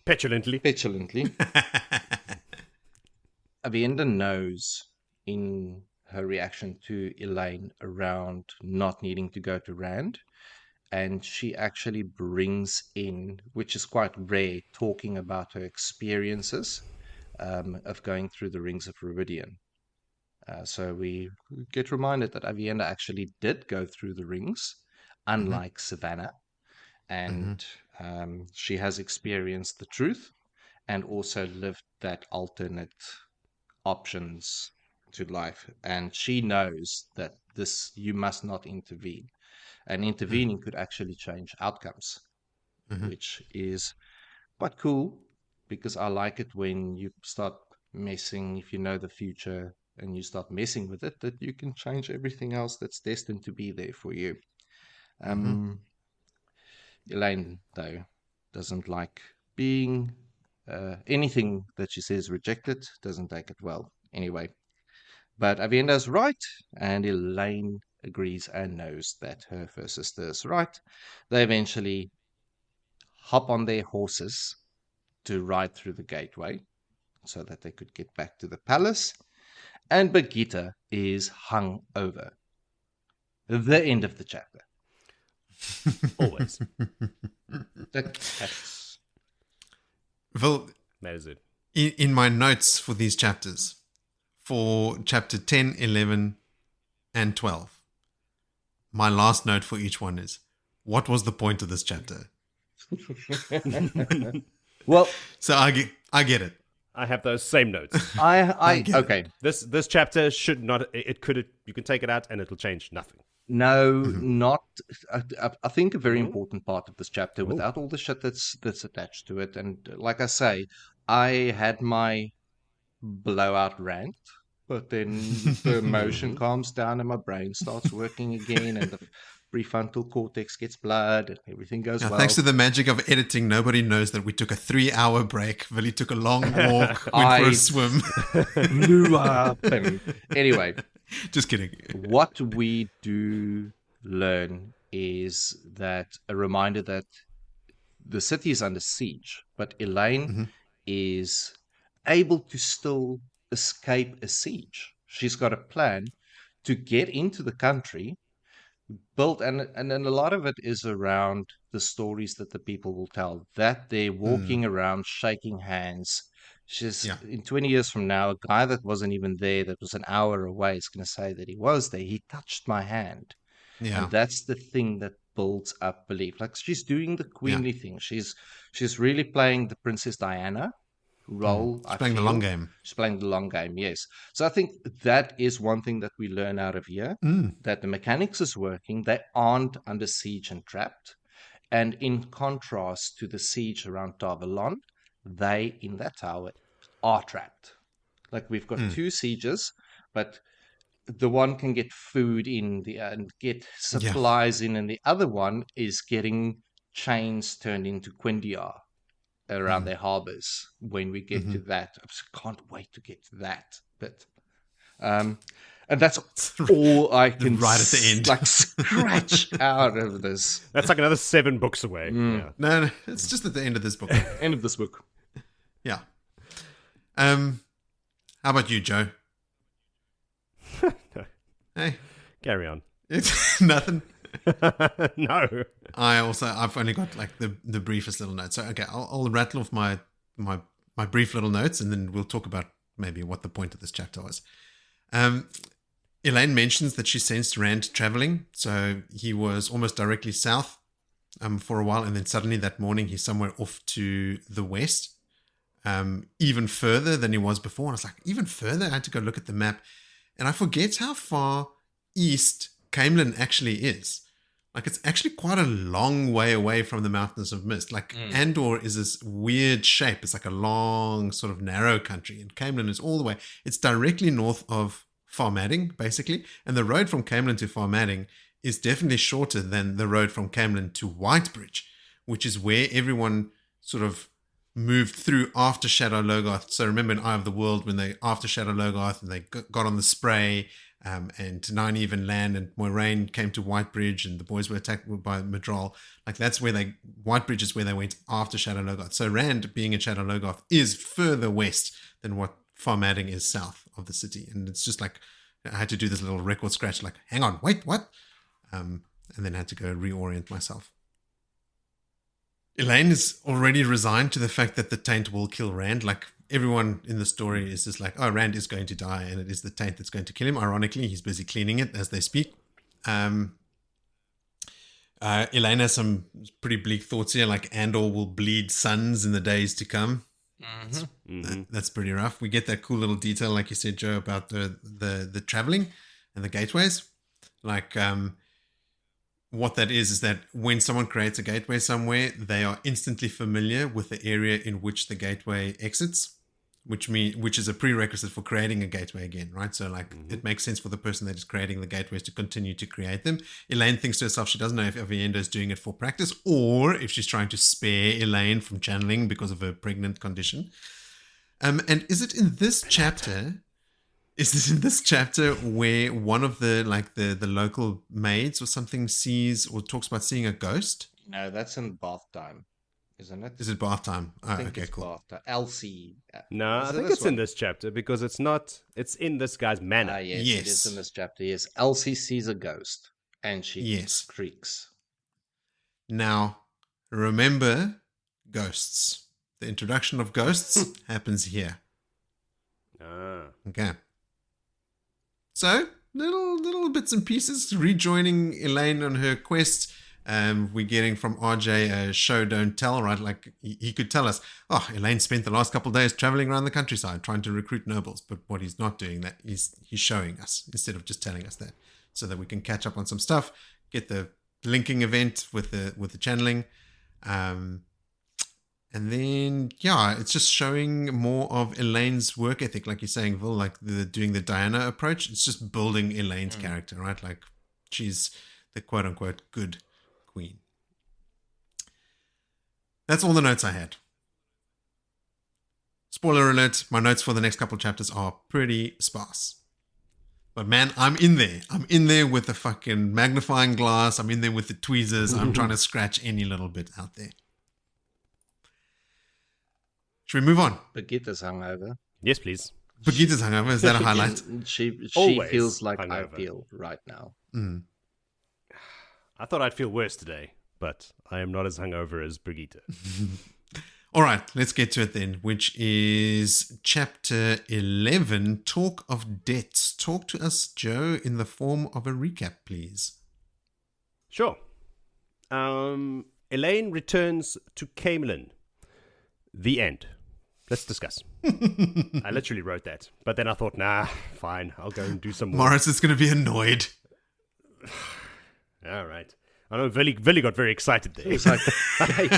Petulantly. Aviendha knows in her reaction to Elayne around not needing to go to Rand, and she actually brings in, which is quite rare, talking about her experiences of going through the Rings of Rubidian. So we get reminded that Aviendha actually did go through the rings, unlike Savannah, and she has experienced the truth and also lived that alternate options to life. And she knows that you must not intervene. And intervening could actually change outcomes, which is quite cool, because I like it when you start messing, if you know the future and you start messing with it, that you can change everything else that's destined to be there for you. Elayne, though, doesn't like being anything that she says rejected, doesn't take it well anyway. But Aviendha's right, and Elayne agrees and knows that her first sister is right. They eventually hop on their horses to ride through the gateway so that they could get back to the palace. And Birgitte is hung over. The end of the chapter. Always. Well, That is it. in my notes for these chapters, for chapter 10, 11, and 12, my last note for each one is, what was the point of this chapter? Well, so I get it. I have those same notes. Okay. This chapter should not. You can take it out and it'll change nothing. No, not. I think a very important part of this chapter, without all the shit that's attached to it, and like I say, I had my blowout rant, but then the emotion calms down and my brain starts working again, and the prefrontal cortex gets blood and everything goes well. Thanks to the magic of editing, nobody knows that we took a 3-hour break. Willie took a long walk, went for a swim. Blew up. And anyway. Just kidding. What we do learn is that a reminder that the city is under siege, but Elayne is able to still escape a siege. She's got a plan to get into the country, built, and then a lot of it is around the stories that the people will tell, that they're walking around shaking hands. In 20 years from now, a guy that wasn't even there, that was an hour away, is going to say that he was there. He touched my hand. Yeah. And that's the thing that builds up belief. Like, she's doing the queenly thing. She's really playing the Princess Diana, role. She's playing the long game. She's playing the long game, yes. So I think that is one thing that we learn out of here, that the mechanics is working. They aren't under siege and trapped. And in contrast to the siege around Tarvalon, they, in that tower, are trapped. Like, we've got two sieges, but the one can get food in and get supplies in, and the other one is getting chains turned into Quindiar around their harbors when we get to that. I just can't wait to get to that bit. And that's all I can right at the end. Like scratch out of this. That's like another 7 books away. Yeah. No, it's just at the end of this book. End of this book. Yeah. How about you, Joe? Hey, Carry on. it's nothing. No. I've only got like the briefest little notes. So okay, I'll rattle off my brief little notes, and then we'll talk about maybe what the point of this chapter was. Elayne mentions that she sensed Rand traveling, so he was almost directly south for a while, and then suddenly that morning he's somewhere off to the west, even further than he was before. And I was like, even further? I had to go look at the map, and I forget how far east Camelin actually is. Like, it's actually quite a long way away from the Mountains of Mist. Like, Andor is this weird shape. It's like a long, sort of narrow country, and Camelin is all the way. It's directly north of Farmadding, basically, and the road from Camelin to Farmadding is definitely shorter than the road from Camelin to Whitebridge, which is where everyone sort of moved through after Shadow Logoth. So remember in Eye of the World, when they, after Shadow Logoth, and they got on the spray, and Nynaeve and Lan and Moiraine came to Whitebridge, and the boys were attacked by Madrol. Like, that's where Whitebridge is where they went after Shadow Logoth. So Rand, being in Shadow Logoth, is further west than what Farmadding is south of the city. And it's just like, I had to do this little record scratch, like, hang on, wait, what? And then had to go reorient myself. Elayne is already resigned to the fact that the Taint will kill Rand. Like, everyone in the story is just like, oh, Rand is going to die, and it is the Taint that's going to kill him. Ironically, he's busy cleaning it as they speak. Elayne has some pretty bleak thoughts here, like Andor will bleed sons in the days to come. That's pretty rough. We get that cool little detail, like you said, Joe, about the traveling and the gateways. Like, what that is that when someone creates a gateway somewhere, they are instantly familiar with the area in which the gateway exits, which is a prerequisite for creating a gateway again, right? So, like, it makes sense for the person that is creating the gateways to continue to create them. Elayne thinks to herself, she doesn't know if aviendha is doing it for practice or if she's trying to spare Elayne from channeling because of her pregnant condition. And is it in this chapter? Is this in this chapter where one of the local maids or something sees or talks about seeing a ghost? No, that's in bath time, isn't it? Is it bath time? Oh, I think okay, it's cool. bath time. Elsie. No, I think it's in this chapter because it's in this guy's manor. Yes, Yes. it is in this chapter. Yes, Elsie sees a ghost and she shrieks. Now, remember ghosts. The introduction of ghosts happens here. Okay. So, little bits and pieces, rejoining Elayne on her quest. We're getting from RJ a show don't tell, right? Like, he could tell us, oh, Elayne spent the last couple of days traveling around the countryside trying to recruit nobles. But what he's not doing, that he's showing us instead of just telling us that, so that we can catch up on some stuff, get the linking event with the channeling. And then, it's just showing more of Elaine's work ethic, like you're saying, Vil, like doing the Diana approach. It's just building Elaine's character, right? Like, she's the quote-unquote good queen. That's all the notes I had. Spoiler alert, my notes for the next couple of chapters are pretty sparse. But man, I'm in there. I'm in there with the fucking magnifying glass. I'm in there with the tweezers. I'm trying to scratch any little bit out there. Should we move on? Birgitte's hungover. Yes, please. Birgitte's hungover. Is that a highlight? She Always feels like hungover. I feel right now. I thought I'd feel worse today, but I am not as hungover as Brigitte. All right, let's get to it then, which is chapter 11, Talk of Debts. Talk to us, Joe, in the form of a recap, please. Sure. Elayne returns to Camelin. The end. let's discuss. I literally wrote that. But then I thought, nah, fine. I'll go and do some more. Morris is going to be annoyed. All right. I know Willie got very excited there. It's like,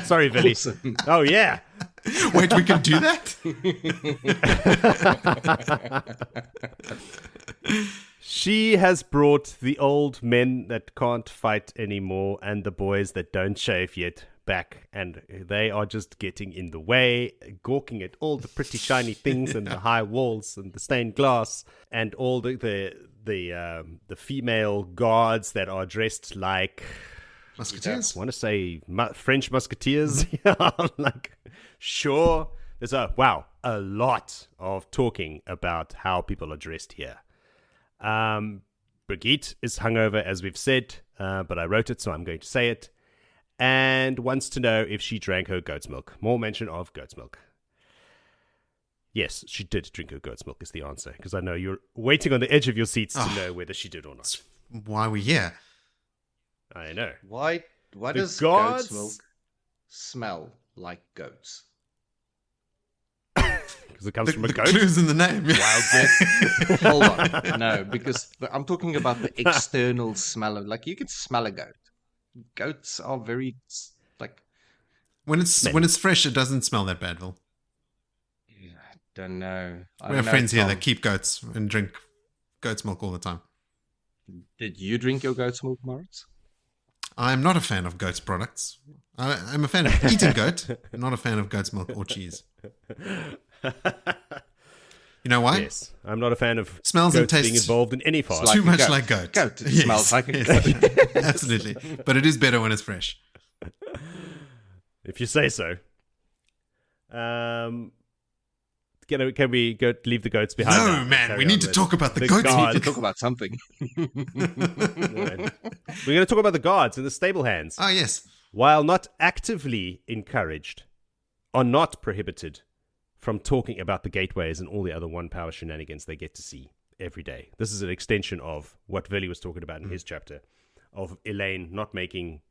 Sorry, Willie. awesome. Oh, yeah. Wait, we can do that? She has brought the old men that can't fight anymore and the boys that don't shave yet back, and they are just getting in the way, gawking at all the pretty shiny things and the high walls and the stained glass and all the female guards that are dressed like Musketeers? I want to say French musketeers. Yeah, like, sure. There's a lot of talking about how people are dressed here. Brigitte is hungover, as we've said, but I wrote it, so I'm going to say it. And wants to know if she drank her goat's milk. More mention of goat's milk. Yes, she did drink her goat's milk is the answer, because I know you're waiting on the edge of your seats to know whether she did or not. Why are we here? I know. Why does gods- goat's milk smell like goats? Because it comes from a The goat. clue's in the name. Wild goat. Hold on. No, because I'm talking about the external smell of, like, you can smell a goat. Goats are very, like, When it's fresh, it doesn't smell that bad, Vil. I don't know. We have friends here that keep goats and drink goat's milk all the time. Did you drink your goat's milk, Moritz? I'm not a fan of goat's products. I'm a fan of eating goat, not a fan of goat's milk or cheese. You know why? Yes, I'm not a fan of Smells and goats being tastes involved in any fast. like Too a much goat. like goat. Goat. It smells like a goat. Absolutely. But it is better when it's fresh. If you say so. Can we go leave the goats behind? No, now and man, carry we on need to with talk about the We goats. need to talk about something. We're going to talk about the guards and the stable hands. Oh, yes. While not actively encouraged, are not prohibited from talking about the gateways and all the other one power shenanigans they get to see every day. This is an extension of what Willie was talking about in his chapter, of Elayne not making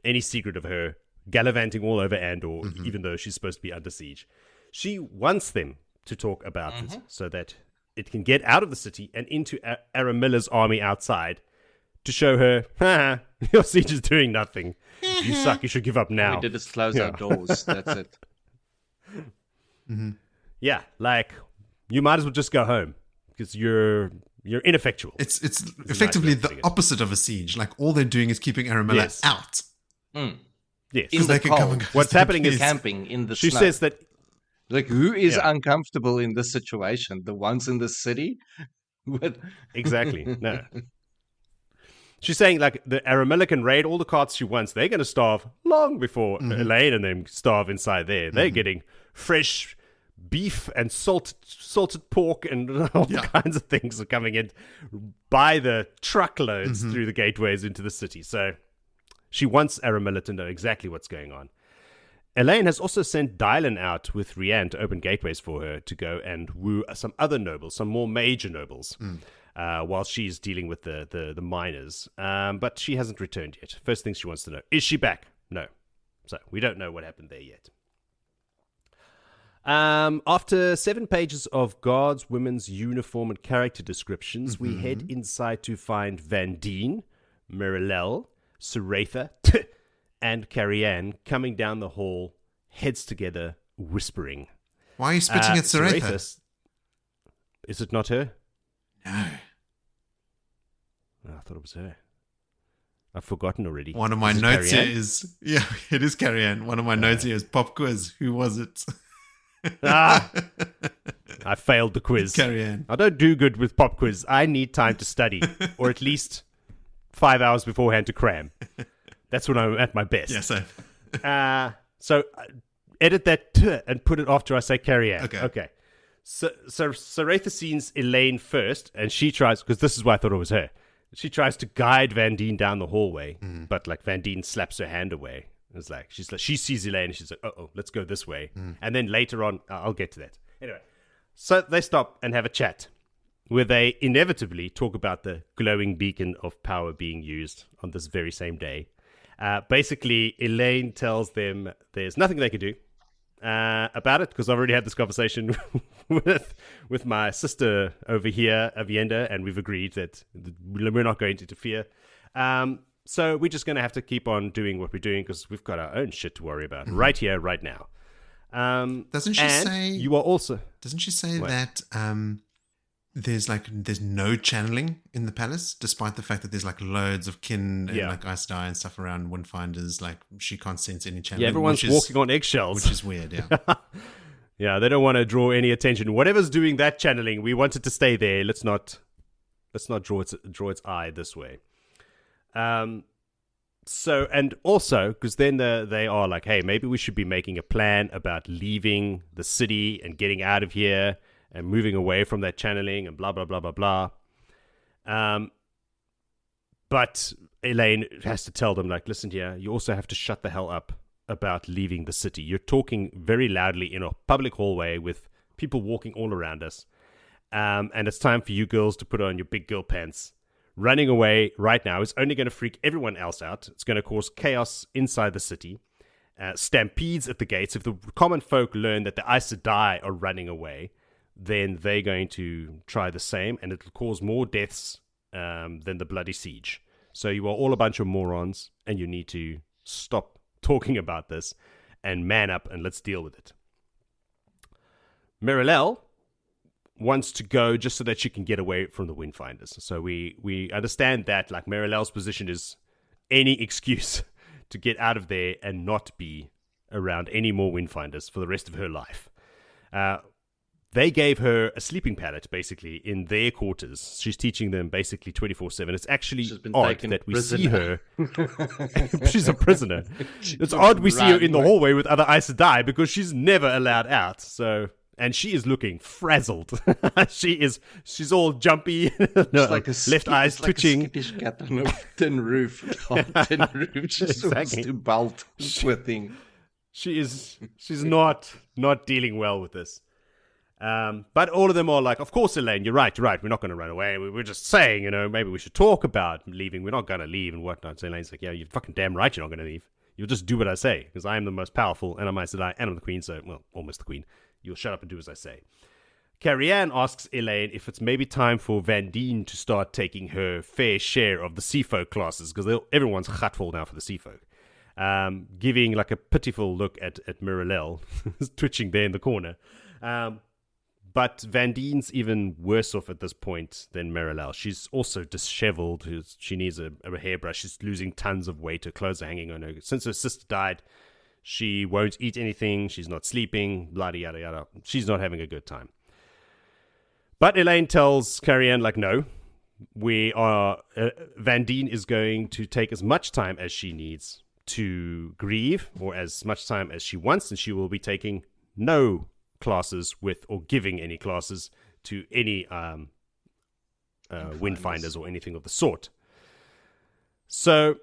any secret of her gallivanting all over Andor, even though she's supposed to be under siege. She wants them to talk about it so that it can get out of the city and into Aramilla's army outside to show her, your siege is doing nothing. You suck, you should give up now. We did is close our doors. That's it. Yeah, like, you might as well just go home because you're ineffectual. It's effectively way of the putting it. opposite of a siege. Like, all they're doing is keeping Aramilla Yes. out. Yes. In the they can come cold. and go What's as they happening is please. Camping in the she snow. says that Like, who is Yeah. uncomfortable in this situation? The ones in the city? With... exactly. No. She's saying, like, the Aramilla can raid all the carts she wants. They're going to starve long before Elayne and them starve inside there. They're getting fresh beef and salted pork and all kinds of things are coming in by the truckloads through the gateways into the city. So she wants Aramilla to know exactly what's going on. Elayne has also sent Dylan out with Rianne to open gateways for her to go and woo some other nobles, some more major nobles, while she's dealing with the miners. But she hasn't returned yet. First thing she wants to know, is she back? No. So we don't know what happened there yet. After 7 pages of guards, women's uniform and character descriptions, we head inside to find Vandine, Miralel, Suratha, and Carrie-Anne coming down the hall, heads together, whispering. Why are you spitting at Saratha? Suratha- Is it not her? No. Oh, I thought it was her. I've forgotten already. One of my Is it notes here Carrie-Anne? is... Yeah, it is Carrie-Anne. One of my notes here is pop quiz. Who was it? I failed the quiz. Carrie-Anne. I don't do good with pop quiz. I need time to study, or at least 5 hours beforehand to cram. That's when I'm at my best. Yes, I... So edit that t and put it after I say Carrie-Anne. Okay. So Saratha sees Elayne first, and she tries, because this is why I thought it was her. She tries to guide Vandine down the hallway, but like Vandine slaps her hand away. It's like she sees Elayne and she's like, oh, let's go this way. And then later on, I'll get to that. Anyway, so they stop and have a chat where they inevitably talk about the glowing beacon of power being used on this very same day. Basically, Elayne tells them there's nothing they can do. about it, because I've already had this conversation with my sister over here, Aviendha, and we've agreed that we're not going to interfere. So we're just going to have to keep on doing what we're doing, because we've got our own shit to worry about right here, right now. Doesn't she say you are also? Doesn't she say that there's no channeling in the palace, despite the fact that there's like loads of kin and like Aes Sedai and stuff around Windfinders? Like she can't sense any channeling. Yeah, everyone's walking on eggshells, which is weird. Yeah, yeah, they don't want to draw any attention. Whatever's doing that channeling, we want it to stay there. Let's not draw its eye this way. So, and also, because then they are like, hey, maybe we should be making a plan about leaving the city and getting out of here and moving away from that channeling and blah, blah, blah, blah, blah. But Elayne has to tell them, like, listen here, you also have to shut the hell up about leaving the city. You're talking very loudly in a public hallway with people walking all around us. And it's time for you girls to put on your big girl pants. Running away right now is only going to freak everyone else out. It's going to cause chaos inside the city. Stampedes at the gates. If the common folk learn that the Aes Sedai are running away, then they're going to try the same, and it'll cause more deaths than the bloody siege. So you are all a bunch of morons, and you need to stop talking about this and man up, and let's deal with it. Merilel wants to go just so that she can get away from the Windfinders. So we understand that, like, Merilel's position is any excuse to get out of there and not be around any more Windfinders for the rest of her life. They gave her a sleeping pallet, basically, in their quarters. She's teaching them basically 24/7. It's actually odd that we see her. She's a prisoner. It's odd we see her in the hallway with other Aes Sedai, because she's never allowed out. So, and she is looking frazzled. She's all jumpy. No, like left eyes twitching. Like a skittish cat on a tin roof. She's exactly. To belt. Poor thing. She's not dealing well with this. But all of them are like, of course, Elayne, you're right. We're not going to run away. We're just saying, maybe we should talk about leaving. We're not going to leave and whatnot. So Elaine's like, yeah, you're fucking damn right you're not going to leave. You'll just do what I say, because I am the most powerful, and I'm Aes Sedai, and I'm the queen, so, well, almost the queen. You'll shut up and do as I say. Carrie-Anne asks Elayne if it's maybe time for Vandene to start taking her fair share of the Seafolk classes, because everyone's gatful now for the Seafolk. Giving like a pitiful look at Merilel, twitching there in the corner. But Vandene's even worse off at this point than Merilel. She's also disheveled. She needs a hairbrush. She's losing tons of weight. Her clothes are hanging on her. Since her sister died, she won't eat anything. She's not sleeping. Yada, yada, yada. She's not having a good time. But Elayne tells Carrie-Anne, like, no, Vandene is going to take as much time as she needs to grieve, or as much time as she wants, and she will be taking no classes with, or giving any classes to any Windfinders or anything of the sort. So,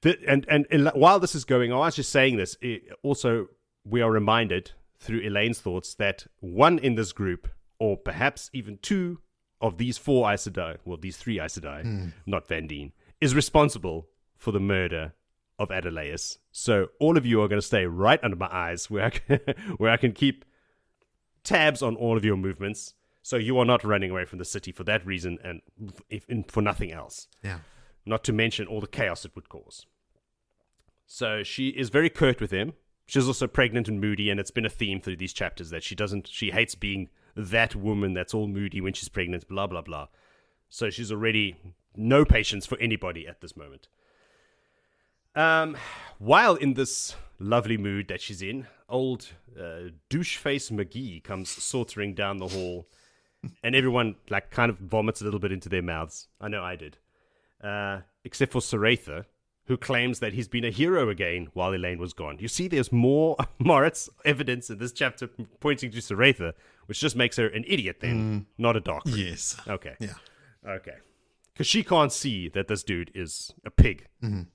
and while this is going on, I was just saying this, also we are reminded through Elayne's thoughts that one in this group, or perhaps even two of these four Aes Sedai, well, these three Aes Sedai, not Vandene, is responsible for the murder of Adelaus. So all of you are going to stay right under my eyes, where I can keep tabs on all of your movements, so you are not running away from the city for that reason, and for nothing else. Yeah. Not to mention all the chaos it would cause. So she is very curt with him. She's also pregnant and moody, and it's been a theme through these chapters that she hates being that woman that's all moody when she's pregnant, blah, blah, blah. So she's already no patience for anybody at this moment. While in this lovely mood that she's in, old douche-face McGee comes sauntering down the hall, and everyone like kind of vomits a little bit into their mouths. I know I did. Except for Seafolk, who claims that he's been a hero again while Elayne was gone. You see, there's more Moritz evidence in this chapter pointing to Seafolk, which just makes her an idiot then, not a doctor. Yes. Okay. Yeah. Okay. Because she can't see that this dude is a pig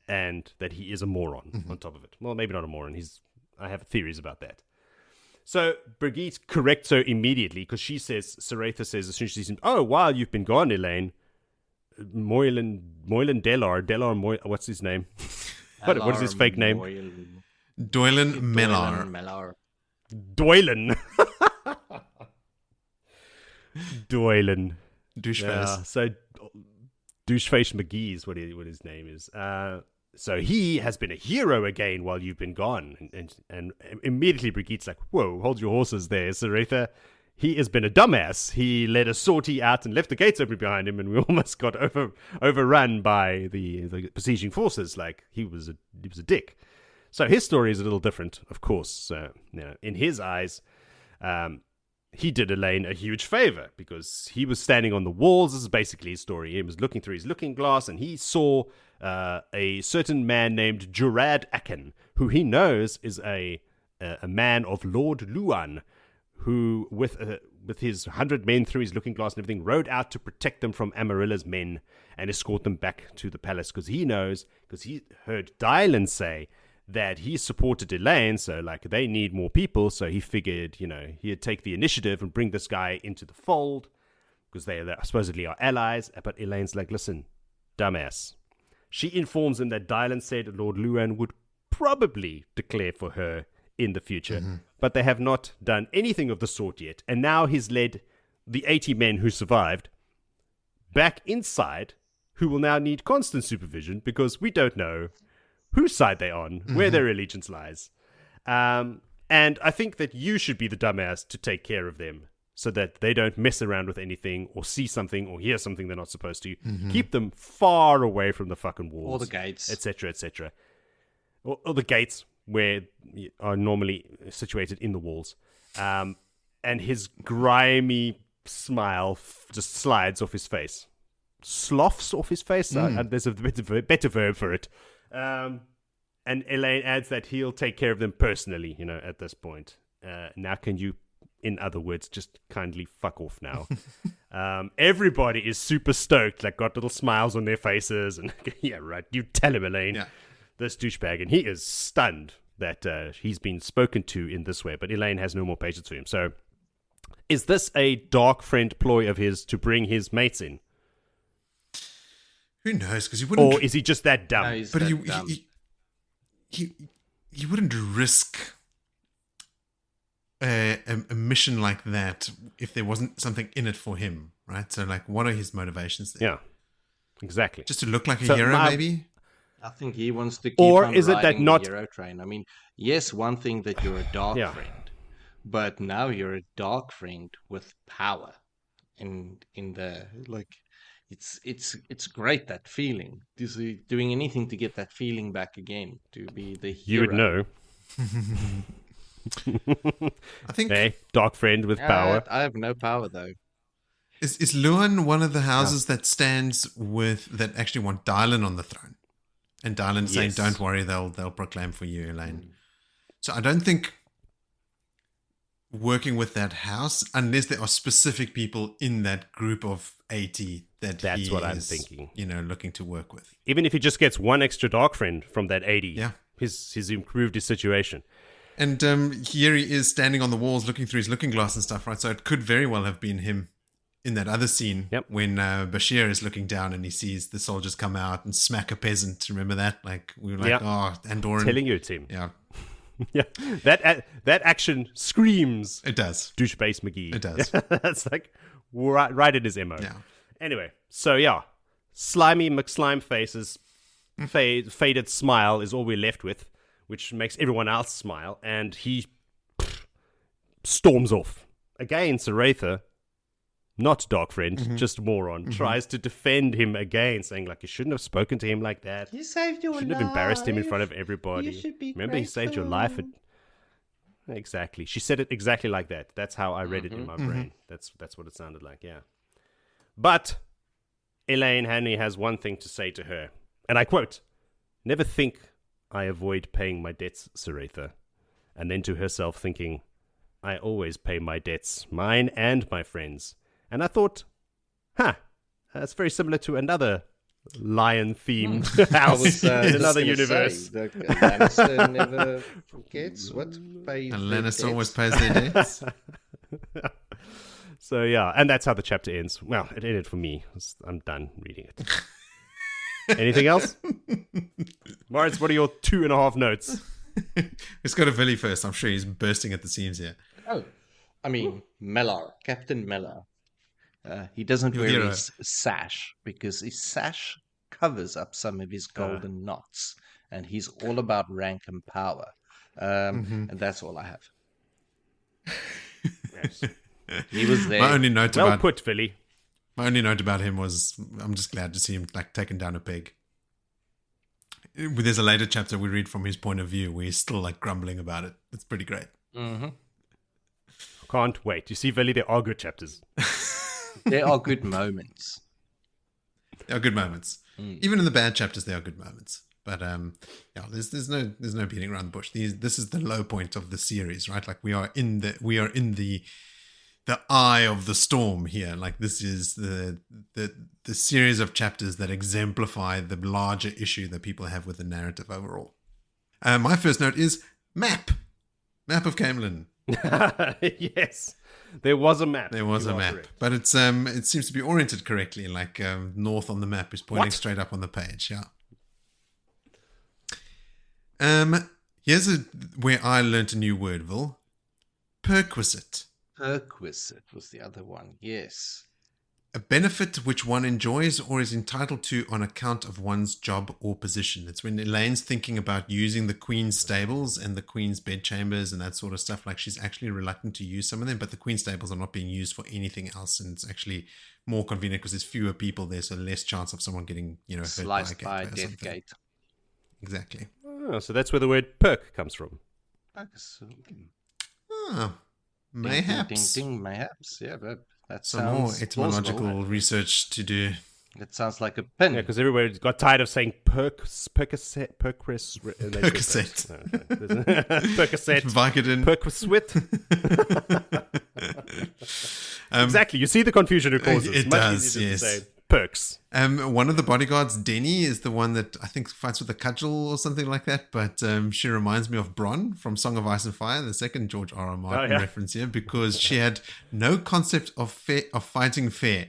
and that he is a moron on top of it. Well, maybe not a moron. I have theories about that. So Brigitte corrects her immediately, because Seafolk says as soon as she sees him, oh, while you've been gone, Elayne, Moylan Delar, what's his name? What is his fake name? Doylan Mellar. Doylan. Doylan. Doucheface. So Doucheface McGee is what his name is. So he has been a hero again while you've been gone. And immediately Brigitte's like, whoa, hold your horses there, Sarita. He has been a dumbass. He led a sortie out and left the gates open behind him, and we almost got overrun by the besieging forces. Like, he was a dick. So his story is a little different, of course. So, in his eyes, he did Elayne a huge favor because he was standing on the walls. This is basically his story. He was looking through his looking glass, and he saw a certain man named Jurad Aken, who he knows is a man of Lord Luan, who, with his 100 men through his looking glass and everything, rode out to protect them from Amarilla's men and escort them back to the palace, because he heard Dylan say that he supported Elayne, so like they need more people, so he figured, he'd take the initiative and bring this guy into the fold, because they supposedly are allies. But Elaine's like, listen, dumbass. She informs him that Dylan said Lord Luan would probably declare for her in the future, but they have not done anything of the sort yet. And now he's led the 80 men who survived back inside, who will now need constant supervision because we don't know whose side they're on, where their allegiance lies. And I think that you should be the dumbass to take care of them so that they don't mess around with anything or see something or hear something they're not supposed to. Keep them far away from the fucking walls. Or the gates. Etc., etc. Or the gates, where are normally situated in the walls. And his grimy smile just slides off his face. Sloughs off his face? There's a better verb for it. And Elayne adds that he'll take care of them personally, at this point. Now can you, in other words, just kindly fuck off now? Everybody is super stoked, like got little smiles on their faces. And yeah, right, you tell him, Elayne. Yeah. This douchebag, and he is stunned that he's been spoken to in this way, but Elayne has no more patience for him. So, is this a dark friend ploy of his to bring his mates in? Who knows? Because he wouldn't. Or is he just that dumb? No, but he wouldn't risk a mission like that if there wasn't something in it for him, right? So, like, what are his motivations there? Yeah, exactly. Just to look like a hero, maybe. I think he wants to keep or on is it that riding not the hero train. I mean, yes, one thing that you're a dark friend, but now you're a dark friend with power. In the it's great, that feeling. Doing anything to get that feeling back again, to be the hero. You would know. I think. Hey, dark friend with power. I have no power though. Is Luan one of the houses that actually want Dylan on the throne? And Dylan saying, "Don't worry, they'll proclaim for you, Elayne." So I don't think working with that house, unless there are specific people in that group of 80 that's what I'm thinking. Looking to work with. Even if he just gets one extra dark friend from that 80, he's improved his situation. And here he is standing on the walls, looking through his looking glass and stuff, right? So it could very well have been him. In that other scene, when Bashir is looking down and he sees the soldiers come out and smack a peasant. Remember that? Like, we were like, oh, Andoran. Telling you, Tim. Yeah. Yeah. That action screams. It does. Douchebase McGee. It does. That's like right in his MO. Yeah. Anyway, so yeah. Slimy McSlime faces, faded smile is all we're left with, which makes everyone else smile. And he storms off. Again, Saratha, not dark friend, just moron, tries to defend him again, saying like, you shouldn't have spoken to him like that. You saved your life. Shouldn't have embarrassed him in front of everybody. You should be Remember, grateful. he saved your life. Exactly. She said it exactly like that. That's how I read it in my brain. That's what it sounded like, yeah. But Elayne Hanley has one thing to say to her, and I quote, "Never think I avoid paying my debts, Saratha." And then to herself thinking, I always pay my debts, mine and my friends. And I thought, that's very similar to another lion-themed house in another universe. Lannister never forgets what pays and Lannister always pays their debts. So, yeah, and that's how the chapter ends. Well, it ended for me. I'm done reading it. Anything else? Moritz, what are your 2.5 notes? Let's go to Willie first. I'm sure he's bursting at the seams here. Oh, I mean, Mellar, Captain Mellar. He doesn't Your wear hero. his sash because his sash covers up some of his golden knots, and he's all about rank and power. And that's all I have. Yes. He was there. My only note Well about put, Philly. him was I'm just glad to see him like taking down a pig. There's a later chapter we read from his point of view where he's still like grumbling about it. It's pretty great. Mhm. Can't wait. You see, Philly, there are good chapters. There are good moments. There are good moments. Even in the bad chapters, there are good moments. But yeah, there's no beating around the bush. This is the low point of the series, right? Like we are in the eye of the storm here. Like this is the series of chapters that exemplify the larger issue that people have with the narrative overall. My first note is map of Camelin. Yes, there was a map. There was You a are map, correct. but it seems to be oriented correctly. Like north on the map is pointing What? straight up on the page. Yeah. Here's where I learnt a new word, Vil. Perquisite. Perquisite was the other one. Yes. A benefit which one enjoys or is entitled to on account of one's job or position. It's when Elayne's thinking about using the Queen's stables and the Queen's bedchambers and that sort of stuff. Like she's actually reluctant to use some of them, but the Queen's stables are not being used for anything else, and it's actually more convenient because there's fewer people there, so less chance of someone getting hurt Sliced by by a gateway or something. Deathgate. Exactly. Oh, so that's where the word perk comes from. Ah, mayhaps. Ding, ding, ding, mayhaps. Yeah, but that Some more sounds etymological plausible. research to do. It sounds like a pin. Yeah, because everybody got tired of saying Percocet. Percocet. Percocet. Vicodin. Perquisite. Exactly. You see the confusion it causes. It Much does, easier yes. to say perks. One of the bodyguards, Denny, is the one that I think fights with a cudgel or something like that. But she reminds me of Bronn from Song of Ice and Fire, the second George R.R. Martin reference here, because she had no concept of fighting fair.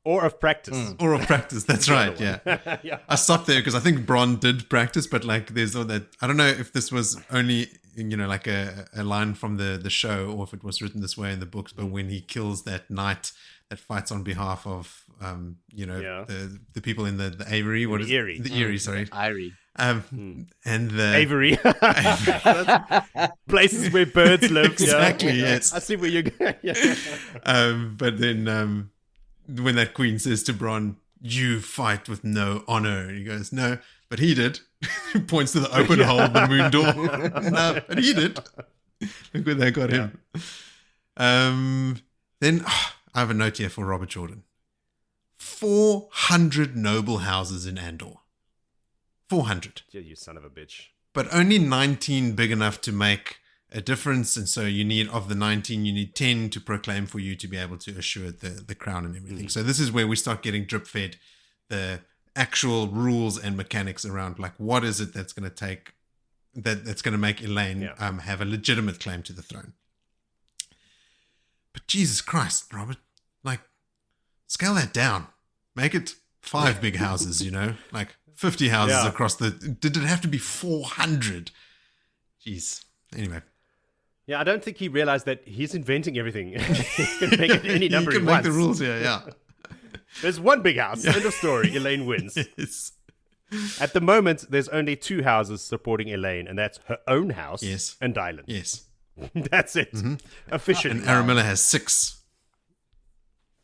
Or of practice. Or of practice, that's right, yeah. Yeah. I stopped there because I think Bronn did practice, but like there's all that. I don't know if this was only, like a line from the show or if it was written this way in the books, but when he kills that knight that fights on behalf of, the people in the Avery. What is Eyrie. The Eyrie, sorry. Irie. And the Avery. Places where birds live. Exactly, yeah. yes. I see where you're going. Yeah. But then when that queen says to Bronn, "You fight with no honor," he goes, "No, but he did." He points to the open hole in the moon door. No, but he did. Look where they got him. Then I have a note here for Robert Jordan. 400 noble houses in Andor. 400. Yeah, you son of a bitch. But only 19 big enough to make a difference, and so you need, of the 19, you need 10 to proclaim for you to be able to assure the crown and everything. So this is where we start getting drip fed the actual rules and mechanics around, like, what is it that's going to take, that's going to make Elayne have a legitimate claim to the throne. But Jesus Christ, Robert, like, scale that down. Make it 5 big houses, like 50 houses across did it have to be 400? Jeez. Anyway. Yeah, I don't think he realized that he's inventing everything. He can make it any number he he can make wants. the rules here, yeah. There's one big house. End of story. Elayne wins. Yes. At the moment, there's only 2 houses supporting Elayne, and that's her own house and Dylan. Yes. That's it. Officially. And Aramilla has 6.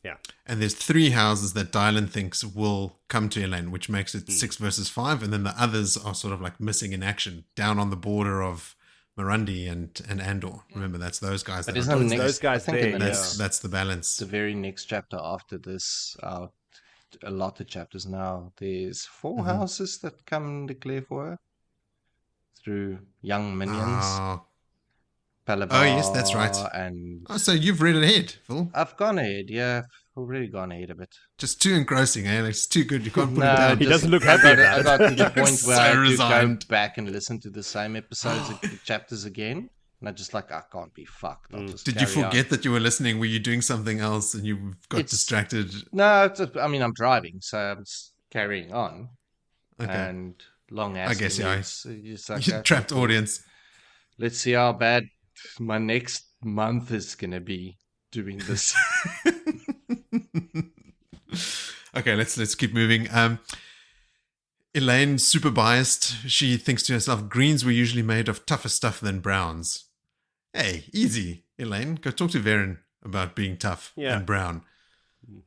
Yeah. And there's 3 houses that Dylan thinks will come to Elayne, which makes it 6 versus 5. And then the others are sort of like missing in action down on the border of Mirundi and Andor. Remember, that's those guys. But that isn't are the those guys I think there, in the that's the balance. the very next chapter after this, a lot of chapters now, there's 4 houses that come and declare for her through young minions. Palabar, Oh, yes, that's right. And Oh, so you've read ahead, Phil. I've gone ahead, yeah. I've already gone ahead a bit. Just too engrossing, eh? It's too good. You can't put it No, down. He doesn't look I happy got, about I it. got to the He point looks where so I had to resigned. go back and listen to the same episodes, chapters again. And I just like, I can't be fucked. I'll just Did you carry on. forget that you were listening? Were you doing something else and you got It's- distracted? No, I'm driving, so I'm just carrying on. Okay. And long-ass guess, yeah. image. It's like, Trapped audience. let's see how bad my next month is going to be doing this. Okay, let's keep moving. Elayne, super biased. She thinks to herself, greens were usually made of tougher stuff than browns. Hey, easy, Elayne. Go talk to Varen about being tough and brown.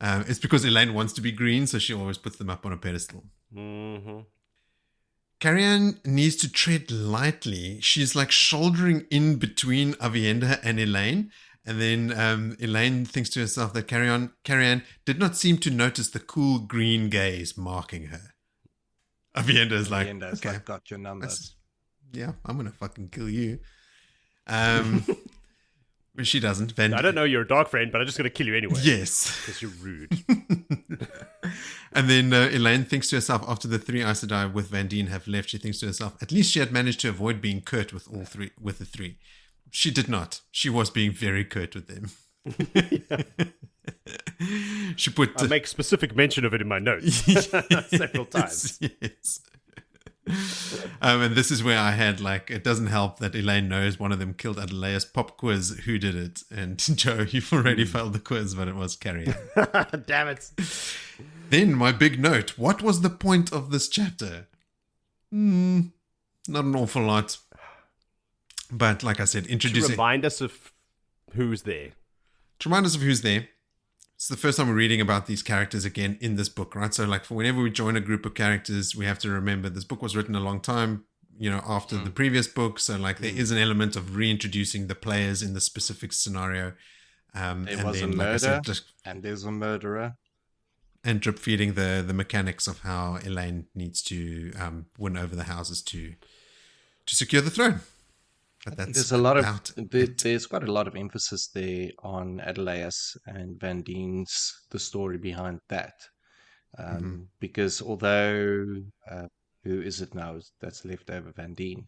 It's because Elayne wants to be green, so she always puts them up on a pedestal. Mm-hmm. Carrion needs to tread lightly. She's like shouldering in between Aviendha and Elayne. And then Elayne thinks to herself that Carrion did not seem to notice the cool green gaze marking her. Aviendha is like, okay, like, got your numbers. Yeah, I'm going to fucking kill you. But she doesn't. I don't know you're a dog friend, but I'm just going to kill you anyway. Yes. Because you're rude. And then Elayne thinks to herself, after the 3 Aes Sedai with Van Dien have left, she thinks to herself, at least she had managed to avoid being curt with the 3. She did not. She was being very curt with them. She put. I make specific mention of it in my notes several times. Yes. And this is where I had, like, it doesn't help that Elayne knows one of them killed Adelaide's pop quiz. Who did it? And Joe, you've already failed the quiz, but it was Carrion. Damn it. Then my big note. What was the point of this chapter? Not an awful lot. But like I said, introducing... To remind us of who's there. To remind us of who's there. It's the first time we're reading about these characters again in this book, right? So like for whenever we join a group of characters, we have to remember this book was written a long time, after the previous book. So like there is an element of reintroducing the players in the specific scenario. There was a murder, and there's a murderer. And drip feeding the mechanics of how Elayne needs to win over the houses to secure the throne. But that's there's quite a lot of emphasis there on Adelaide's and Van Dien's, the story behind that. Because although who is it now that's left over, Van Dien?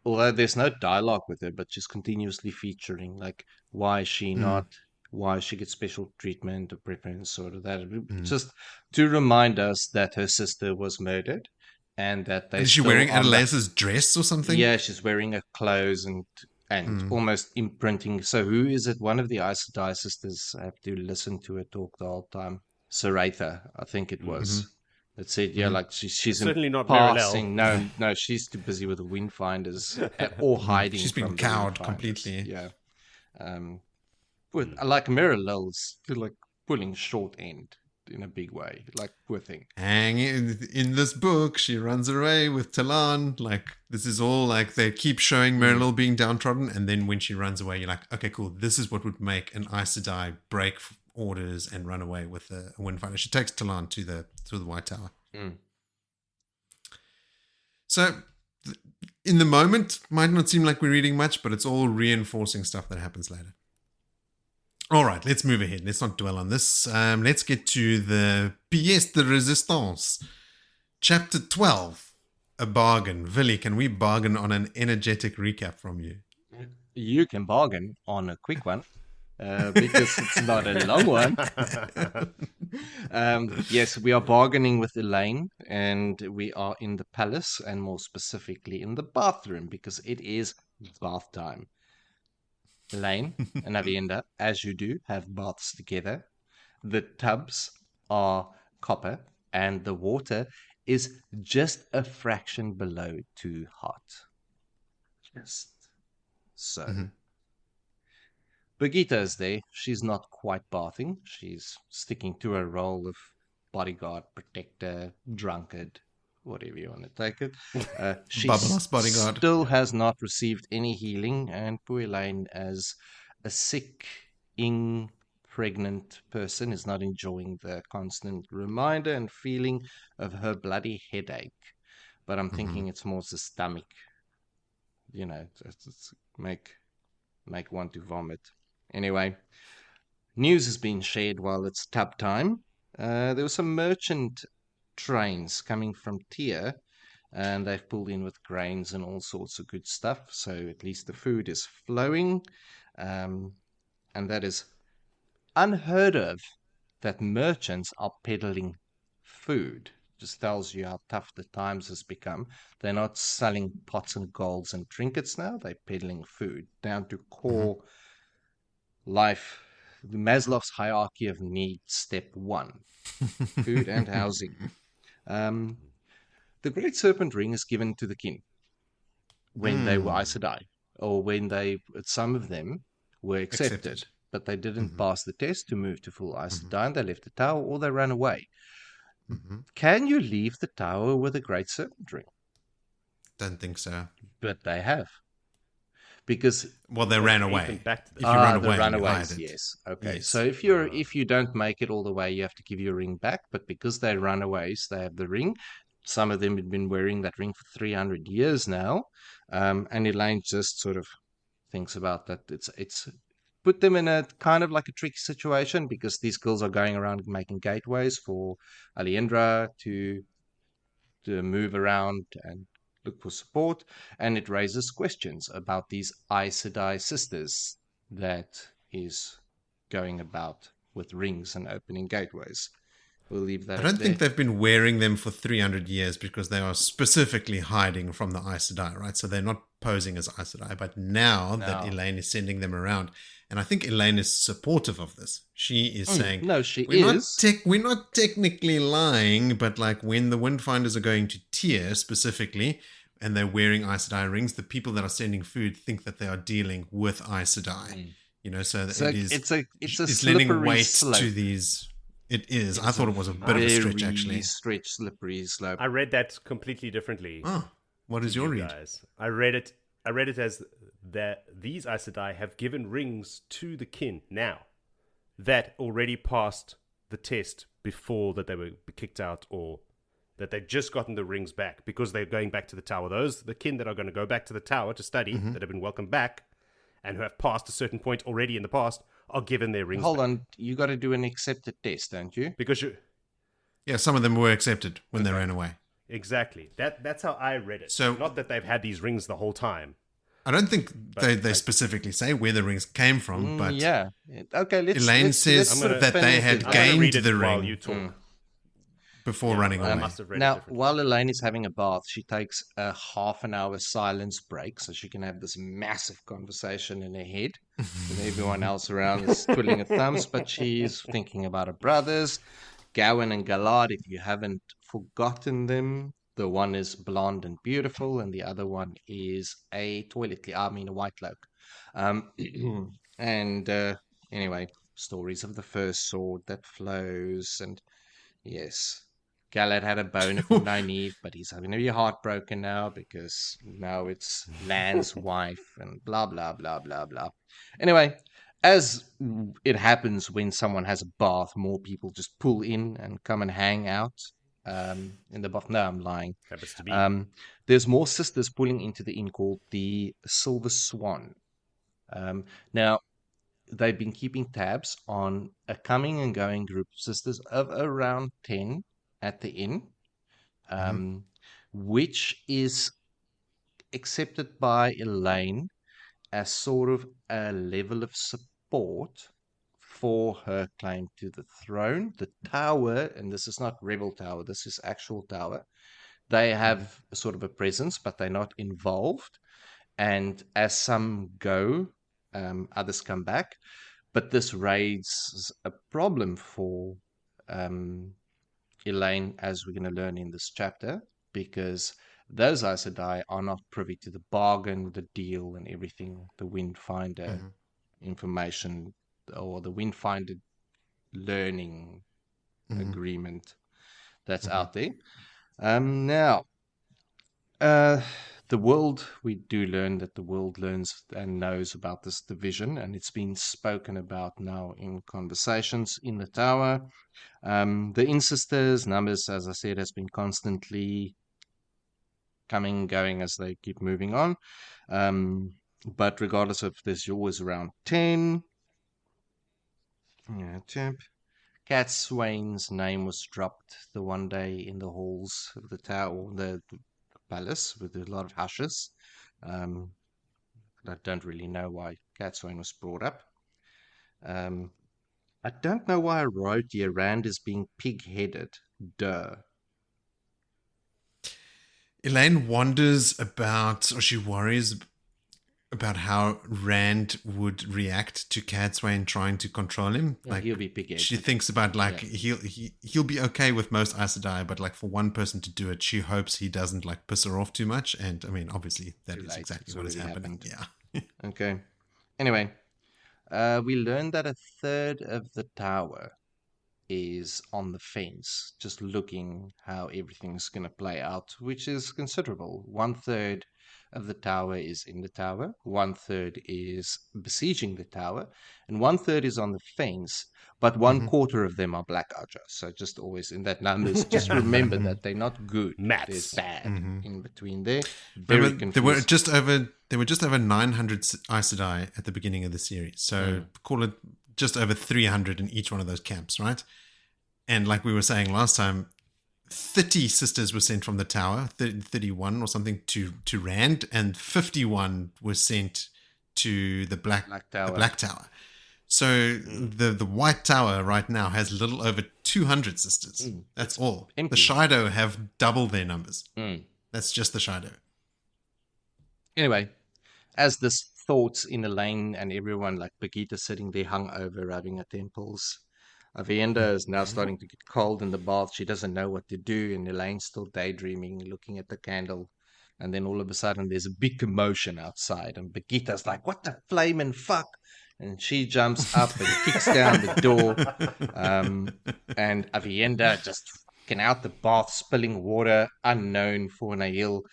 Although there's no dialogue with her, but just continuously featuring like why is she not, why she gets special treatment or preference, sort of that. Just to remind us that her sister was murdered. And that they is she wearing Adelaide's dress or something? Yeah, she's wearing her clothes and almost imprinting. So who is it? One of the Aes Sedai sisters, I have to listen to her talk the whole time. Saratha, I think it was. That said, like she's certainly not passing. No, she's too busy with the Windfinders or hiding. She's been cowed completely. Yeah. Like Miralel's like pulling short end. In a big way, like poor thing. And in this book, she runs away with Talon. Like this is all like they keep showing Merilel being downtrodden, and then when she runs away, you're like, okay, cool. This is what would make an Aes Sedai break orders and run away with a Windfinder. She takes Talon to the White Tower. So in the moment, might not seem like we're reading much, but it's all reinforcing stuff that happens later. All right, let's move ahead. Let's not dwell on this. Let's get to the pièce de résistance. Chapter 12, a bargain. Willie, can we bargain on an energetic recap from you? You can bargain on a quick one, because it's not a long one. Yes, we are bargaining with Elayne, and we are in the palace, and more specifically in the bathroom, because it is bath time. Elayne and Aviendha, as you do, have baths together. The tubs are copper, and the water is just a fraction below too hot. Just so. Birgitta is there. She's not quite bathing. She's sticking to her role of bodyguard, protector, drunkard, whatever you want to take it. She still has not received any healing, and poor Elayne, as a sick, pregnant person, is not enjoying the constant reminder and feeling of her bloody headache. But I'm thinking it's more systemic, just make one to vomit. Anyway, news has been shared while it's tub time. There were some merchant trains coming from Tyr, and they've pulled in with grains and all sorts of good stuff, so at least the food is flowing, and that is unheard of, that merchants are peddling food. just tells you how tough the times has become. They're not selling pots and golds and trinkets now. They're peddling food down to core life. Maslow's hierarchy of needs, step 1, food and housing. The Great Serpent Ring is given to the king when they were Aes Sedai, or when some of them were accepted. But they didn't pass the test to move to full Aes Sedai, and they left the tower or they ran away. Can you leave the tower with a Great Serpent Ring? Don't think so. But they have. Because they ran away. Back to If you run the away, runaways, you hide it. yes. Okay. Yes. So if you don't make it all the way, you have to give your ring back. But because they're runaways, they have the ring. Some of them have been wearing that ring for 300 years now. And Elayne just sort of thinks about that. It's put them in a kind of like a tricky situation, because these girls are going around making gateways for Aviendha to move around and look for support, and it raises questions about these Aes Sedai sisters that is going about with rings and opening gateways. We'll leave that. I don't think they've been wearing them for 300 years because they are specifically hiding from the Aes Sedai, right? So they're not posing as Aes Sedai, but now that Elayne is sending them around, and I think Elayne is supportive of this. She is saying, no, she we're is. We're not technically lying, but like when the Windfinders are going to Tyr specifically, and they're wearing Aes Sedai rings, the people that are sending food think that they are dealing with Aes Sedai. You know, so So it is. it's a It's lending slippery weight slope. to these. It is. I thought it was a bit of a stretch, actually. Slippery slope. I read that completely differently. Oh, what is your read? Guys, I read it as that these Aes Sedai have given rings to the kin now that already passed the test before that they were kicked out, or that they've just gotten the rings back because they're going back to the tower. The kin that are going to go back to the tower to study, that have been welcomed back and who have passed a certain point already in the past, are given their rings Hold back. on, you got to do an accepted test, don't you? Because Yeah, some of them were accepted when they ran away. exactly. That's how I read it. So- not that they've had these rings the whole time. I don't think they specifically say where the rings came from, but Yeah. Okay, Elayne says that they had I'm gonna read gained it the while ring you talk. before running I away. must have read it Now, differently. while Elayne is having a bath, she takes a half an hour silence break so she can have this massive conversation in her head. And everyone else around is twiddling her thumbs, but she's thinking about her brothers, Gawain and Galad, if you haven't forgotten them. The one is blonde and beautiful, and the other one is a white cloak. And anyway, stories of the first sword that flows, and yes. Galad had a boner for Nynaeve, but he's going to be heartbroken now because now it's Lan's wife and blah, blah, blah, blah, blah. Anyway, as it happens when someone has a bath, more people just pull in and come and hang out in the bath. No, I'm lying. Happens to be. There's more sisters pulling into the inn called the Silver Swan. Now, they've been keeping tabs on a coming and going group of sisters of around 10 at the inn, which is accepted by Elayne as sort of a level of support for her claim to the throne. The tower, and this is not Rebel Tower, this is actual tower, they have a sort of a presence, but they're not involved. And as some go, others come back. But this raises a problem for Elayne, as we're going to learn in this chapter, because those Aes Sedai are not privy to the bargain, the deal, and everything, the Windfinder information, or the Windfinder learning agreement that's out there. Now, the world, we do learn that the world learns and knows about this division, and it's been spoken about now in conversations in the tower. The Insisters numbers, as I said, has been constantly coming, going as they keep moving on. But regardless of this, you're always around 10. Cat Swain's name was dropped the one day in the halls of the tower, the palace, with a lot of hushes. I don't really know why Cat Swain was brought up. I don't know why I wrote here Rand is being pig-headed. Duh. Elayne wonders about, or she worries about how Rand would react to Cadswain trying to control him. Yeah, he'll be pig-headed. She thinks about he'll be okay with most Aes Sedai, but like for one person to do it, she hopes he doesn't like piss her off too much. And I mean, obviously that is exactly what is happening. Yeah. Okay. Anyway, we learned that a third of the tower is on the fence, just looking how everything's going to play out, which is considerable. 1/3 of the tower is in the tower, 1/3 is besieging the tower, and 1/3 is on the fence, but 1/4 of them are Black Archer. So just always in that numbers, just remember that they're not good. Maths. There's bad in between there. There were just over 900 Aes Sedai at the beginning of the series. So call it just over 300 in each one of those camps, right? And like we were saying last time, 30 sisters were sent from the tower, 31 or something to Rand, and 51 were sent to the Black Tower. So the White Tower right now has a little over 200 sisters. That's all. Empty. The Shido have double their numbers. That's just the Shido. Anyway, as this thoughts in Elayne and everyone, like Birgitte sitting there hungover, rubbing her temples. Aviendha is now starting to get cold in the bath. She doesn't know what to do, and Elayne's still daydreaming, looking at the candle. And then all of a sudden, there's a big commotion outside, and Birgitte's like, "What the flaming fuck?" And she jumps up and kicks down the door. And Aviendha just fucking out the bath, spilling water, unknown for Nahil.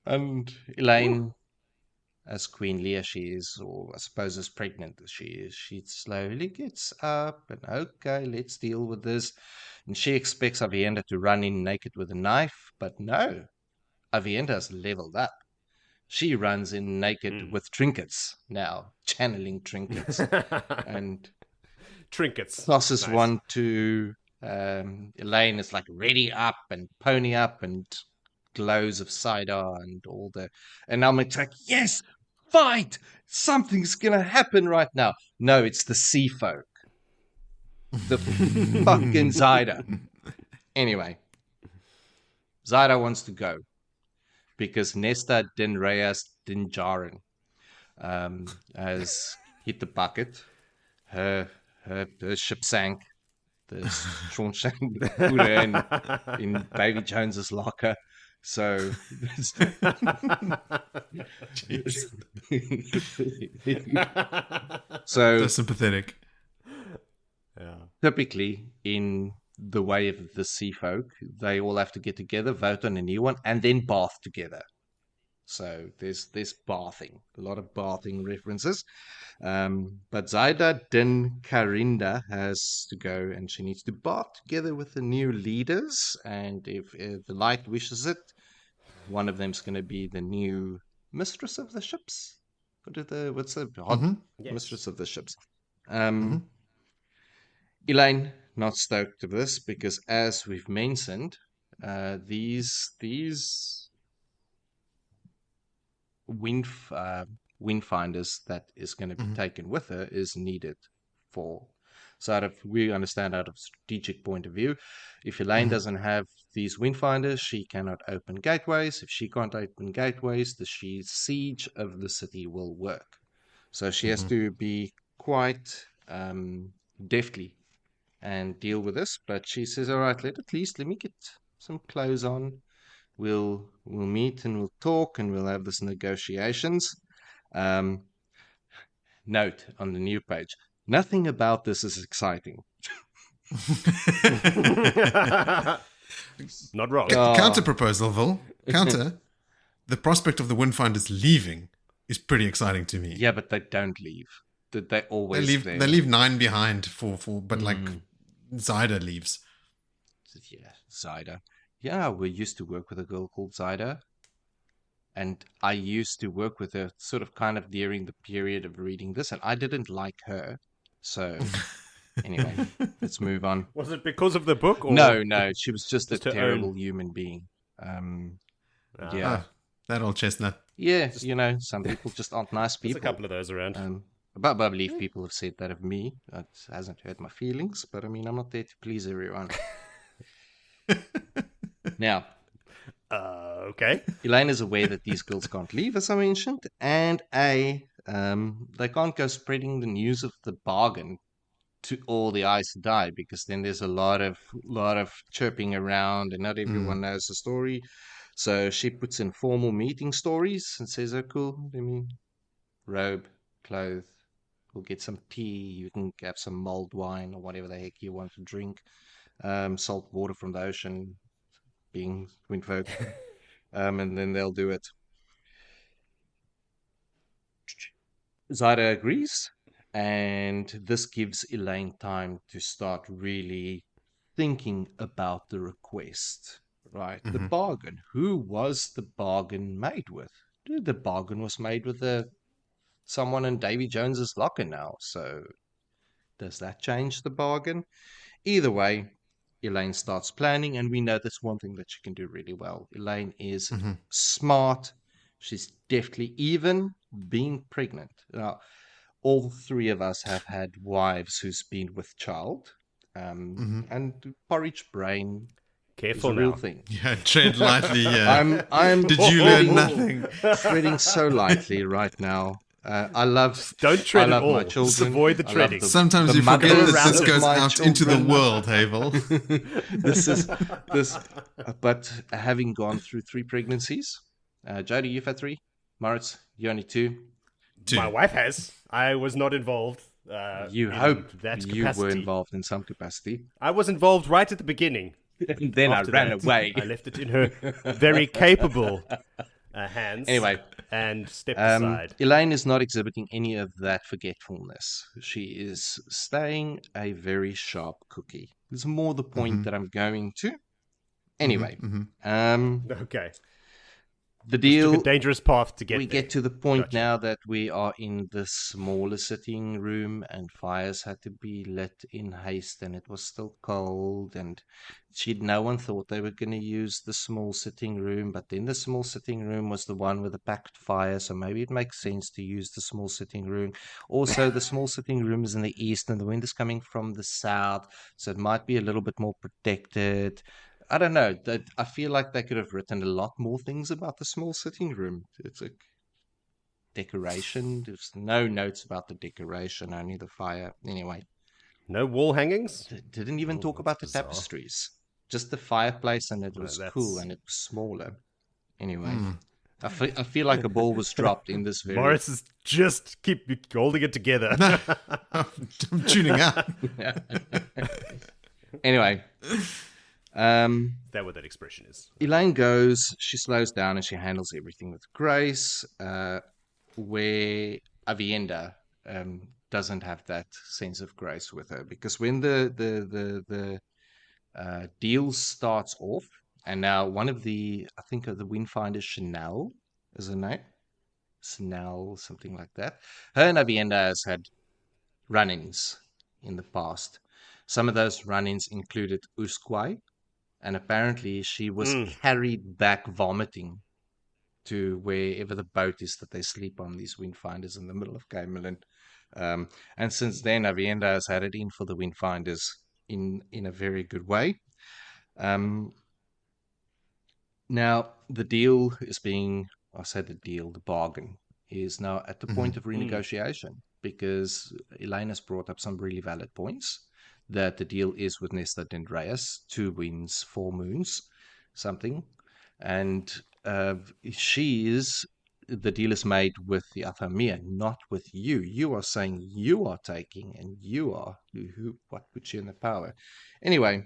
And Elayne, as queenly as she is, or I suppose as pregnant as she is, she slowly gets up and, okay, let's deal with this. And she expects Aviendha to run in naked with a knife, but no, Aviendha's leveled up. She runs in naked with trinkets now, channeling trinkets. And trinkets. Tosses one to Elayne is like ready up and pony up and glows of Sidar and all the, and I'm like, yes, fight! Something's gonna happen right now. No, it's the Seafolk. The fucking Zyda. Anyway, Zyda wants to go because Nesta Din Reyes Din Jaren has hit the bucket. Her ship sank. The Shawshank put her in Baby Jones's locker. So, so sympathetic. Yeah. Typically, in the way of the Seafolk, they all have to get together, vote on a new one, and then bath together. So there's bathing, a lot of bathing references. But Zyda Din Karinda has to go, and she needs to bath together with the new leaders. And if the light wishes it, one of them's going to be the new mistress of the ships. What's the mistress of the ships? Elayne, not stoked of this because, as we've mentioned, these Windfinders that is going to be taken with her is needed for. So we understand out of a strategic point of view, if Elayne doesn't have these Windfinders, she cannot open gateways. If she can't open gateways, the siege of the city will work. So she has to be quite deftly and deal with this. But she says, all right, let me get some clothes on. We'll meet and we'll talk and we'll have this negotiations. Note on the new page, nothing about this is exciting. Not wrong. Counter proposal, Vil. Counter. The prospect of the Windfinders leaving is pretty exciting to me. Yeah, but they don't leave. They always they leave 9 behind but like Zyda leaves. Yeah, Zyda. Yeah, we used to work with a girl called Zyda. And I used to work with her sort of kind of during the period of reading this, and I didn't like her. So, anyway, let's move on. Was it because of the book? Or No, she was just a terrible human being. Yeah. That old chestnut. Yeah, some people just aren't nice people. There's a couple of those around. But I believe people have said that of me. That hasn't hurt my feelings, but I mean, I'm not there to please everyone. Now, Okay. Elayne is aware that these girls can't leave, as I mentioned, and they can't go spreading the news of the bargain to all the Aes Sedai, because then there's a lot of chirping around, and not everyone knows the story. So she puts in formal meeting stories and says, "Oh, cool. Let me robe, clothe. We'll get some tea. You can have some mulled wine or whatever the heck you want to drink. Salt water from the ocean, being Windfolk." And then they'll do it. Zyda agrees, and this gives Elayne time to start really thinking about the request, right? The bargain. Who was the bargain made with? The bargain was made with someone in Davy Jones's locker now. So does that change the bargain? Either way, Elayne starts planning, and we know that's one thing that she can do really well. Elayne is smart. She's deftly, even being pregnant. Now, all three of us have had wives who's been with child, and porridge brain Careful is a real now. thing. Yeah, tread lightly. Yeah. I'm Did you learn nothing? treading so lightly right now. I love Don't tread I at love my all. children. Just avoid the I love treading. Sometimes the you forget mother that this of goes my out into the children. world, Havel. But having gone through 3 pregnancies, Jody, you've had 3. Moritz, you only 2. My wife has. I was not involved. You in hope that you were capacity. involved in some capacity. I was involved right at the beginning. And then I After ran that, away. I left it in her very capable hands. Anyway, and stepped aside. Elayne is not exhibiting any of that forgetfulness. She is staying a very sharp cookie. There's more the point that I'm going to. Anyway, Okay. the Took deal. a dangerous path to get We there. get to the point Gotcha. now that we are in the smaller sitting room, and fires had to be lit in haste, and it was still cold, and no one thought they were going to use the small sitting room, but then the small sitting room was the one with the packed fire, so maybe it makes sense to use the small sitting room. Also, the small sitting room is in the east, and the wind is coming from the south, so it might be a little bit more protected. I don't know. I feel like they could have written a lot more things about the small sitting room. It's a decoration. There's no notes about the decoration, only the fire. Anyway, No wall hangings? didn't even talk about the bizarre. tapestries. Just the fireplace, and it was cool, and it was smaller. Anyway, I feel like a ball was dropped in this very... Morris is just keep holding it together. I'm tuning out. Anyway... That what that expression is. Elayne goes, she slows down, and she handles everything with grace, where Aviendha doesn't have that sense of grace with her, because when the deal starts off, and now one of I think of the Windfinders, Chanel is her name, Chanel, something like that. Her and Aviendha has had run-ins in the past. Some of those run-ins included Usquai, and apparently she was carried back vomiting to wherever the boat is that they sleep on, these Windfinders in the middle of Camelin. And since then, Aviendha has had it in for the Windfinders in a very good way. Now, the deal is the bargain is now at the point of renegotiation, because Elayne has brought up some really valid points. That the deal is with Nesta Dendreus, 2 winds, 4 moons, something. And the deal is made with the Athamir, not with you. You are saying you are taking, and what puts you in the power? Anyway,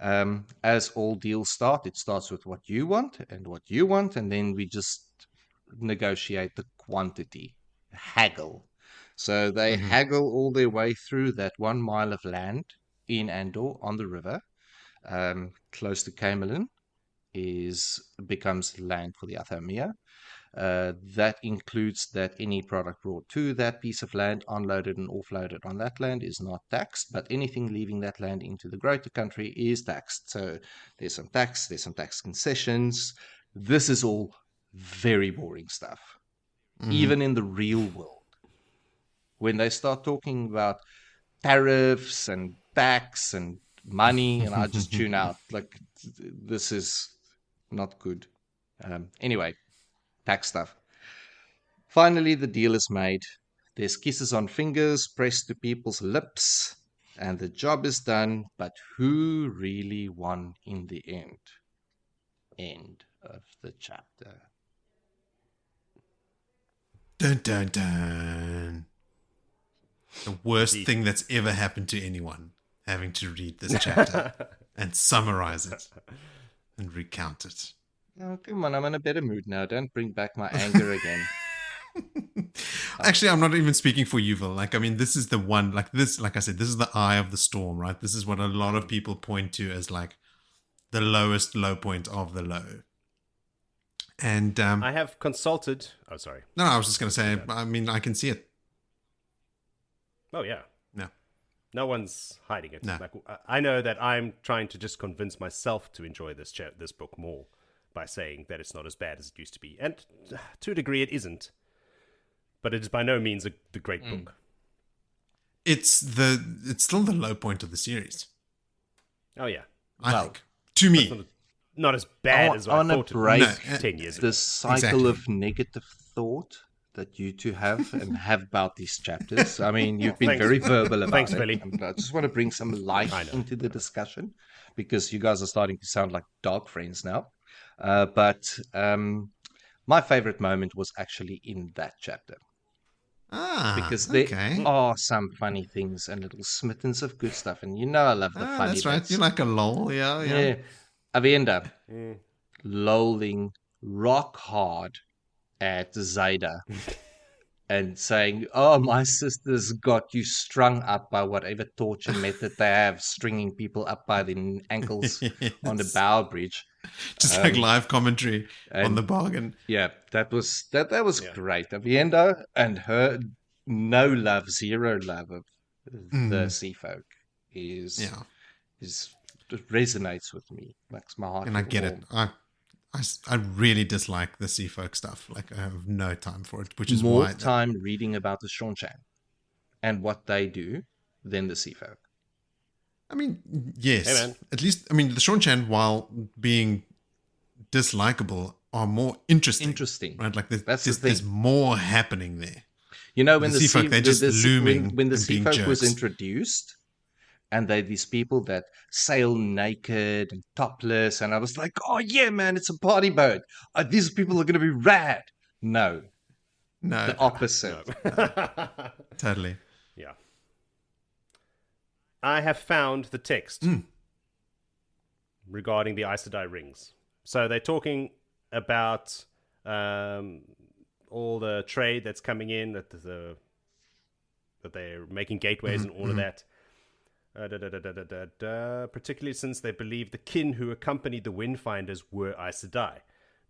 as all deals start, it starts with what you want, and then we just negotiate the quantity, haggle. So they haggle all their way through that 1 mile of land in Andor on the river, close to Camelin, becomes land for the Athamir. That includes that any product brought to that piece of land, unloaded and offloaded on that land, is not taxed, but anything leaving that land into the greater country is taxed. So there's some tax concessions. This is all very boring stuff, even in the real world. When they start talking about tariffs and tax and money, and I just tune out. Like, this is not good. Anyway, pack stuff. Finally, the deal is made. There's kisses on fingers pressed to people's lips, and the job is done. But who really won in the end? End of the chapter. Dun, dun, dun. The worst thing that's ever happened to anyone, having to read this chapter and summarize it and recount it. Oh, come on, I'm in a better mood now. Don't bring back my anger again. Actually, I'm not even speaking for Yuval. Like, I mean, this is the one, like this, like I said, this is the eye of the storm, right? This is what a lot of people point to as like the lowest low point of the low. And I have consulted. Oh, sorry. No, I was just going to say, I mean, I can see it. Oh, yeah. No. No one's hiding it. No. Like, I know that I'm trying to just convince myself to enjoy this book more by saying that it's not as bad as it used to be. And to a degree, it isn't. But it is by no means the great book. It's still the low point of the series. Oh, yeah. I think. To me. Not as bad as I thought it break was 10 years ago. the cycle of negative thought that you two have and have about these chapters. I mean, you've been very verbal about Thanks, it. Willie. I just want to bring some light into the discussion because you guys are starting to sound like dog friends now. But my favorite moment was actually in that chapter. Because there are some funny things and little smittens of good stuff. And you know I love the funny That's right. bits. You like a lol. Yeah. Aviendha lolling rock hard at Zyda and saying, "Oh, my sister's got you strung up by whatever torture method they have, stringing people up by the ankles on the bow bridge." Just like live commentary on the bargain. Yeah, that was great. Aviendha and her zero love of the Seafolk is it resonates with me. Makes my heart. And I get warm. it. I really dislike the Seafolk stuff. Like, I have no time for it, which is more why time reading about the Shonchan and what they do than the Seafolk. I mean, yes. Hey, man. At least, I mean, the Shonchan, while being dislikable, are more interesting. Right? Like, there's more happening there. You know, when the Seafolk, they're just looming when the and being Seafolk was jerks. introduced, and they're these people that sail naked and topless, and I was like, oh yeah, man, it's a party boat. These people are going to be rad. No, the opposite. No. Totally. Yeah. I have found the text regarding the Aes Sedai rings. So they're talking about all the trade that's coming in, that they're making gateways and all of that. Particularly since they believe the kin who accompanied the Windfinders were Aes Sedai.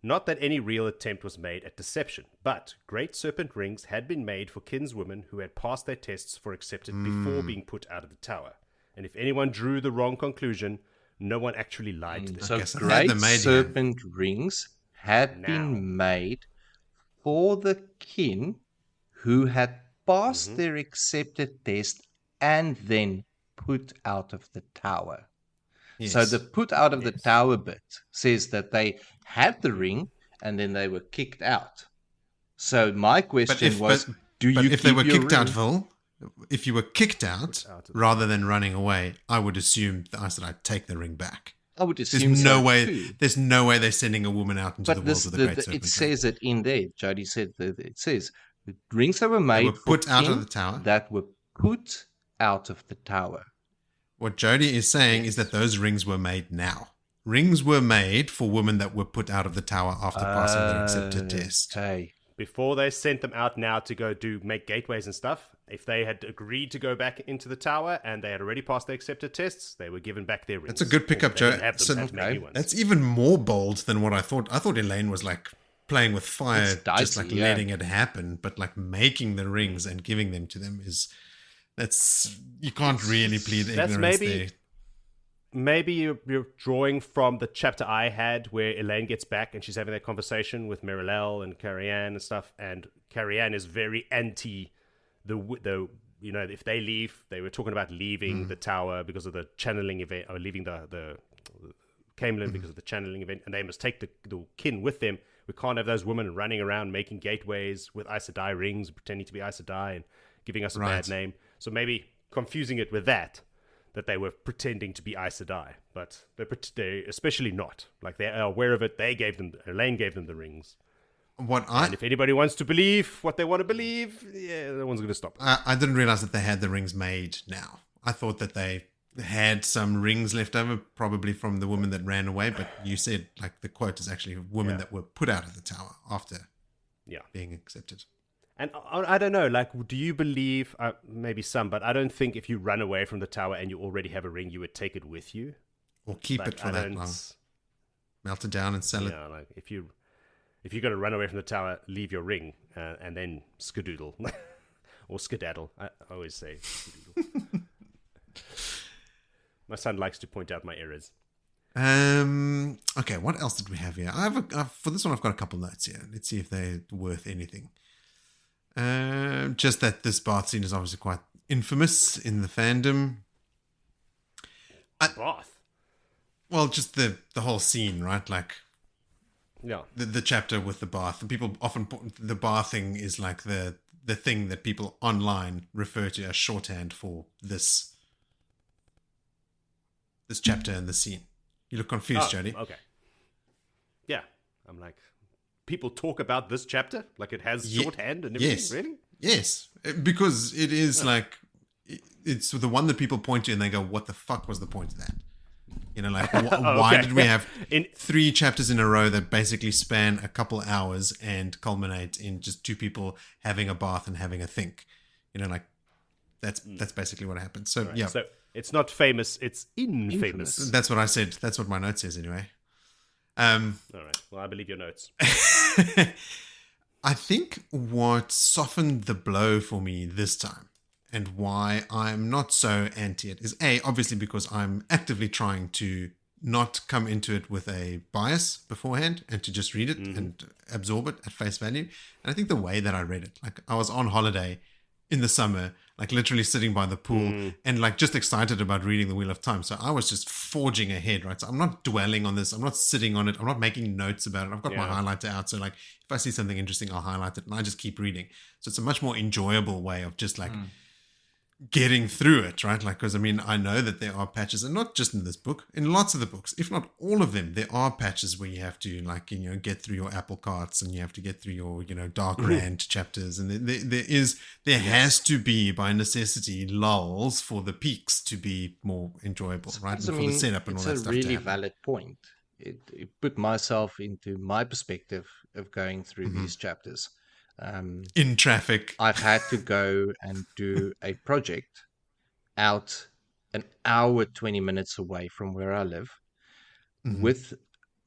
Not that any real attempt was made at deception, but great serpent rings had been made for kinswomen who had passed their tests for accepted before being put out of the tower. And if anyone drew the wrong conclusion, no one actually lied to them. So great serpent rings had been made for the kin who had passed their accepted test and then put out of the tower. Yes. So the put out of the tower bit says that they had the ring and then they were kicked out. So my question was, if they were kicked out, Phil, if you were kicked out rather than running away, I would assume that I'd take the ring back. I would assume There's no way they're sending a woman out into the world with a great serpent. It says it in there. Jody said that it says the rings that were made put out of the tower. That were put out of the tower. What Jody is saying is that those rings were made now. Rings were made for women that were put out of the tower after passing their accepted test. Okay. Before they sent them out now to go make gateways and stuff, if they had agreed to go back into the tower and they had already passed their accepted tests, they were given back their rings. That's a good pickup, Joe. That's even more bold than what I thought. I thought Elayne was like playing with fire, dicey, just like letting it happen, but like making the rings and giving them to them you can't really plead ignorance there. Maybe you're drawing from the chapter I had where Elayne gets back and she's having that conversation with Merilel and Carrie-Anne and stuff, and Carrie-Anne is very anti the if they leave, they were talking about leaving the tower because of the channeling event, or leaving the Camelin because of the channeling event, and they must take the kin with them. We can't have those women running around making gateways with Aes Sedai rings, pretending to be Aes Sedai and giving us a bad name. So maybe confusing it with that they were pretending to be Aes Sedai, but they're especially not. Like, they are aware of it. Elayne gave them the rings. And if anybody wants to believe what they want to believe, no one's going to stop. I didn't realize that they had the rings made now. I thought that they had some rings left over, probably from the woman that ran away, but you said, like, the quote is actually women that were put out of the tower after being accepted. And I don't know, like, do you believe, maybe some, but I don't think if you run away from the tower and you already have a ring, you would take it with you. Or keep it for that long. Melt it down and sell it. Yeah, like, if you're going to run away from the tower, leave your ring and then skadoodle. Or skedaddle. I always say skadoodle. My son likes to point out my errors. Okay, what else did we have here? For this one, I've got a couple notes here. Let's see if they're worth anything. Just that this bath scene is obviously quite infamous in the fandom. Bath? Well, just the whole scene, right? Like, yeah, the chapter with the bath. And people often the bathing is like the thing that people online refer to as shorthand for this chapter and the scene. You look confused, Jody. Okay. Yeah, I'm like, people talk about this chapter like it has shorthand and everything. Yes. Really? Yes, because it is like, it's the one that people point to and they go, "What the fuck was the point of that?" You know, like, why did we have 3 chapters in a row that basically span a couple hours and culminate in just 2 people having a bath and having a think? You know, like, that's basically what happened. So right. So it's not famous; it's infamous. That's what I said. That's what my note says anyway. All right. Well, I believe your notes. I think what softened the blow for me this time, and why I'm not so anti it, is obviously because I'm actively trying to not come into it with a bias beforehand and to just read it and absorb it at face value. And I think the way that I read it, like, I was on holiday in the summer, like literally sitting by the pool and like just excited about reading the Wheel of Time. So I was just forging ahead, right? So I'm not dwelling on this. I'm not sitting on it. I'm not making notes about it. I've got my highlighter out. So like, if I see something interesting, I'll highlight it and I just keep reading. So it's a much more enjoyable way of just like getting through it, right? Like, because I mean, I know that there are patches, and not just in this book, in lots of the books, if not all of them, there are patches where you have to, like, you know, get through your apple carts and you have to get through your, you know, Dark Rand chapters, and there has to be, by necessity, lulls for the peaks to be more enjoyable, right? And for the setup and all that stuff. It's a really valid point. It put myself into my perspective of going through these chapters. In traffic. I've had to go and do a project out an hour, 20 minutes away from where I live with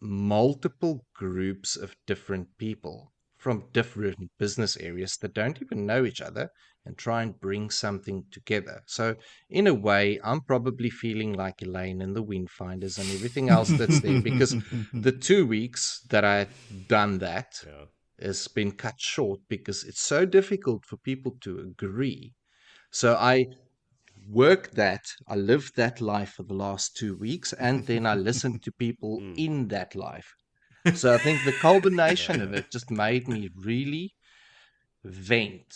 multiple groups of different people from different business areas that don't even know each other, and try and bring something together. So in a way, I'm probably feeling like Elayne and the Windfinders and everything else that's there, because the 2 weeks that I've done that has been cut short because it's so difficult for people to agree. So I lived that life for the last 2 weeks, and then I listened to people in that life. So I think the culmination of it just made me really vent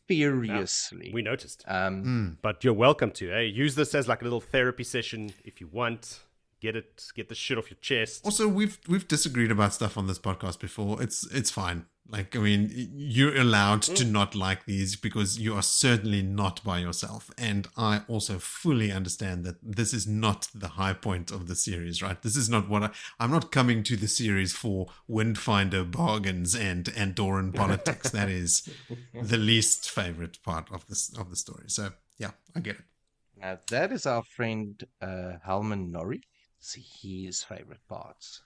furiously. We noticed. But you're welcome to. Use this as like a little therapy session if you want. Get the shit off your chest. Also, we've disagreed about stuff on this podcast before. It's fine. Like, I mean, you're allowed to not like these because you are certainly not by yourself. And I also fully understand that this is not the high point of the series, right? This is not what I'm not coming to the series for Windfinder bargains and Andorran politics. That is the least favorite part of the story. So yeah, I get it. Now that is our friend Halman Norrie. His favorite parts.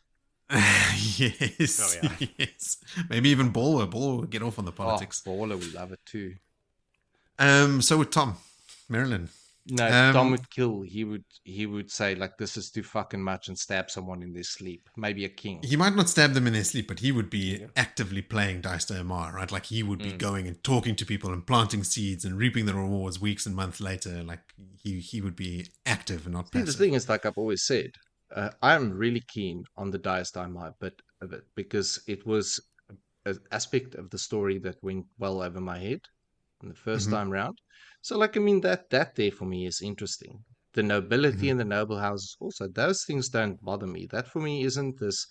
Yes. Yes. Maybe even Baller. Baller would get off on the politics. Baller would love it too. So would Tom. Marilyn. No, Tom would kill. He would say, like, this is too fucking much, and stab someone in their sleep. Maybe a king. He might not stab them in their sleep, but he would be actively playing Dice to Amar, right? Like, he would be going and talking to people and planting seeds and reaping the rewards weeks and months later. Like, he would be active and not passive. The thing is, like I've always said, I'm really keen on the Dias Daimai bit of it because it was an aspect of the story that went well over my head the first time round. So, like, I mean, that there for me is interesting. The nobility and the noble houses also, those things don't bother me. That for me isn't this,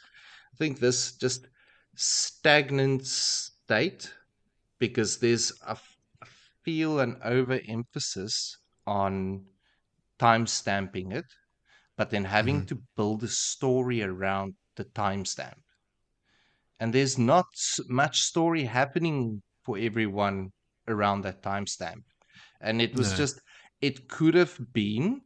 I think this just stagnant state because there's I feel an overemphasis on time stamping it, but then having to build a story around the timestamp. And there's not much story happening for everyone around that timestamp. And it was just, it could have been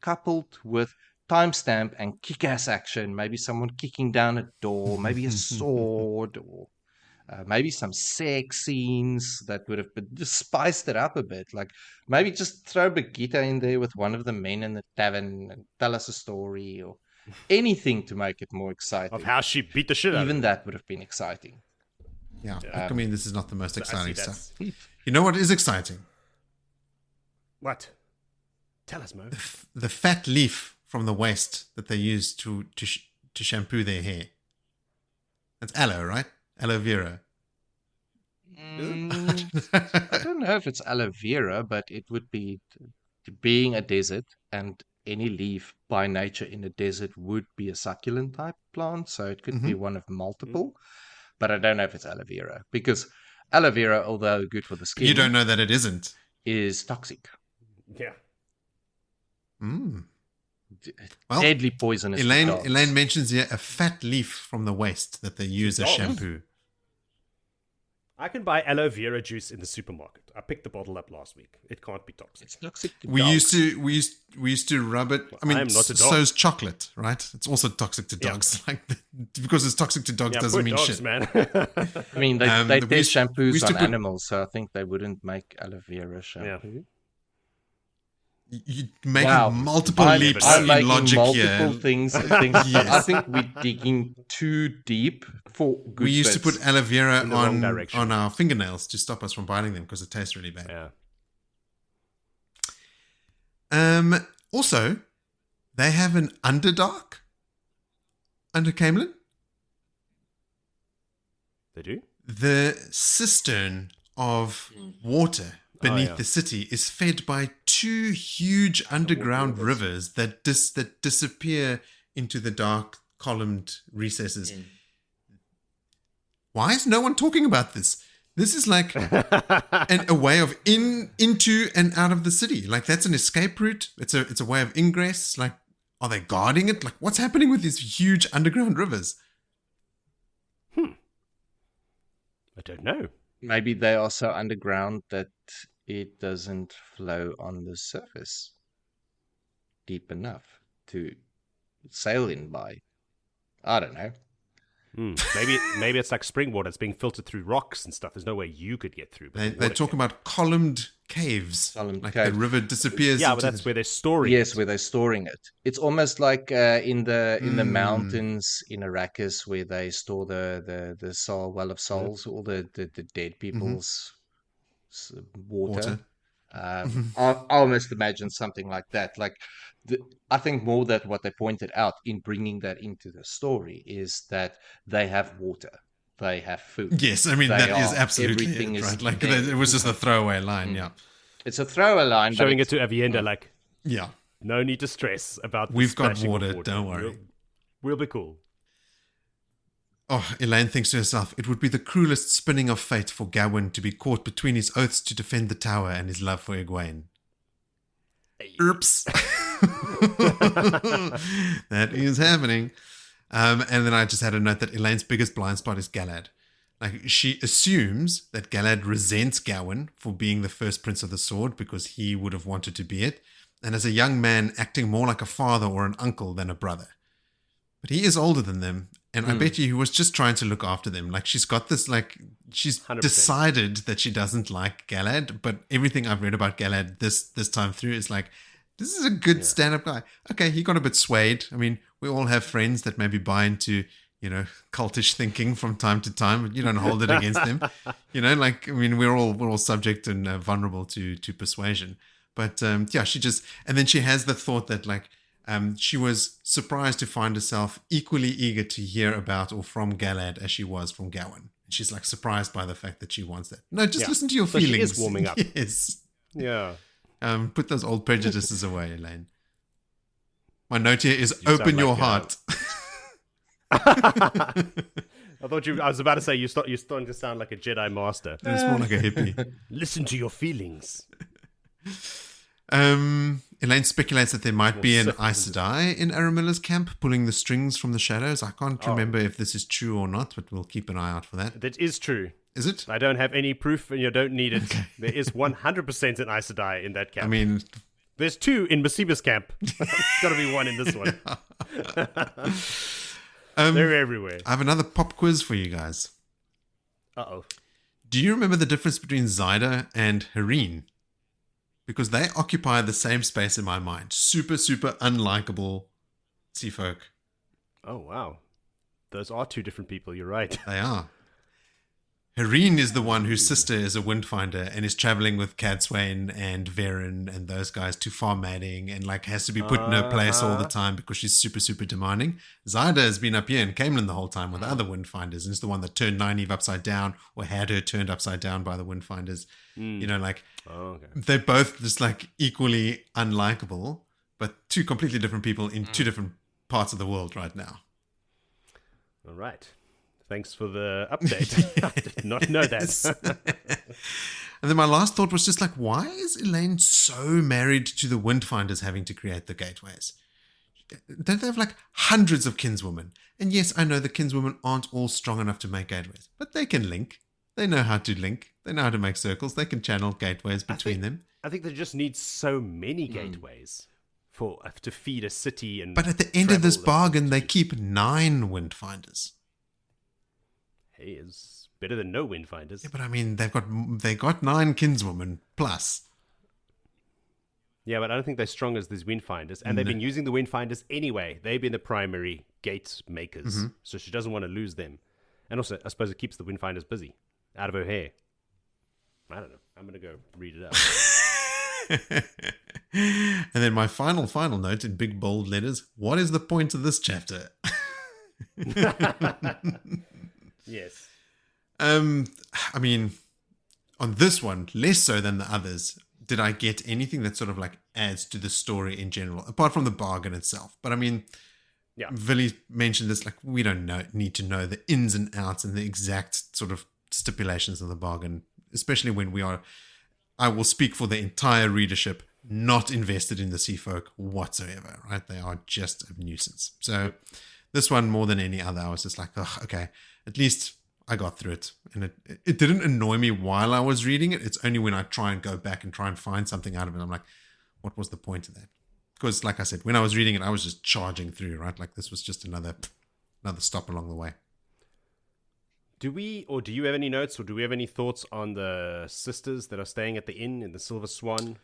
coupled with timestamp and kick-ass action, maybe someone kicking down a door, maybe a sword, or maybe some sex scenes that would have just spiced it up a bit. Like maybe just throw Brigitte in there with one of the men in the tavern and tell us a story or anything to make it more exciting. Of how she beat the shit out of Even him. that would have been exciting. Yeah. I mean, this is not the most exciting that's- stuff. You know what is exciting? What? Tell us, Mo. The fat leaf from the waste that they use to shampoo their hair. That's aloe, right? Aloe vera. I don't know if it's aloe vera, but it would be being a desert, and any leaf by nature in a desert would be a succulent type plant, so it could be one of multiple. But I don't know if it's aloe vera because aloe vera, although good for the skin, You don't know that it isn't. is toxic, Yeah. Well, deadly poisonous. to dogs. Elayne mentions here a fat leaf from the waste that they use as dogs? shampoo. I can buy aloe vera juice in the supermarket. I picked the bottle up last week. It can't be toxic. It's toxic to We dogs. used to rub it. I mean, I am not a dog. so's chocolate, right? It's also toxic to dogs. Like because it's toxic to dogs Yeah, doesn't poor mean dogs, shit. man. I mean, they we test used- we shampoos used to on put- animals, so I think they wouldn't make aloe vera shampoo. You're making Wow. multiple I'm, leaps I'm in making logic multiple here. things. I think we're digging too deep for good We used to bits. put aloe vera In the wrong on direction. our fingernails to stop us from biting them because it tastes really bad. Yeah. Also, they have an Underdark under Camelin. They do? The cistern of water beneath yeah. the city is fed by two huge underground rivers that disappear into the dark columned recesses. Why is no one talking about this? This is like a way of into and out of the city. Like that's an escape route. It's a way of ingress. Like, are they guarding it? Like, what's happening with these huge underground rivers? I don't know. Maybe they are so underground that it doesn't flow on the surface deep enough to sail in by. I don't know. Maybe it's like spring water. It's being filtered through rocks and stuff. There's no way you could get through. But They the water talk can. about columned caves. Columned like caves. the river disappears. Yeah, but into that's the- where they're storing. Yes, it. where they're storing it. It's almost like in the mountains in Arrakis where they store the soul well of souls, all the dead people's water. I almost imagine something like that. Like, I think more that what they pointed out in bringing that into the story is that they have water, they have food. Yes, I mean They that is are- absolutely everything it, is right. Like there. it was just a throwaway line. Yeah, It's a throwaway line, but Showing it it's- to Aviendha, like, yeah. no need to stress about the We've got splashing of water, don't worry. We'll be cool. Oh, Elayne thinks to herself, it would be the cruelest spinning of fate for Gawain to be caught between his oaths to defend the tower and his love for Egwene. Oops. That is happening. And then I just had a note that Elaine's biggest blind spot is Galad. Like, she assumes that Galad resents Gawain for being the first Prince of the Sword because he would have wanted to be it, and as a young man acting more like a father or an uncle than a brother. But he is older than them, and I bet you he was just trying to look after them. Like, she's got this, like, she's 100%. decided that she doesn't like Galad, but everything I've read about Galad this time through is like, this is a good stand-up guy. Okay, he got a bit swayed. I mean, we all have friends that maybe buy into, you know, cultish thinking from time to time, but you don't hold it against them. You know, like, I mean, we're all subject and vulnerable to persuasion. But yeah, she just, and then she has the thought that, like, she was surprised to find herself equally eager to hear about or from Galad as she was from Gawain. She's like surprised by the fact that she wants that. No, just listen to your feelings. She is warming up. Yes. Yeah. Put those old prejudices away, Elayne. My note here is open your heart. I was about to say you're starting to sound like a Jedi master. It's more like a hippie. Listen to your feelings. Elayne speculates that there might be an Aes Sedai in Aramilla's camp pulling the strings from the shadows. I can't remember if this is true or not, but we'll keep an eye out for that. That is true. Is it? I don't have any proof, and you don't need it. Okay. There is 100% an Aes Sedai in that camp. I mean, there's 2 in Masiba's camp. There's got to be 1 in this one. They're everywhere. I have another pop quiz for you guys. Uh-oh. Do you remember the difference between Zyda and Hareen? Because they occupy the same space in my mind. Super, super unlikable Seafolk. Oh, wow. Those are 2 different people. You're right. They are. Hareen is the one whose sister is a Windfinder and is traveling with Cadsuane and Varen and those guys to farm mating and like has to be put in her place all the time because she's super, super demanding. Zyda has been up here in Camelin the whole time with the other Windfinders and is the one that turned Nynaeve upside down or had her turned upside down by the Windfinders. You know, like they're both just like equally unlikable, but 2 completely different people in 2 different parts of the world right now. All right. Thanks for the update. I did not know that. And then my last thought was just like, why is Elayne so married to the Windfinders having to create the gateways? Don't they have like hundreds of kinswomen? And yes, I know the kinswomen aren't all strong enough to make gateways, but they can link. They know how to link. They know how to make circles. They can channel gateways between them. I think they just need so many gateways to feed a city. But at the end of this bargain, they keep 9 Windfinders. Hey, it's better than no Windfinders. Yeah, but I mean, they got 9 kinswomen plus. Yeah, but I don't think they're strong as these Windfinders. And they've been using the Windfinders anyway. They've been the primary gate makers. So she doesn't want to lose them. And also, I suppose it keeps the Windfinders busy. Out of her hair. I don't know. I'm going to go read it out. And then my final note in big bold letters. What is the point of this chapter? Yes. I mean, on this one, less so than the others, did I get anything that sort of like adds to the story in general, apart from the bargain itself. But I mean, Willie mentioned this, like we don't need to know the ins and outs and the exact sort of stipulations of the bargain, especially when I will speak for the entire readership, not invested in the Seafolk whatsoever, right? They are just a nuisance. So this one, more than any other, I was just like, oh, okay, at least I got through it. And it didn't annoy me while I was reading it. It's only when I try and go back and try and find something out of it, I'm like, what was the point of that? Because like I said, when I was reading it, I was just charging through, right? Like this was just another stop along the way. Do you have any notes or do we have any thoughts on the sisters that are staying at the inn in the Silver Swan?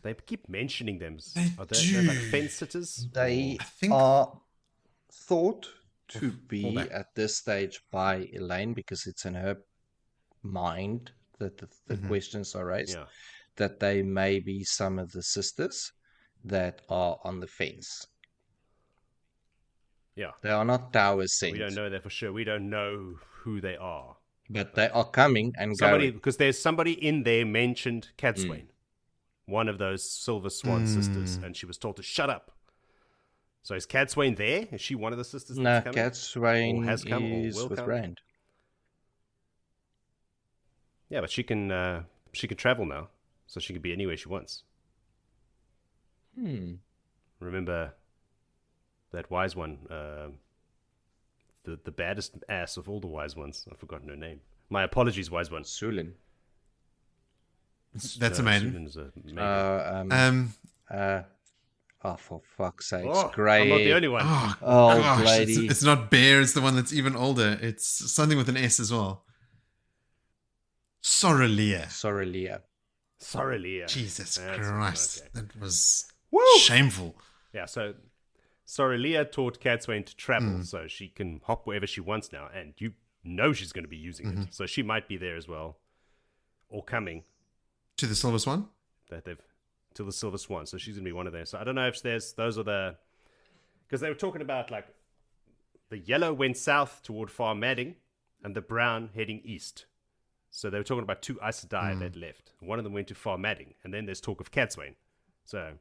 They keep mentioning them. Are they like fence sitters? They are thought to be at this stage by Elayne, because it's in her mind that the questions are raised, that they may be some of the sisters that are on the fence. Yeah. They are not Tower sent. We don't know that for sure. We don't know who they are. But they are coming and going. Because there's somebody in there mentioned Cadsuane, one of those Silver Swan sisters, and she was told to shut up. So is Cadsuane there? Is she one of the sisters that's coming? No, Cadsuane has come is or will with come? Rand. Yeah, but she can travel now, so she can be anywhere she wants. Remember that wise one, the baddest ass of all the wise ones. I've forgotten her name. My apologies, wise one. Sulin. That's a maiden. Sulin's a maiden. Oh, for fuck's sake. Oh, Grey. I'm not the only one. Oh, gosh, lady. It's not Bear. It's the one that's even older. It's something with an S as well. Soralia. Jesus Christ. Okay. That was Woo! shameful. Yeah, so Soralia taught Cadsuane to travel, so she can hop wherever she wants now, and you know she's going to be using it. So she might be there as well, or coming. To the Silver Swan? That they've till the Silver Swan. So she's going to be one of them. So I don't know if those are the... Because they were talking about, like, the yellow went south toward Far Madding, and the brown heading east. So they were talking about 2 Aes Sedai that left. One of them went to Far Madding, and then there's talk of Cadsuane. So,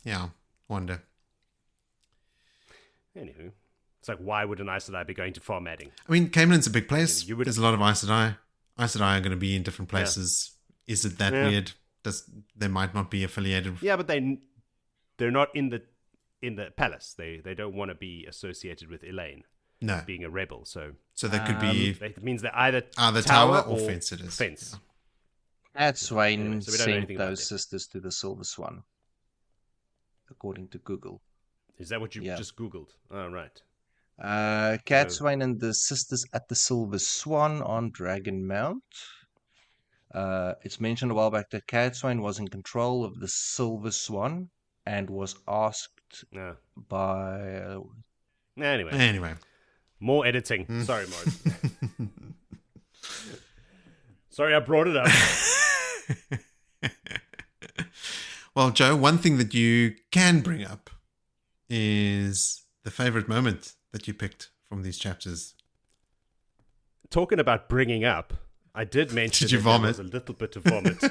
Yeah, wonder. Anywho, it's like, why would an Aes Sedai be going to Far Madding? I mean, Caemlin's a big place. You would- There's a lot of Aes Sedai. Aes Sedai are going to be in different places. Is it that weird? They might not be affiliated. Yeah, but they're not in the palace. They don't want to be associated with Elayne No. being a rebel. So that could be it means they're either tower or fence. It is. Fence. Cadsuane Anyway, so we don't know sent anything about those them. sisters to the Silver Swan, according to Google. Is that what you Yeah. just Googled? Oh, right. Cadsuane and the sisters at the Silver Swan on Dragon Mount. It's mentioned a while back that Cadsuane was in control of the Silver Swan and was asked No. by... Anyway, more editing. Sorry, Morris. Sorry, I brought it up. Well, Joe, one thing that you can bring up is the favorite moment that you picked from these chapters. Talking about bringing up, I did mention Did you that there vomit? was a little bit of vomit.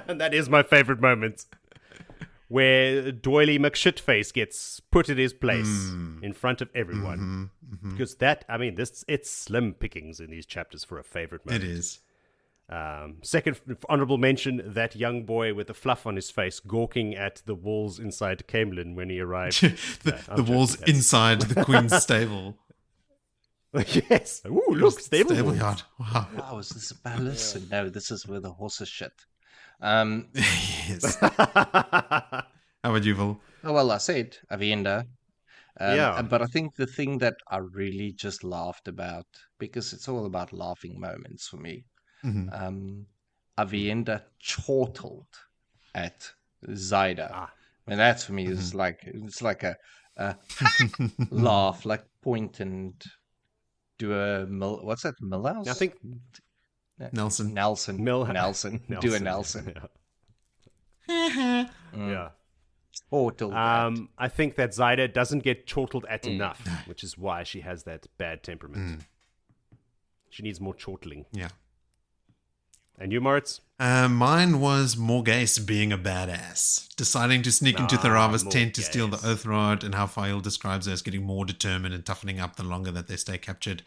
And that is my favorite moment. Where Doily McShitface gets put in his place in front of everyone. Because it's slim pickings in these chapters for a favorite moment. It is. Second honorable mention, that young boy with the fluff on his face gawking at the walls inside Caemlin when he arrived. the walls inside the Queen's stable. Yes. Ooh, look, stable walls. yard. Wow. Wow, is this a palace? No, this is where the horses shit. Yes. How about you, Vil? Oh, well, I said aviendha. Yeah. But I think the thing that I really just laughed about, because it's all about laughing moments for me, aviendha chortled at Zyda. I mean, that for me is it's like a laugh, like point and do a what's that, Millhouse? I think Nelson. Nelson. Do a Nelson. Yeah. Chortled at. I think that Zyda doesn't get chortled at enough, which is why she has that bad temperament. She needs more chortling. Yeah. And you, Moritz? Mine was Morghese being a badass, deciding to sneak into Tharava's tent to steal the Oath Rod, and how Faile describes her as getting more determined and toughening up the longer that they stay captured.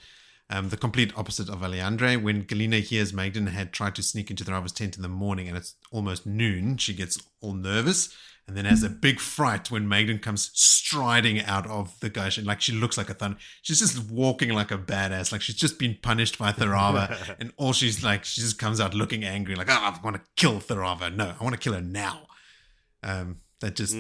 The complete opposite of Alejandre. When Galina hears Magdan had tried to sneak into Tharava's tent in the morning and it's almost noon, she gets all nervous and then has a big fright when Magdan comes striding out of the gush. And like, she looks like a thunder. She's just walking like a badass. Like, she's just been punished by Tharava. And all she's like, she just comes out looking angry. Like, I want to kill Tharava. No, I want to kill her now. That just...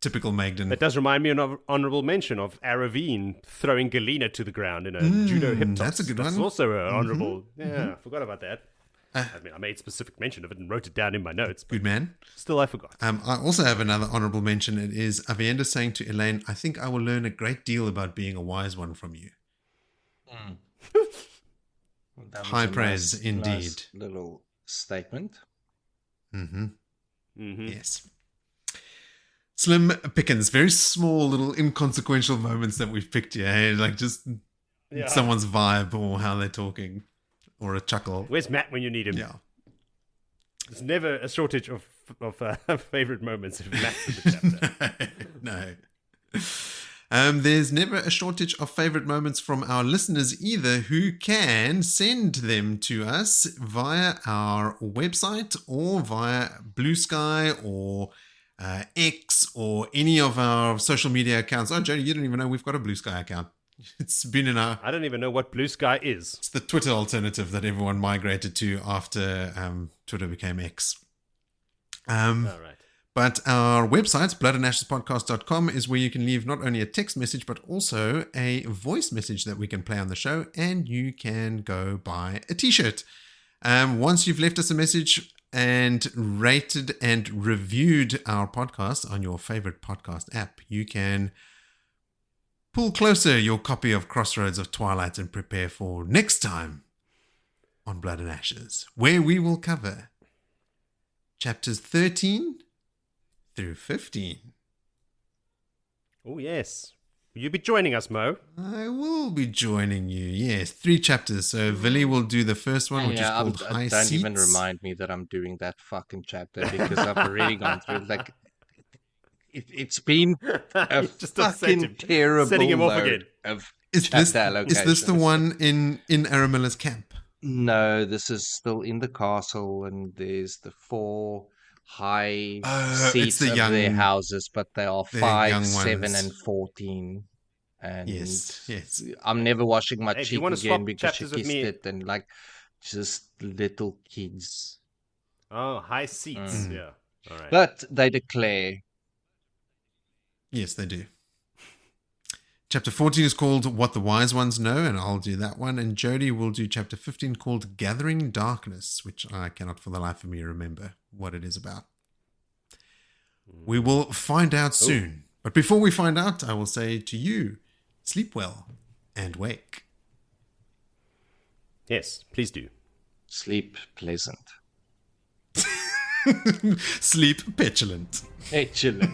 Typical Magdan. That does remind me of an honorable mention of Aravine throwing Galina to the ground in a judo hip toss. That's a good one. That's also an honorable... Yeah, I forgot about that. I made specific mention of it and wrote it down in my notes. Good man. Still, I forgot. I also have another honorable mention. It is Aviendha saying to Elayne, I think I will learn a great deal about being a wise one from you. High praise indeed. Nice little statement. Yes. Slim pickings, very small little inconsequential moments that we've picked here. Hey? Like just someone's vibe or how they're talking or a chuckle. Where's Matt when you need him? Yeah. There's never a shortage of favorite moments if Matt's in the chapter. No. There's never a shortage of favorite moments from our listeners either, who can send them to us via our website or via Blue Sky or X or any of our social media accounts. Oh, Jody, you don't even know we've got a Blue Sky account. It's been in our... I don't even know what Blue Sky is. It's the Twitter alternative that everyone migrated to after Twitter became X. All right. But our website, bloodandashespodcast.com, is where you can leave not only a text message, but also a voice message that we can play on the show, and you can go buy a t-shirt. Once you've left us a message and rated and reviewed our podcast on your favorite podcast app, you can pull closer your copy of Crossroads of Twilight and prepare for next time on Blood and Ashes, where we will cover chapters 13 through 15. Oh, yes. Will you be joining us, Mo? I will be joining you. Yes, 3 chapters. So Willie will do the first one, which is called High don't Seats. even remind me that I'm doing that fucking chapter because I've already gone through it. Like, it's been a Just upset him. fucking terrible Setting him off load again. of Is chapter this the allocations. one in Aramilla's camp? No, this is still in the castle, and there's the 4 high it's seats the of young- their houses, but they are the 5, young 7, ones. and 14. And Yes. I'm never washing my Hey, if cheek you wanna again swap because she chapters with kissed me- it, and like just little kids. Oh, high seats. Yeah. All right. But they declare. Yes, they do. Chapter 14 is called What the Wise Ones Know, and I'll do that one. And Jody will do chapter 15 called Gathering Darkness, which I cannot for the life of me remember what it is about. We will find out soon. But before we find out, I will say to you, sleep well and wake. Yes, please do. Sleep pleasant. Sleep petulant. Excellent.